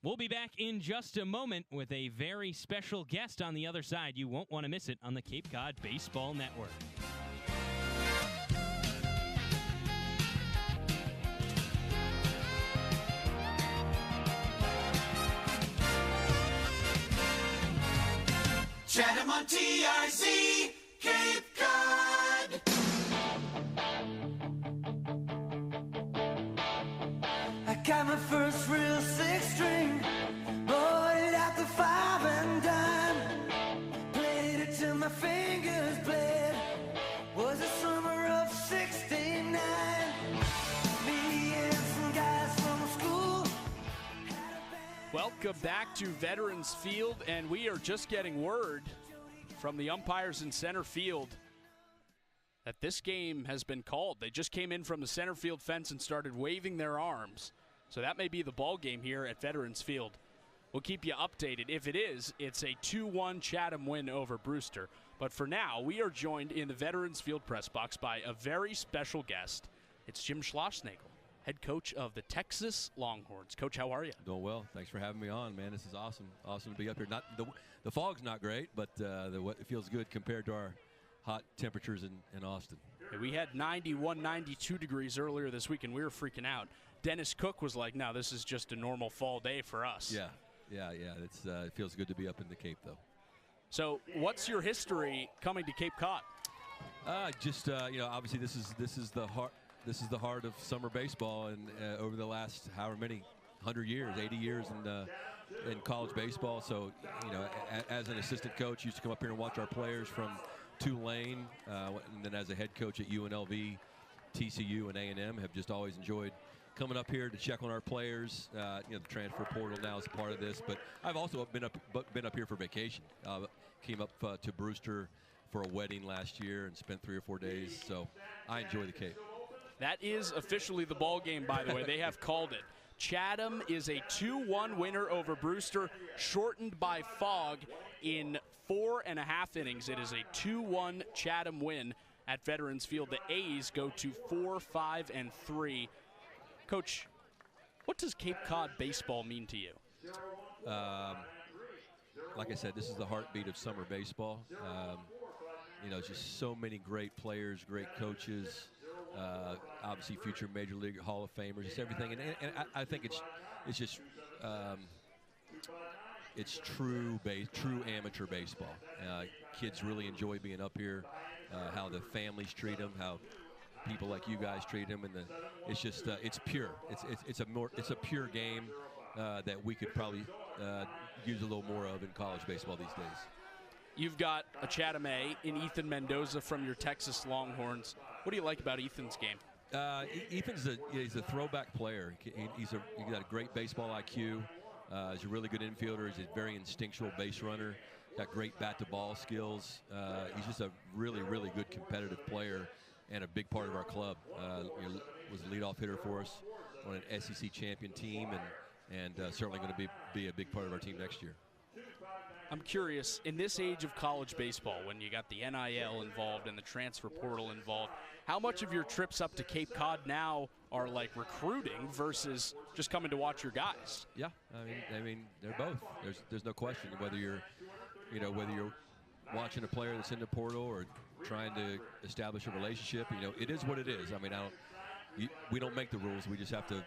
We'll be back in just a moment with a very special guest on the other side. You won't want to miss it on the Cape Cod Baseball Network. Chatham on TRZ, Cape Cod. I got my first real six string, bought it at the 5 and dime, played it till my fingers bled. Was the summer of '69. Me and some guys from school. Welcome back to Veterans Field, and we are just getting word from the umpires in center field that this game has been called. They just came in from the center field fence and started waving their arms. So that may be the ball game here at Veterans Field. We'll keep you updated. If it is, it's a 2-1 Chatham win over Brewster. But for now, we are joined in the Veterans Field press box by a very special guest. It's Jim Schlossnagle, head coach of the Texas Longhorns. Coach, how are you? Doing well. Thanks for having me on, man. This is awesome. Awesome to be up here. Not the fog's not great, but it feels good compared to our hot temperatures in Austin. Yeah, we had 91, 92 degrees earlier this week, and we were freaking out. Dennis Cook was like, no, this is just a normal fall day for us. Yeah. It feels good to be up in the Cape, though. So what's your history coming to Cape Cod? Obviously this is the heart of summer baseball, and over the last however many 100 years, 80 years, and in college baseball. So, as an assistant coach, used to come up here and watch our players from Tulane, and then as a head coach at UNLV, TCU, and A&M, have just always enjoyed coming up here to check on our players. The transfer portal now is part of this, but I've also been up here for vacation. Came up to Brewster for a wedding last year and spent 3 or 4 days. So I enjoy the Cape. That is officially the ball game, by the way. They have called it. Chatham is a 2-1 winner over Brewster, shortened by fog in 4.5 innings. It is a 2-1 Chatham win at Veterans Field. The A's go to 4-5-3. Coach, what does Cape Cod baseball mean to you? Like I said, this is the heartbeat of summer baseball. Just so many great players, great coaches, obviously future Major League Hall of Famers, just everything. And I think it's just it's true amateur baseball. Kids really enjoy being up here. How the families treat them, how people like you guys treat them, and it's just it's pure. It's a pure game that we could probably use a little more of in college baseball these days. You've got a Chatham A in Ethan Mendoza from your Texas Longhorns. What do you like about Ethan's game? Ethan's he's a throwback player. He's got a great baseball IQ. He's a really good infielder. He's a very instinctual base runner. Got great bat-to-ball skills. He's just a really, really good competitive player and a big part of our club. Was a leadoff hitter for us on an SEC champion team, and certainly going to be a big part of our team next year. I'm curious, in this age of college baseball, when you got the NIL involved and the transfer portal involved, how much of your trips up to Cape Cod now are like recruiting versus just coming to watch your guys? Yeah, I mean they're both. There's no question whether you're watching a player that's in the portal or trying to establish a relationship. It is what it is. I mean, we don't make the rules. We just have to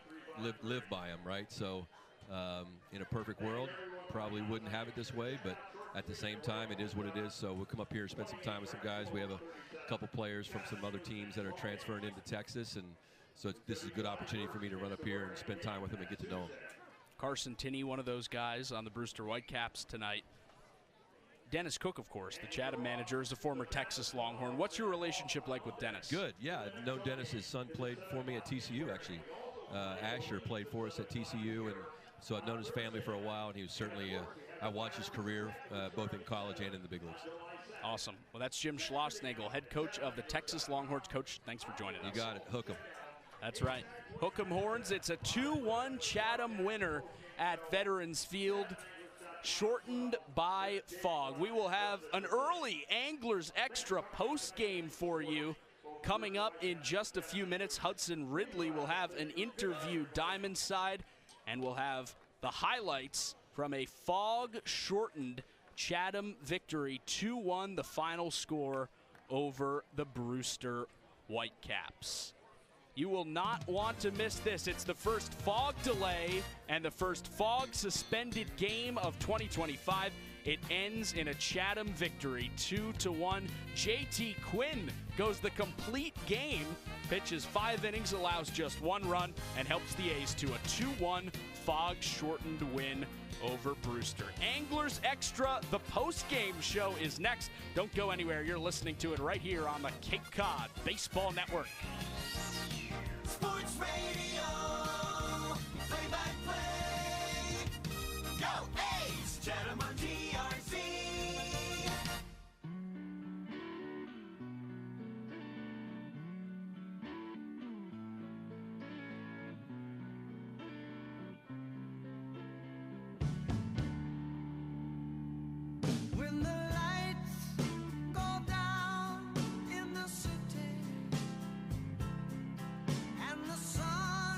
live by them, right? So, in a perfect world, probably wouldn't have it this way, but at the same time, it is what it is. So we'll come up here and spend some time with some guys. We have a couple players from some other teams that are transferring into Texas, and so this is a good opportunity for me to run up here and spend time with them and get to know them. Carson Tinney, one of those guys on the Brewster Whitecaps tonight. Dennis Cook, of course, the Chatham manager, is a former Texas Longhorn. What's your relationship like with Dennis? Good, yeah. I've known Dennis. His son played for me at TCU, actually. Asher played for us at TCU, and so I've known his family for a while, and he was certainly, I watched his career both in college and in the big leagues. Awesome. Well, that's Jim Schlossnagel, head coach of the Texas Longhorns. Coach, thanks for joining us. You got it. Hook 'em. That's right. Hook 'em Horns. It's a 2-1 Chatham winner at Veterans Field, shortened by fog. We will have an early Anglers Extra post game for you coming up in just a few minutes. Hudson Ridley will have an interview Diamond side, and we'll have the highlights from a fog-shortened Chatham victory, 2-1, the final score over the Brewster Whitecaps. You will not want to miss this. It's the first fog delay and the first fog-suspended game of 2025. It ends in a Chatham victory, 2-1. JT Quinn goes the complete game, pitches 5 innings, allows just 1 run, and helps the A's to a 2-1 fog-shortened win over Brewster. Anglers Extra, the post-game show is next. Don't go anywhere. You're listening to it right here on the Cape Cod Baseball Network. Sports Radio, play-by-play. Go A's, Chatham on DRC. When the lights go down in the city and the sun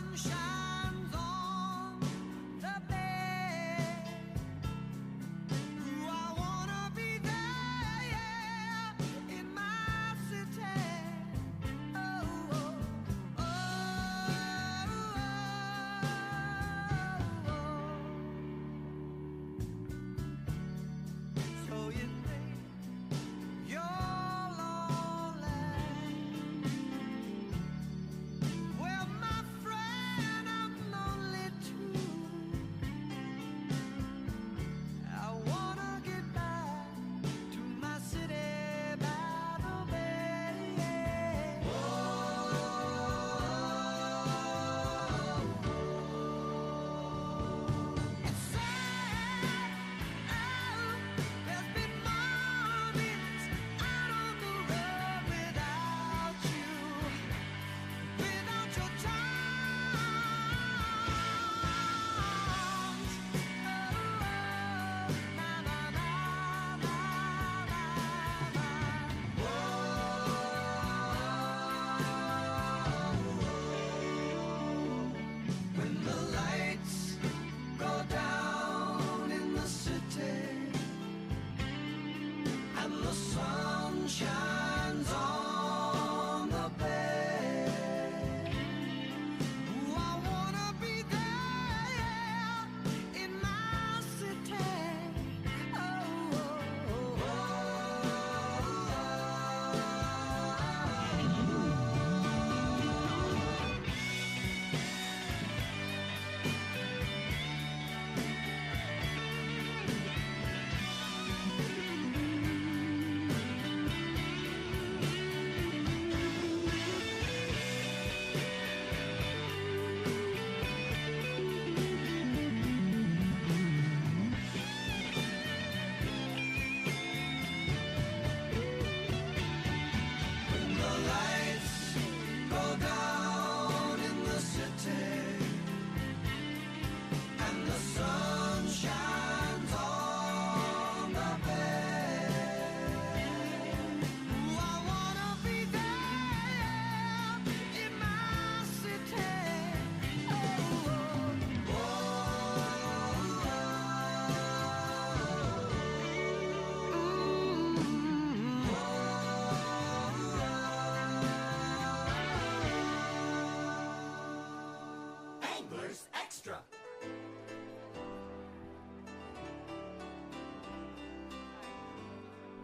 Extra.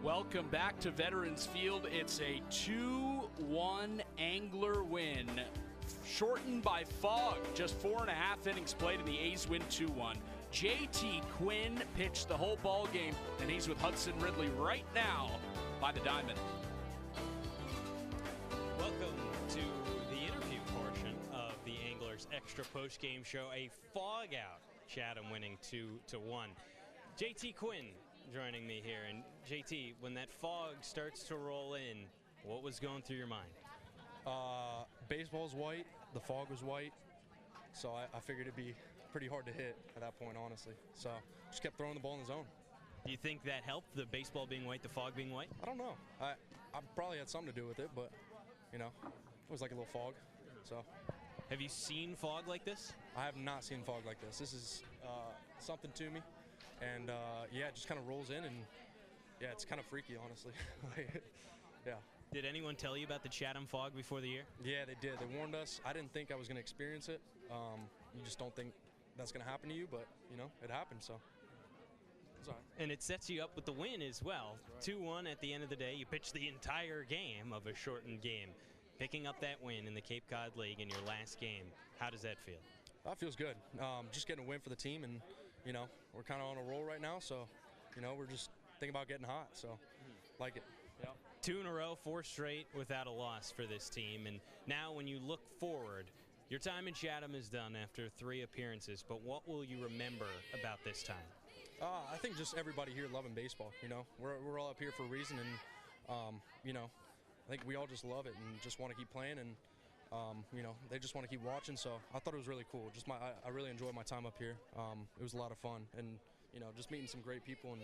Welcome back to Veterans Field. It's a 2-1 Angler win, shortened by fog. Just 4.5 innings played, and the A's win 2-1. JT Quinn pitched the whole ball game, and he's with Hudson Ridley right now by the diamond. Welcome to the interview portion of the Anglers Extra Post-Game Show. A fog out, Chatham winning 2-1. JT Quinn joining me here. And JT, when that fog starts to roll in, what was going through your mind? Baseball's white, the fog was white, so I figured it'd be pretty hard to hit at that point, honestly. So just kept throwing the ball in the zone. Do you think that helped, the baseball being white, the fog being white? I don't know. I probably had something to do with it, but, you know, it was like a little fog. So. Have you seen fog like this? I have not seen fog like this. This is something to me. And, yeah, it just kind of rolls in, and, yeah, it's kind of freaky, honestly. Yeah. Did anyone tell you about the Chatham fog before the year? Yeah, they did. They warned us. I didn't think I was going to experience it. You just don't think that's going to happen to you, but, you know, it happened, so it's all right. And it sets you up with the win as well. 2-1 at the end of the day. You pitched the entire game of a shortened game. Picking up that win in the Cape Cod League in your last game, how does that feel? That feels good. Just getting a win for the team, and, you know, we're kind of on a roll right now, so, you know, we're just thinking about getting hot, so like it. Yeah. 2 in a row, 4 straight without a loss for this team. And now when you look forward, your time in Chatham is done after 3 appearances, but what will you remember about this time? I think just everybody here loving baseball, you know. We're all up here for a reason, and, you know, I think we all just love it and just want to keep playing, and, you know, they just want to keep watching, so I thought it was really cool. Just I really enjoyed my time up here. It was a lot of fun, and, you know, just meeting some great people, and,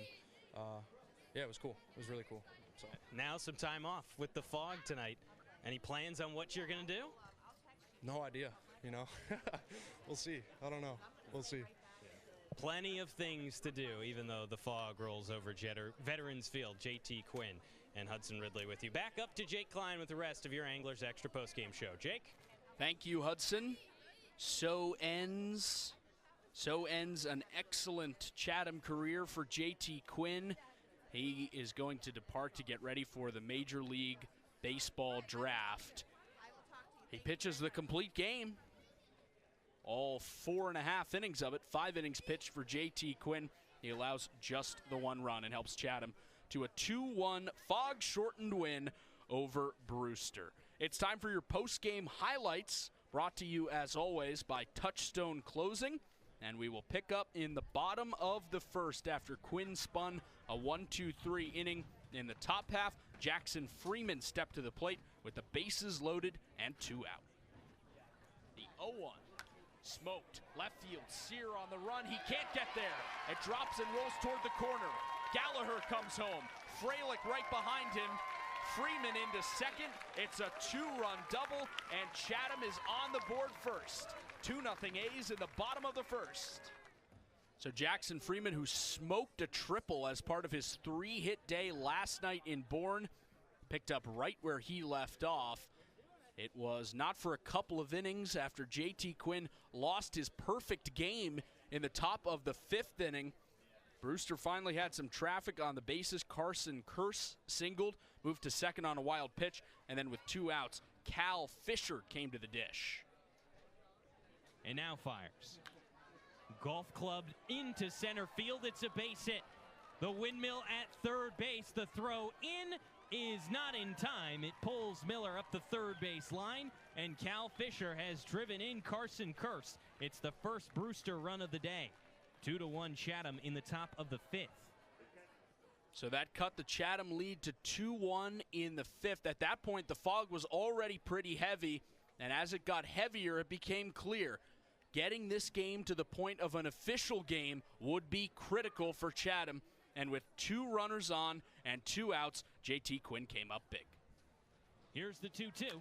yeah, it was cool. It was really cool. So. Now some time off with the fog tonight. Any plans on what you're going to do? No idea, you know. We'll see. I don't know. We'll see. Plenty of things to do, even though the fog rolls over Veterans Field. JT Quinn and Hudson Ridley with you. Back up to Jake Klein with the rest of your Anglers Extra Postgame Show. Jake? Thank you, Hudson. So ends an excellent Chatham career for JT Quinn. He is going to depart to get ready for the Major League Baseball draft. He pitches the complete game. All 4.5 innings of it. 5 innings pitched for JT Quinn. He allows just the 1 run and helps Chatham to a 2-1 fog-shortened win over Brewster. It's time for your post-game highlights, brought to you, as always, by Touchstone Closing. And we will pick up in the bottom of the first after Quinn spun a 1-2-3 inning. In the top half, Jackson Freeman stepped to the plate with the bases loaded and 2 out. The 0-1. Smoked. Left field. Sear on the run. He can't get there. It drops and rolls toward the corner. Gallagher comes home. Fralick right behind him. Freeman into second. It's a 2-run double, and Chatham is on the board first. 2-0 A's in the bottom of the first. So Jackson Freeman, who smoked a triple as part of his 3-hit day last night in Bourne, picked up right where he left off. It was not for a couple of innings after JT Quinn lost his perfect game in the top of the 5th inning. Brewster finally had some traffic on the bases. Carson Kearse singled, moved to second on a wild pitch, and then with 2 outs, Cal Fisher came to the dish. And now fires. Golf clubbed into center field. It's a base hit. The windmill at third base. The throw in is not in time. It pulls Miller up the third base line, and Cal Fisher has driven in Carson Kearse. It's the first Brewster run of the day. 2-1 Chatham in the top of the 5th. So that cut the Chatham lead to 2-1 in the 5th. At that point, the fog was already pretty heavy, and as it got heavier, it became clear. Getting this game to the point of an official game would be critical for Chatham, and with 2 runners on and 2 outs, JT Quinn came up big. Here's the 2-2.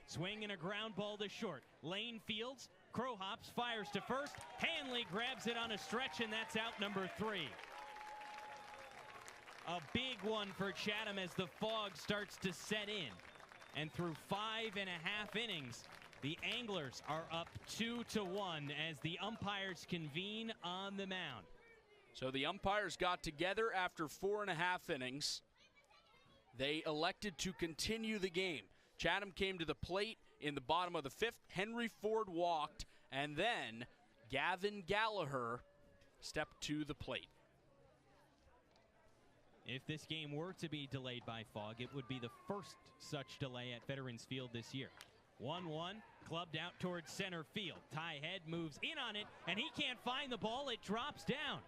Swing and a ground ball to short. Lane fields. Crow hops, fires to first. Hanley grabs it on a stretch, and that's out number 3. A big one for Chatham as the fog starts to set in. And through 5.5 innings, The Anglers are up 2-1 as the umpires convene on the mound. So the umpires got together after 4.5 innings. They elected to continue the game. Chatham came to the plate in the bottom of the 5th. Henry Ford walked, and then Gavin Gallagher stepped to the plate. If this game were to be delayed by fog, it would be the first such delay at Veterans Field this year. 1-1, clubbed out towards center field. Ty Head moves in on it, and he can't find the ball. It drops down.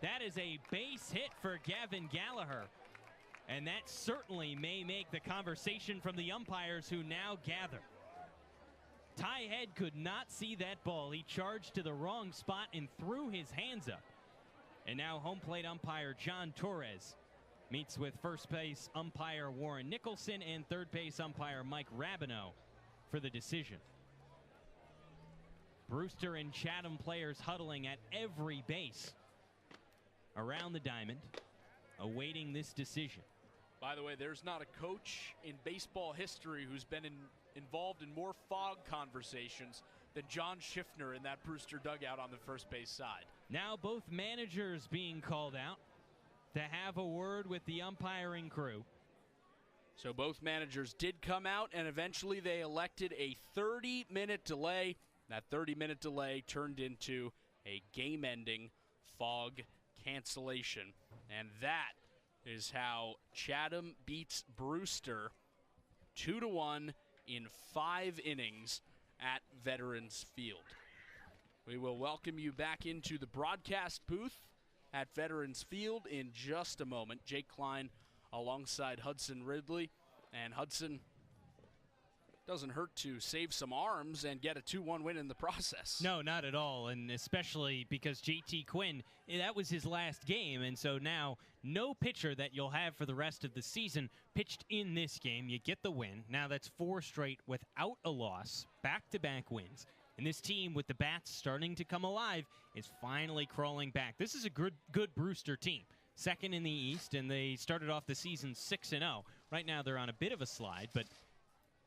That is a base hit for Gavin Gallagher, and that certainly may make the conversation from the umpires who now gather. Ty Head could not see that ball. He charged to the wrong spot and threw his hands up. And now home plate umpire John Torres meets with first base umpire Warren Nicholson and third base umpire Mike Rabineau for the decision. Brewster and Chatham players huddling at every base around the diamond, awaiting this decision. By the way, there's not a coach in baseball history who's been involved in more fog conversations than John Schiffner in that Brewster dugout on the first base side. Now both managers being called out to have a word with the umpiring crew. So both managers did come out, and eventually they elected a 30-minute delay. That 30-minute delay turned into a game-ending fog cancellation. And that is how Chatham beats Brewster 2-1 in 5 innings at Veterans Field. We will welcome you back into the broadcast booth at Veterans Field in just a moment. Jake Klein alongside Hudson Ridley. And Hudson, doesn't hurt to save some arms and get a 2-1 win in the process. No, not at all, and especially because JT Quinn, that was his last game, and so now no pitcher that you'll have for the rest of the season pitched in this game. You get the win. Now that's 4 straight without a loss, back-to-back wins. And this team, with the bats starting to come alive, is finally crawling back. This is a good Brewster team. Second in the East, and they started off the season 6-0. Right now they're on a bit of a slide, but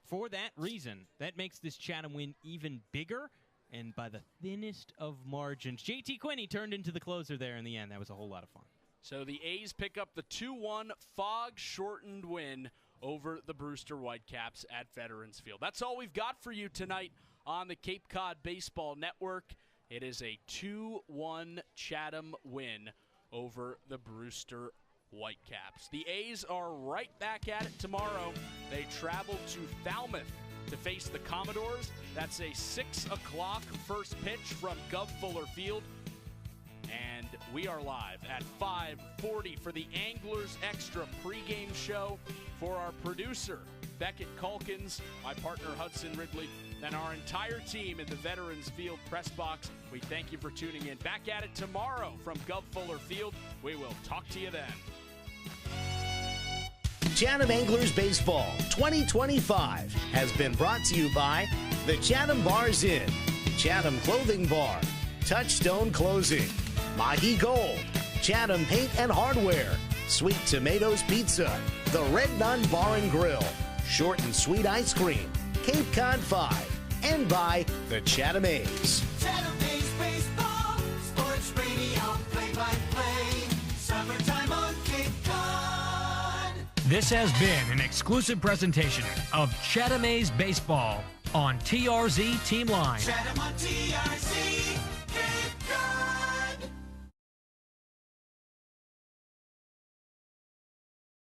for that reason, that makes this Chatham win even bigger and by the thinnest of margins. JT Quinn turned into the closer there in the end. That was a whole lot of fun. So the A's pick up the 2-1 fog-shortened win over the Brewster Whitecaps at Veterans Field. That's all we've got for you tonight on the Cape Cod Baseball Network. It is a 2-1 Chatham win over the Brewster Whitecaps. The A's are right back at it tomorrow. They travel to Falmouth to face the Commodores. That's a 6 o'clock first pitch from Gov Fuller Field. And we are live at 5:40 for the Anglers Extra pregame show. For our producer, Beckett Calkins, my partner, Hudson Ridley, and our entire team in the Veterans Field press box, we thank you for tuning in. Back at it tomorrow from Gov Fuller Field. We will talk to you then. Chatham Anglers Baseball 2025 has been brought to you by the Chatham Bars Inn, Chatham Clothing Bar, Touchstone Closing, Mahi Gold, Chatham Paint and Hardware, Sweet Tomatoes Pizza, the Red Nun Bar and Grill, Short and Sweet Ice Cream, Cape Cod 5, and by the Chatham A's. Chatham A's Baseball, Sports Radio, play-by-play, summertime on Cape Cod. This has been an exclusive presentation of Chatham A's Baseball on TRZ Team Line. Chatham on TV.